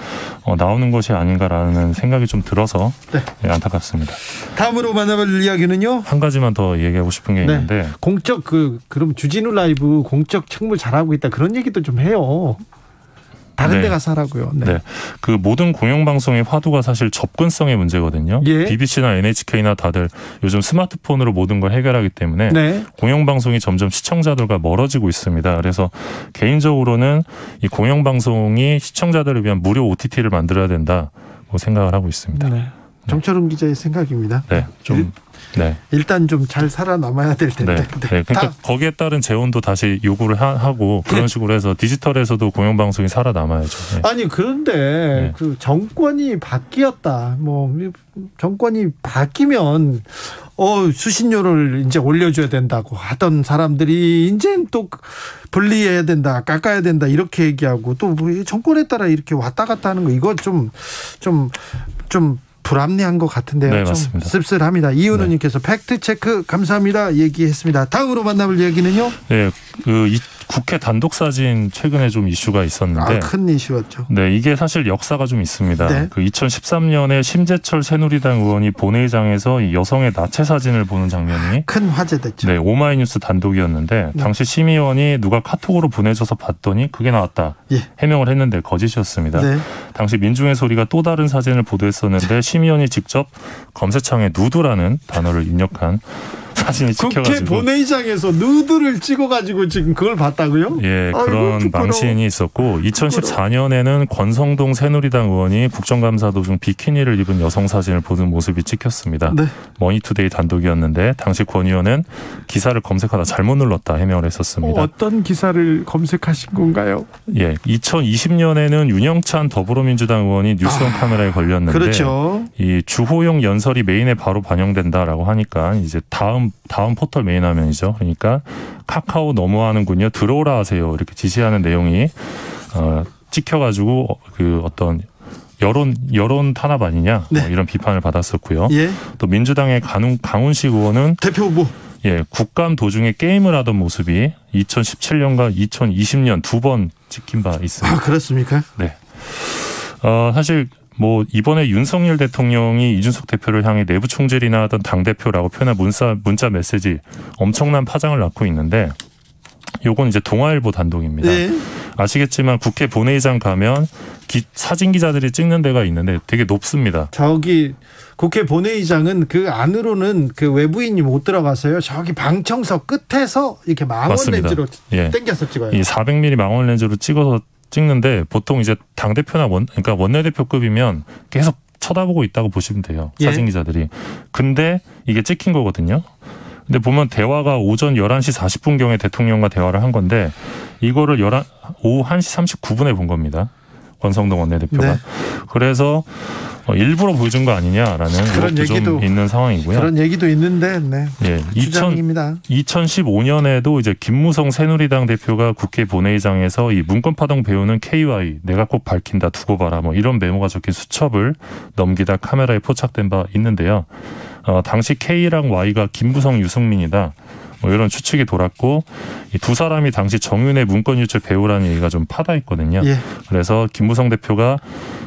나오는 것이 아닌가라는 생각이 좀 들어서 안타깝습니다. 다음으로 만나볼 이야기는요? 한 가지만 더 얘기하고 싶은 게 있는데 공적 그럼 주진우 라이브 공적 책무 잘하고 있다 그런 얘기도 좀 해요. 다른 데 가서 하라고요. 네. 그 모든 공영방송의 화두가 사실 접근성의 문제거든요. BBC나 NHK나 다들 요즘 스마트폰으로 모든 걸 해결하기 때문에 공영방송이 점점 시청자들과 멀어지고 있습니다. 그래서 개인적으로는 이 공영방송이 시청자들을 위한 무료 OTT를 만들어야 된다고 생각을 하고 있습니다. 네. 정철훈 기자의 생각입니다. 네, 좀 네. 일단 좀 잘 살아남아야 될 텐데. 네. 네. 그러니까 거기에 따른 재원도 다시 요구를 하고 그런 식으로 해서 디지털에서도 공영방송이 살아남아야죠. 네. 아니 그런데 그 정권이 바뀌었다. 뭐 정권이 바뀌면 수신료를 이제 올려줘야 된다고 하던 사람들이 이제는 또 분리해야 된다, 깎아야 된다 이렇게 얘기하고 또 뭐 정권에 따라 이렇게 왔다 갔다 하는 거 이거 좀 불합리한 것 같은데요. 네, 좀 맞습니다. 씁쓸합니다. 이은우님께서 팩트체크 감사합니다 얘기했습니다. 다음으로 만나볼 이야기는요. 네, 이 국회 단독 사진 최근에 좀 이슈가 있었는데 큰 이슈였죠. 네, 이게 사실 역사가 좀 있습니다. 네. 2013년에 심재철 새누리당 의원이 본회의장에서 이 여성의 나체 사진을 보는 장면이 큰 화제됐죠. 네, 오마이뉴스 단독이었는데 당시 심의원이 누가 카톡으로 보내줘서 봤더니 그게 나왔다 해명을 했는데 거짓이었습니다. 네. 당시 민중의 소리가 또 다른 사진을 보도했었는데 심의원이 직접 검색창에 누드라는 단어를 입력한 사진이 찍혀가지고 국회 본회의장에서 누드를 찍어가지고 지금 그걸 봤다고요? 예, 그런 아이고, 망신이 있었고 2014년에는 권성동 새누리당 의원이 국정감사 도중 비키니를 입은 여성 사진을 보는 모습이 찍혔습니다. 네. 머니투데이 단독이었는데 당시 권 의원은 기사를 검색하다 잘못 눌렀다 해명을 했었습니다. 어떤 기사를 검색하신 건가요? 예, 2020년에는 윤영찬 더불어민주당 의원이 뉴스원 카메라에 걸렸는데 그렇죠. 이 주호영 연설이 메인에 바로 반영된다라고 하니까 이제 다음 포털 메인 화면이죠. 그러니까 카카오 너무하는군요. 들어오라 하세요. 이렇게 지시하는 내용이 찍혀가지고 그 어떤 여론 탄압 아니냐 뭐 이런 비판을 받았었고요. 예. 또 민주당의 강훈식 의원은 대표 후보 국감 도중에 게임을 하던 모습이 2017년과 2020년 두 번 찍힌 바 있습니다. 아, 그렇습니까? 네. 사실 뭐 이번에 윤석열 대통령이 이준석 대표를 향해 내부 총질이나 하던 당대표라고 표현한 문자 메시지 엄청난 파장을 낳고 있는데 요건 이제 동아일보 단독입니다. 네. 아시겠지만 국회 본회의장 가면 사진 기자들이 찍는 데가 있는데 되게 높습니다. 저기 국회 본회의장은 그 안으로는 그 외부인이 못 들어가서요. 저기 방청석 끝에서 이렇게 망원 렌즈로 당겨서 찍어요. 이 400mm 망원 렌즈로 찍어서 찍는데 보통 이제 당대표나 그러니까 원내대표급이면 계속 쳐다보고 있다고 보시면 돼요. 사진 기자들이. 근데 이게 찍힌 거거든요. 근데 보면 대화가 오전 11시 40분경에 대통령과 대화를 한 건데 이거를 오후 1시 39분에 본 겁니다. 권성동 원내대표가. 네. 그래서 일부러 보여준 거 아니냐라는 그런 얘기도 좀 있는 상황이고요. 그런 얘기도 있는데, 주장입니다. 2015년에도 이제 김무성 새누리당 대표가 국회 본회의장에서 이 문건파동 배우는 KY 내가 꼭 밝힌다 두고 봐라 뭐 이런 메모가 적힌 수첩을 넘기다 카메라에 포착된 바 있는데요. 당시 K랑 Y가 김무성 유승민이다. 뭐 이런 추측이 돌았고 이 두 사람이 당시 정윤의 문건 유출 배우라는 얘기가 좀 파다했거든요. 그래서 김무성 대표가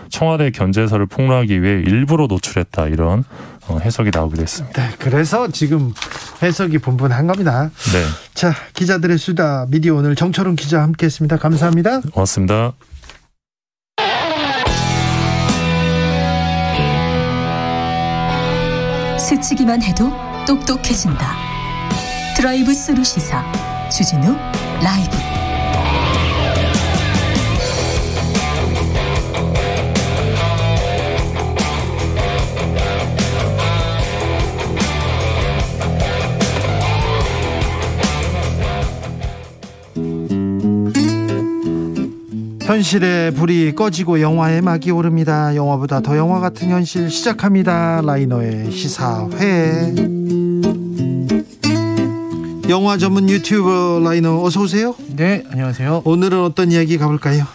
청와대 견제서를 폭로하기 위해 일부러 노출했다 이런 해석이 나오기도 했습니다. 네, 그래서 지금 해석이 분분한 겁니다. 네. 자, 기자들의 수다 미디어 오늘 정철훈 기자 함께했습니다. 감사합니다. 고맙습니다. 스치기만 해도 똑똑해진다. 드라이브 스루 시사 주진우 라이브. 현실의 불이 꺼지고 영화의 막이 오릅니다. 영화보다 더 영화 같은 현실 시작합니다. 라이너의 시사회. 영화 전문 유튜버 라이너 어서 오세요. 네, 안녕하세요. 오늘은 어떤 이야기 가볼까요?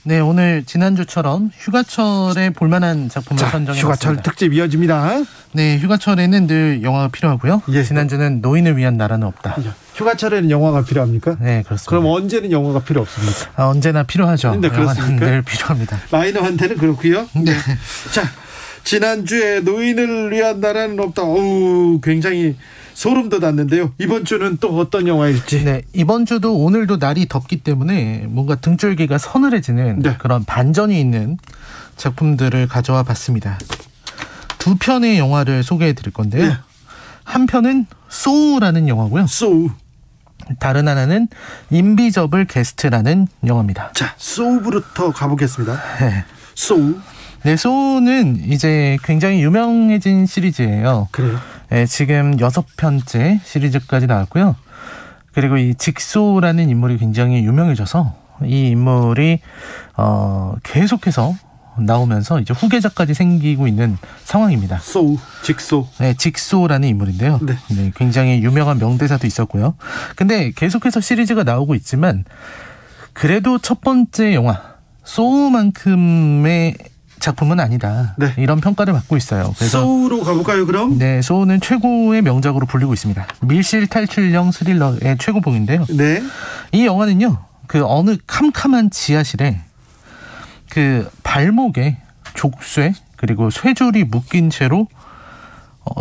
네, 오늘 지난주처럼 휴가철에 볼만한 작품을 선정해봤습니다. 휴가철 특집 이어집니다. 네, 휴가철에는 늘 영화가 필요하고요. 지난주는 노인을 위한 나라는 없다. 휴가철에는 영화가 필요합니까? 네, 그렇습니다. 그럼 언제는 영화가 필요 없습니까? 언제나 필요하죠. 네, 그렇습니까? 늘 필요합니다. 라이너한테는 그렇고요. 네. 자, 지난주에 노인을 위한 나라는 없다. 굉장히 소름 돋았는데요. 이번 주는 또 어떤 영화일지. 네, 이번 주도 오늘도 날이 덥기 때문에 뭔가 등줄기가 서늘해지는 그런 반전이 있는 작품들을 가져와 봤습니다. 두 편의 영화를 소개해 드릴 건데요. 한 편은 소우라는 영화고요. 소우. 다른 하나는 인비저블 게스트라는 영화입니다. 자, 소우부터 가보겠습니다. 소우. 네, 소우는 이제 굉장히 유명해진 시리즈예요. 그래요? 네, 지금 6편째 시리즈까지 나왔고요. 그리고 이 직소라는 인물이 굉장히 유명해져서 이 인물이 계속해서 나오면서 이제 후계자까지 생기고 있는 상황입니다. 소우, 직소. 네, 직소라는 인물인데요. 네. 네, 굉장히 유명한 명대사도 있었고요. 근데 계속해서 시리즈가 나오고 있지만 그래도 첫 번째 영화 소우만큼의 작품은 아니다. 네. 이런 평가를 받고 있어요. 그래서 소우로 가볼까요, 그럼? 네, 소우는 최고의 명작으로 불리고 있습니다. 밀실 탈출형 스릴러의 최고봉인데요. 네. 이 영화는요, 그 어느 캄캄한 지하실에 그 발목에 족쇄 그리고 쇠줄이 묶인 채로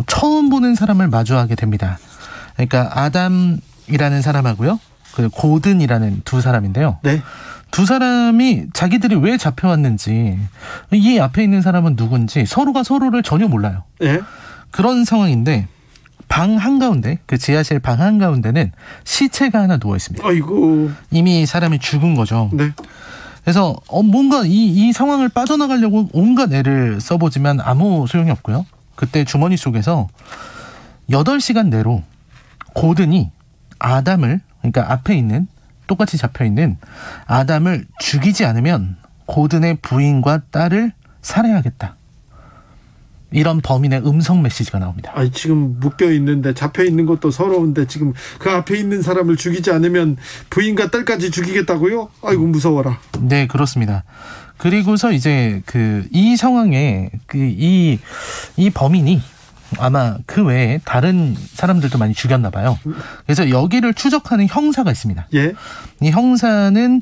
처음 보는 사람을 마주하게 됩니다. 그러니까 아담이라는 사람하고요, 그 고든이라는 두 사람인데요. 네. 두 사람이 자기들이 왜 잡혀왔는지, 이 앞에 있는 사람은 누군지 서로가 서로를 전혀 몰라요. 네. 그런 상황인데 방 한가운데, 그 지하실 방 한가운데는 시체가 하나 누워 있습니다. 아이고. 이미 사람이 죽은 거죠. 네. 그래서 뭔가 이 상황을 빠져나가려고 온갖 애를 써보지만 아무 소용이 없고요. 그때 주머니 속에서 8시간 내로 고든이 아담을, 그러니까 앞에 있는 똑같이 잡혀있는 아담을 죽이지 않으면 고든의 부인과 딸을 살해하겠다. 이런 범인의 음성 메시지가 나옵니다. 아니, 지금 묶여있는데, 잡혀있는 것도 서러운데 지금 그 앞에 있는 사람을 죽이지 않으면 부인과 딸까지 죽이겠다고요? 아이고, 무서워라. 네, 그렇습니다. 그리고서 이제 이 상황에 이 범인이 아마 그 외에 다른 사람들도 많이 죽였나 봐요. 그래서 여기를 추적하는 형사가 있습니다. 예. 이 형사는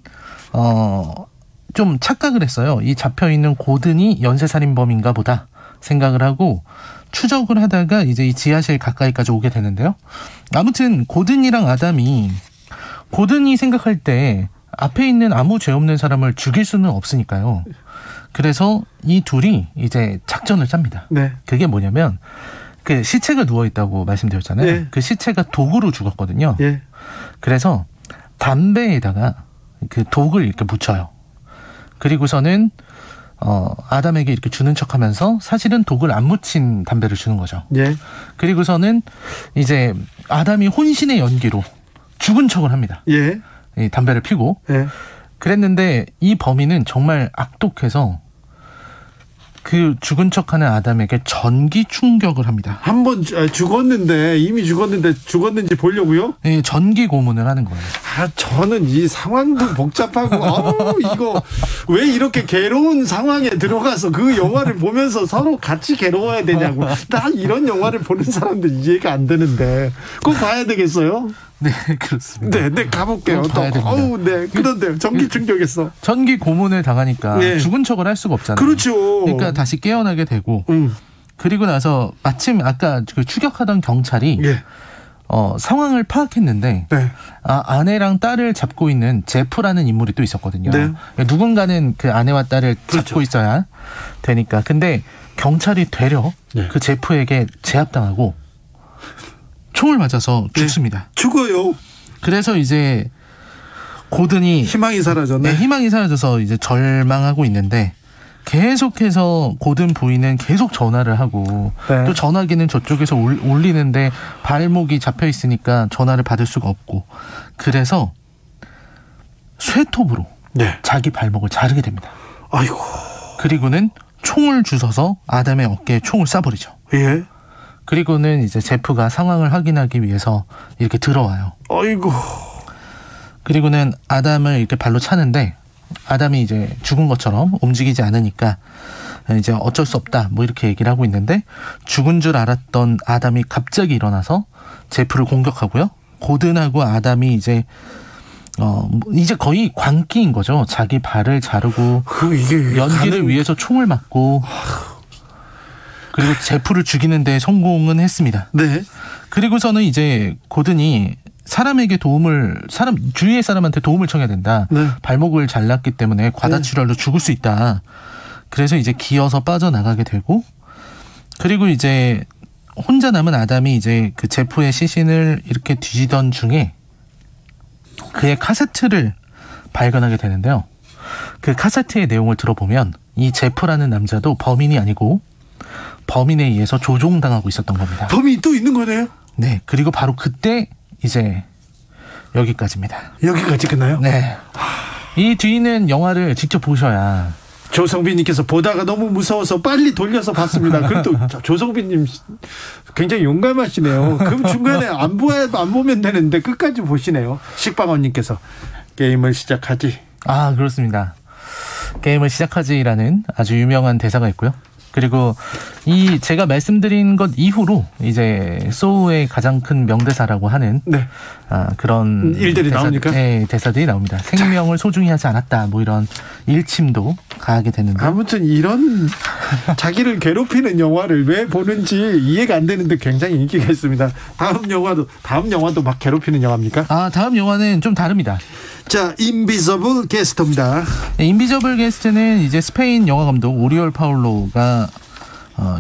좀 착각을 했어요. 이 잡혀있는 고든이 연쇄살인범인가 보다 생각을 하고 추적을 하다가 이제 이 지하실 가까이까지 오게 되는데요. 아무튼 고든이랑 아담이, 고든이 생각할 때 앞에 있는 아무 죄 없는 사람을 죽일 수는 없으니까요. 그래서 이 둘이 이제 작전을 짭니다. 네. 그게 뭐냐면, 그 시체가 누워있다고 말씀드렸잖아요. 네. 그 시체가 독으로 죽었거든요. 예. 그래서 담배에다가 그 독을 이렇게 묻혀요. 그리고서는 아담에게 이렇게 주는 척하면서 사실은 독을 안 묻힌 담배를 주는 거죠. 예. 그리고서는 이제 아담이 혼신의 연기로 죽은 척을 합니다. 예. 이 담배를 피고. 예. 그랬는데 이 범인은 정말 악독해서 그 죽은 척하는 아담에게 전기 충격을 합니다. 한 번 죽었는데, 이미 죽었는지 보려고요? 네, 전기 고문을 하는 거예요. 저는 이 상황도 복잡하고 이거 왜 이렇게 괴로운 상황에 들어가서 그 영화를 보면서 서로 같이 괴로워야 되냐고. 난 이런 영화를 보는 사람들 이해가 안 되는데 꼭 봐야 되겠어요? 네, 그렇습니다. 네, 가볼게요. 봐야 됩니다. 네, 그런데요. 전기 충격했어. 전기 고문을 당하니까 네. 죽은 척을 할 수가 없잖아요. 그렇죠. 그러니까 다시 깨어나게 되고, 그리고 나서 마침 아까 그 추격하던 경찰이 상황을 파악했는데, 네. 아내랑 딸을 잡고 있는 제프라는 인물이 또 있었거든요. 네. 누군가는 그 아내와 딸을 그렇죠. 잡고 있어야 되니까. 근데 경찰이 되려 그 제프에게 제압당하고 총을 맞아서 죽습니다. 죽어요. 그래서 이제 고든이 희망이 사라졌네. 네, 희망이 사라져서 이제 절망하고 있는데 계속해서 고든 부인은 계속 전화를 하고 또 전화기는 저쪽에서 울리는데 발목이 잡혀 있으니까 전화를 받을 수가 없고, 그래서 쇠톱으로 자기 발목을 자르게 됩니다. 아이고. 그리고는 총을 주워서 아담의 어깨에 총을 쏴버리죠. 예. 그리고는 이제 제프가 상황을 확인하기 위해서 이렇게 들어와요. 아이고. 그리고는 아담을 이렇게 발로 차는데 아담이 이제 죽은 것처럼 움직이지 않으니까 이제 어쩔 수 없다 뭐 이렇게 얘기를 하고 있는데, 죽은 줄 알았던 아담이 갑자기 일어나서 제프를 공격하고요. 고든하고 아담이 이제 거의 광기인 거죠. 자기 발을 자르고 연기를 위해서 총을 맞고, 그리고 제프를 죽이는 데 성공은 했습니다. 네. 그리고서는 이제 고든이 주위의 사람한테 도움을 청해야 된다. 네. 발목을 잘랐기 때문에 과다출혈로 죽을 수 있다. 그래서 이제 기어서 빠져나가게 되고, 그리고 이제 혼자 남은 아담이 이제 그 제프의 시신을 이렇게 뒤지던 중에 그의 카세트를 발견하게 되는데요. 그 카세트의 내용을 들어보면 이 제프라는 남자도 범인이 아니고 범인에 의해서 조종당하고 있었던 겁니다. 범인이 또 있는 거네요? 네. 그리고 바로 그때 이제 여기까지입니다. 여기까지 끝나요? 네. 이 뒤는 영화를 직접 보셔야. 조성빈님께서 보다가 너무 무서워서 빨리 돌려서 봤습니다. 그래도 조성빈님 굉장히 용감하시네요. 그럼 중간에 안 보면 되는데 끝까지 보시네요. 식빵원님께서 게임을 시작하지. 아, 그렇습니다. 게임을 시작하지라는 아주 유명한 대사가 있고요. 그리고 이 제가 말씀드린 것 이후로 이제 소우의 가장 큰 명대사라고 하는 그런 일들이 나옵니까? 네, 대사들이 나옵니다. 생명을 소중히 하지 않았다. 뭐 이런 일침도 가하게 되는데. 아무튼 이런 자기를 괴롭히는 영화를 왜 보는지 이해가 안 되는데 굉장히 인기가 있습니다. 다음 영화도 막 괴롭히는 영화입니까? 아, 다음 영화는 좀 다릅니다. 자, 인비저블 게스트입니다. 네, 인비저블 게스트는 이제 스페인 영화 감독 오리올 파울로가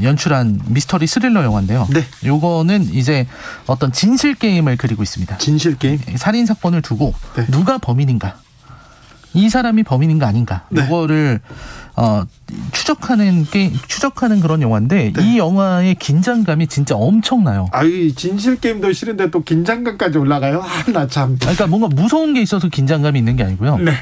연출한 미스터리 스릴러 영화인데요. 네. 요거는 이제 어떤 진실 게임을 그리고 있습니다. 진실 게임? 살인 사건을 두고 누가 범인인가? 이 사람이 범인인가 아닌가? 요거를 추적하는 그런 영화인데 이 영화의 긴장감이 진짜 엄청나요. 아이, 진실 게임도 싫은데 또 긴장감까지 올라가요? 나 참. 그러니까 뭔가 무서운 게 있어서 긴장감이 있는 게 아니고요. 네.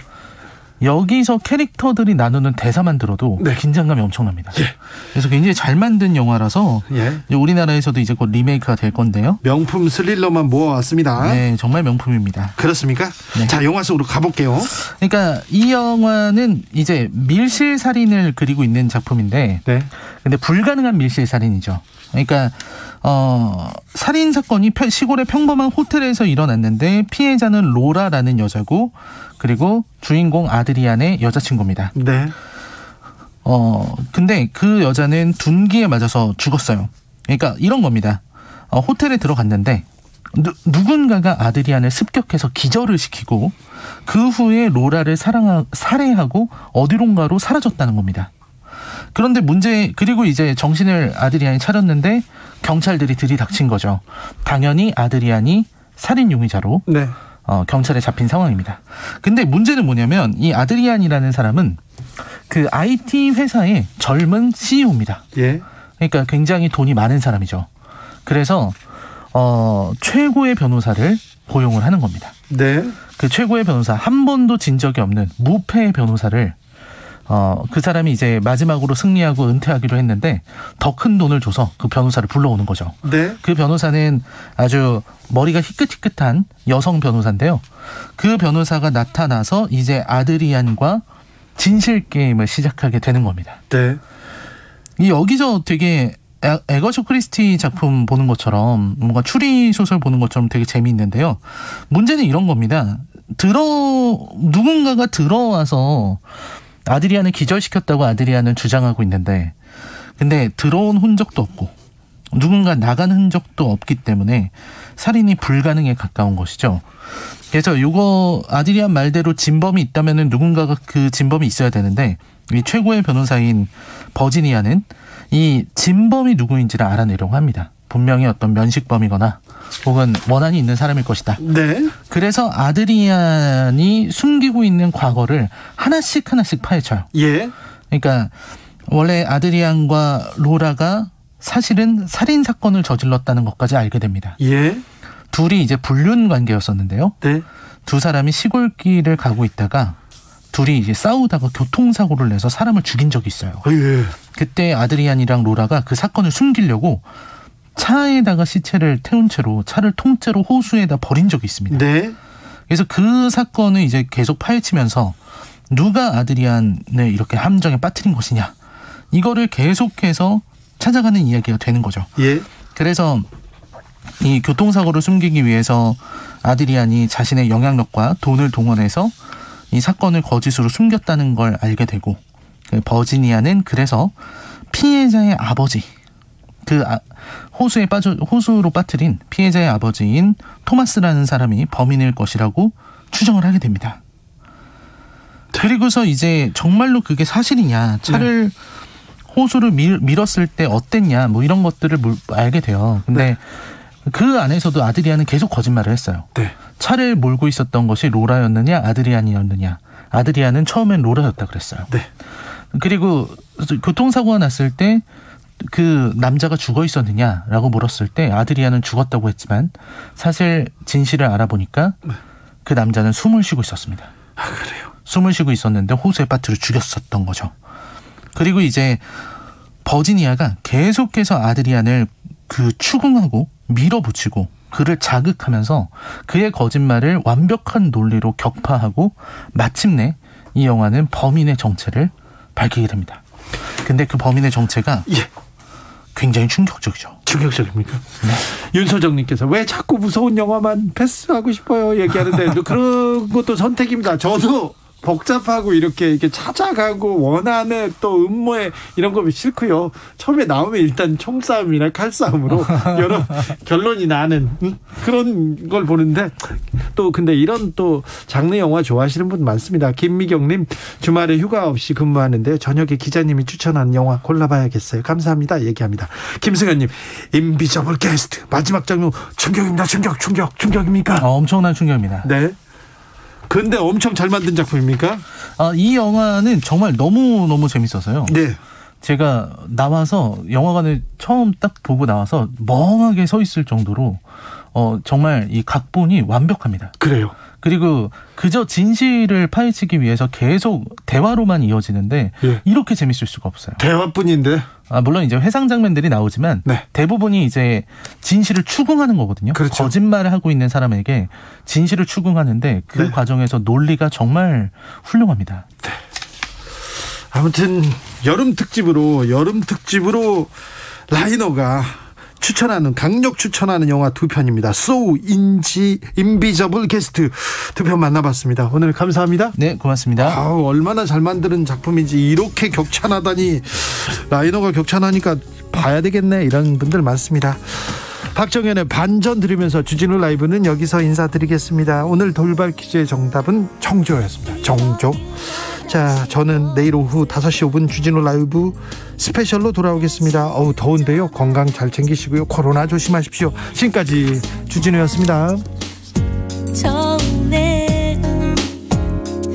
여기서 캐릭터들이 나누는 대사만 들어도 긴장감이 엄청납니다. 예. 그래서 굉장히 잘 만든 영화라서 우리나라에서도 이제 곧 리메이크가 될 건데요. 명품 스릴러만 모아왔습니다. 네, 정말 명품입니다. 그렇습니까? 네. 자, 영화 속으로 가볼게요. 그러니까 이 영화는 이제 밀실 살인을 그리고 있는 작품인데, 근데 불가능한 밀실 살인이죠. 그러니까 살인 사건이 시골의 평범한 호텔에서 일어났는데 피해자는 로라라는 여자고 그리고 주인공 아드리안의 여자친구입니다. 네. 근데 그 여자는 둔기에 맞아서 죽었어요. 그러니까 이런 겁니다. 호텔에 들어갔는데 누군가가 아드리안을 습격해서 기절을 시키고 그 후에 로라를 살해하고 어디론가로 사라졌다는 겁니다. 그런데 그리고 이제 정신을 아드리안이 차렸는데 경찰들이 들이닥친 거죠. 당연히 아드리안이 살인 용의자로 경찰에 잡힌 상황입니다. 근데 문제는 뭐냐면 이 아드리안이라는 사람은 그 IT 회사의 젊은 CEO입니다. 예. 그러니까 굉장히 돈이 많은 사람이죠. 그래서 최고의 변호사를 고용을 하는 겁니다. 네. 그 최고의 변호사, 한 번도 진 적이 없는 무패 변호사를 그 사람이 이제 마지막으로 승리하고 은퇴하기로 했는데 더 큰 돈을 줘서 그 변호사를 불러오는 거죠. 네. 그 변호사는 아주 머리가 희끗희끗한 여성 변호사인데요. 그 변호사가 나타나서 이제 아드리안과 진실 게임을 시작하게 되는 겁니다. 네. 여기서 되게 에거쇼 크리스티 작품 보는 것처럼 뭔가 추리 소설 보는 것처럼 되게 재미있는데요. 문제는 이런 겁니다. 누군가가 들어와서 아드리안을 기절시켰다고 아드리안은 주장하고 있는데 근데 들어온 흔적도 없고 누군가 나간 흔적도 없기 때문에 살인이 불가능에 가까운 것이죠. 그래서 요거 아드리안 말대로 진범이 있다면은 누군가가 그 진범이 있어야 되는데 이 최고의 변호사인 버지니아는 이 진범이 누구인지를 알아내려고 합니다. 분명히 어떤 면식범이거나 혹은 원한이 있는 사람일 것이다. 네. 그래서 아드리안이 숨기고 있는 과거를 하나씩 파헤쳐요. 예. 그러니까 원래 아드리안과 로라가 사실은 살인 사건을 저질렀다는 것까지 알게 됩니다. 예. 둘이 이제 불륜 관계였었는데요. 네. 두 사람이 시골길을 가고 있다가 둘이 이제 싸우다가 교통사고를 내서 사람을 죽인 적이 있어요. 예. 그때 아드리안이랑 로라가 그 사건을 숨기려고 차에다가 시체를 태운 채로 차를 통째로 호수에다 버린 적이 있습니다. 네. 그래서 그 사건을 이제 계속 파헤치면서 누가 아드리안을 이렇게 함정에 빠뜨린 것이냐 이거를 계속해서 찾아가는 이야기가 되는 거죠. 예. 그래서 이 교통사고를 숨기기 위해서 아드리안이 자신의 영향력과 돈을 동원해서 이 사건을 거짓으로 숨겼다는 걸 알게 되고 버지니아는 그래서 피해자의 아버지 호수로 빠뜨린 피해자의 아버지인 토마스라는 사람이 범인일 것이라고 추정을 하게 됩니다. 그리고서 이제 정말로 그게 사실이냐 차를 호수를 밀었을 때 어땠냐 뭐 이런 것들을 알게 돼요. 근데 그 안에서도 아드리안은 계속 거짓말을 했어요. 네. 차를 몰고 있었던 것이 로라였느냐 아드리안이었느냐. 아드리안은 처음엔 로라였다 그랬어요. 네. 그리고 교통사고가 났을 때 그 남자가 죽어 있었느냐라고 물었을 때 아드리아는 죽었다고 했지만 사실 진실을 알아보니까 그 남자는 숨을 쉬고 있었습니다. 아, 그래요? 숨을 쉬고 있었는데 호수에 빠뜨려 죽였었던 거죠. 그리고 이제 버지니아가 계속해서 아드리안을 추궁하고 밀어붙이고 그를 자극하면서 그의 거짓말을 완벽한 논리로 격파하고 마침내 이 영화는 범인의 정체를 밝히게 됩니다. 근데 그 범인의 정체가 굉장히 충격적이죠. 충격적입니까? 네. 윤소정님께서 왜 자꾸 무서운 영화만 패스하고 싶어요 얘기하는데 그런 것도 선택입니다. 저도 복잡하고 이렇게 찾아가고 원하는 또 음모에 이런 거 싫고요. 처음에 나오면 일단 총싸움이나 칼싸움으로 여러 결론이 나는 그런 걸 보는데 또 근데 이런 또 장르 영화 좋아하시는 분 많습니다. 김미경님 주말에 휴가 없이 근무하는데 저녁에 기자님이 추천한 영화 골라봐야겠어요. 감사합니다. 얘기합니다. 김승현님 인비저블 게스트 마지막 장면 충격입니다. 충격입니까? 엄청난 충격입니다. 네. 근데 엄청 잘 만든 작품입니까? 이 영화는 정말 너무 재밌어서요. 네. 제가 나와서 영화관을 처음 딱 보고 나와서 멍하게 서 있을 정도로 정말 이 각본이 완벽합니다. 그래요. 그리고 그저 진실을 파헤치기 위해서 계속 대화로만 이어지는데 이렇게 재밌을 수가 없어요. 대화뿐인데? 물론 이제 회상 장면들이 나오지만 대부분이 이제 진실을 추궁하는 거거든요. 그렇죠. 거짓말을 하고 있는 사람에게 진실을 추궁하는데 그 과정에서 논리가 정말 훌륭합니다. 네. 아무튼 여름 특집으로 라이너가 강력 추천하는 영화 2편입니다. So 인비저블 게스트 2편 만나봤습니다. 오늘 감사합니다. 네, 고맙습니다. 얼마나 잘 만드는 작품인지 이렇게 격찬하다니 라이너가 격찬하니까 봐야 되겠네 이런 분들 많습니다. 박정현의 반전 들으면서 주진우 라이브는 여기서 인사드리겠습니다. 오늘 돌발 퀴즈의 정답은 정조였습니다. 정조. 자, 저는 내일 오후 5시 5분 주진우 라이브 스페셜로 돌아오겠습니다. 더운데요. 건강 잘 챙기시고요. 코로나 조심하십시오. 지금까지 주진우였습니다.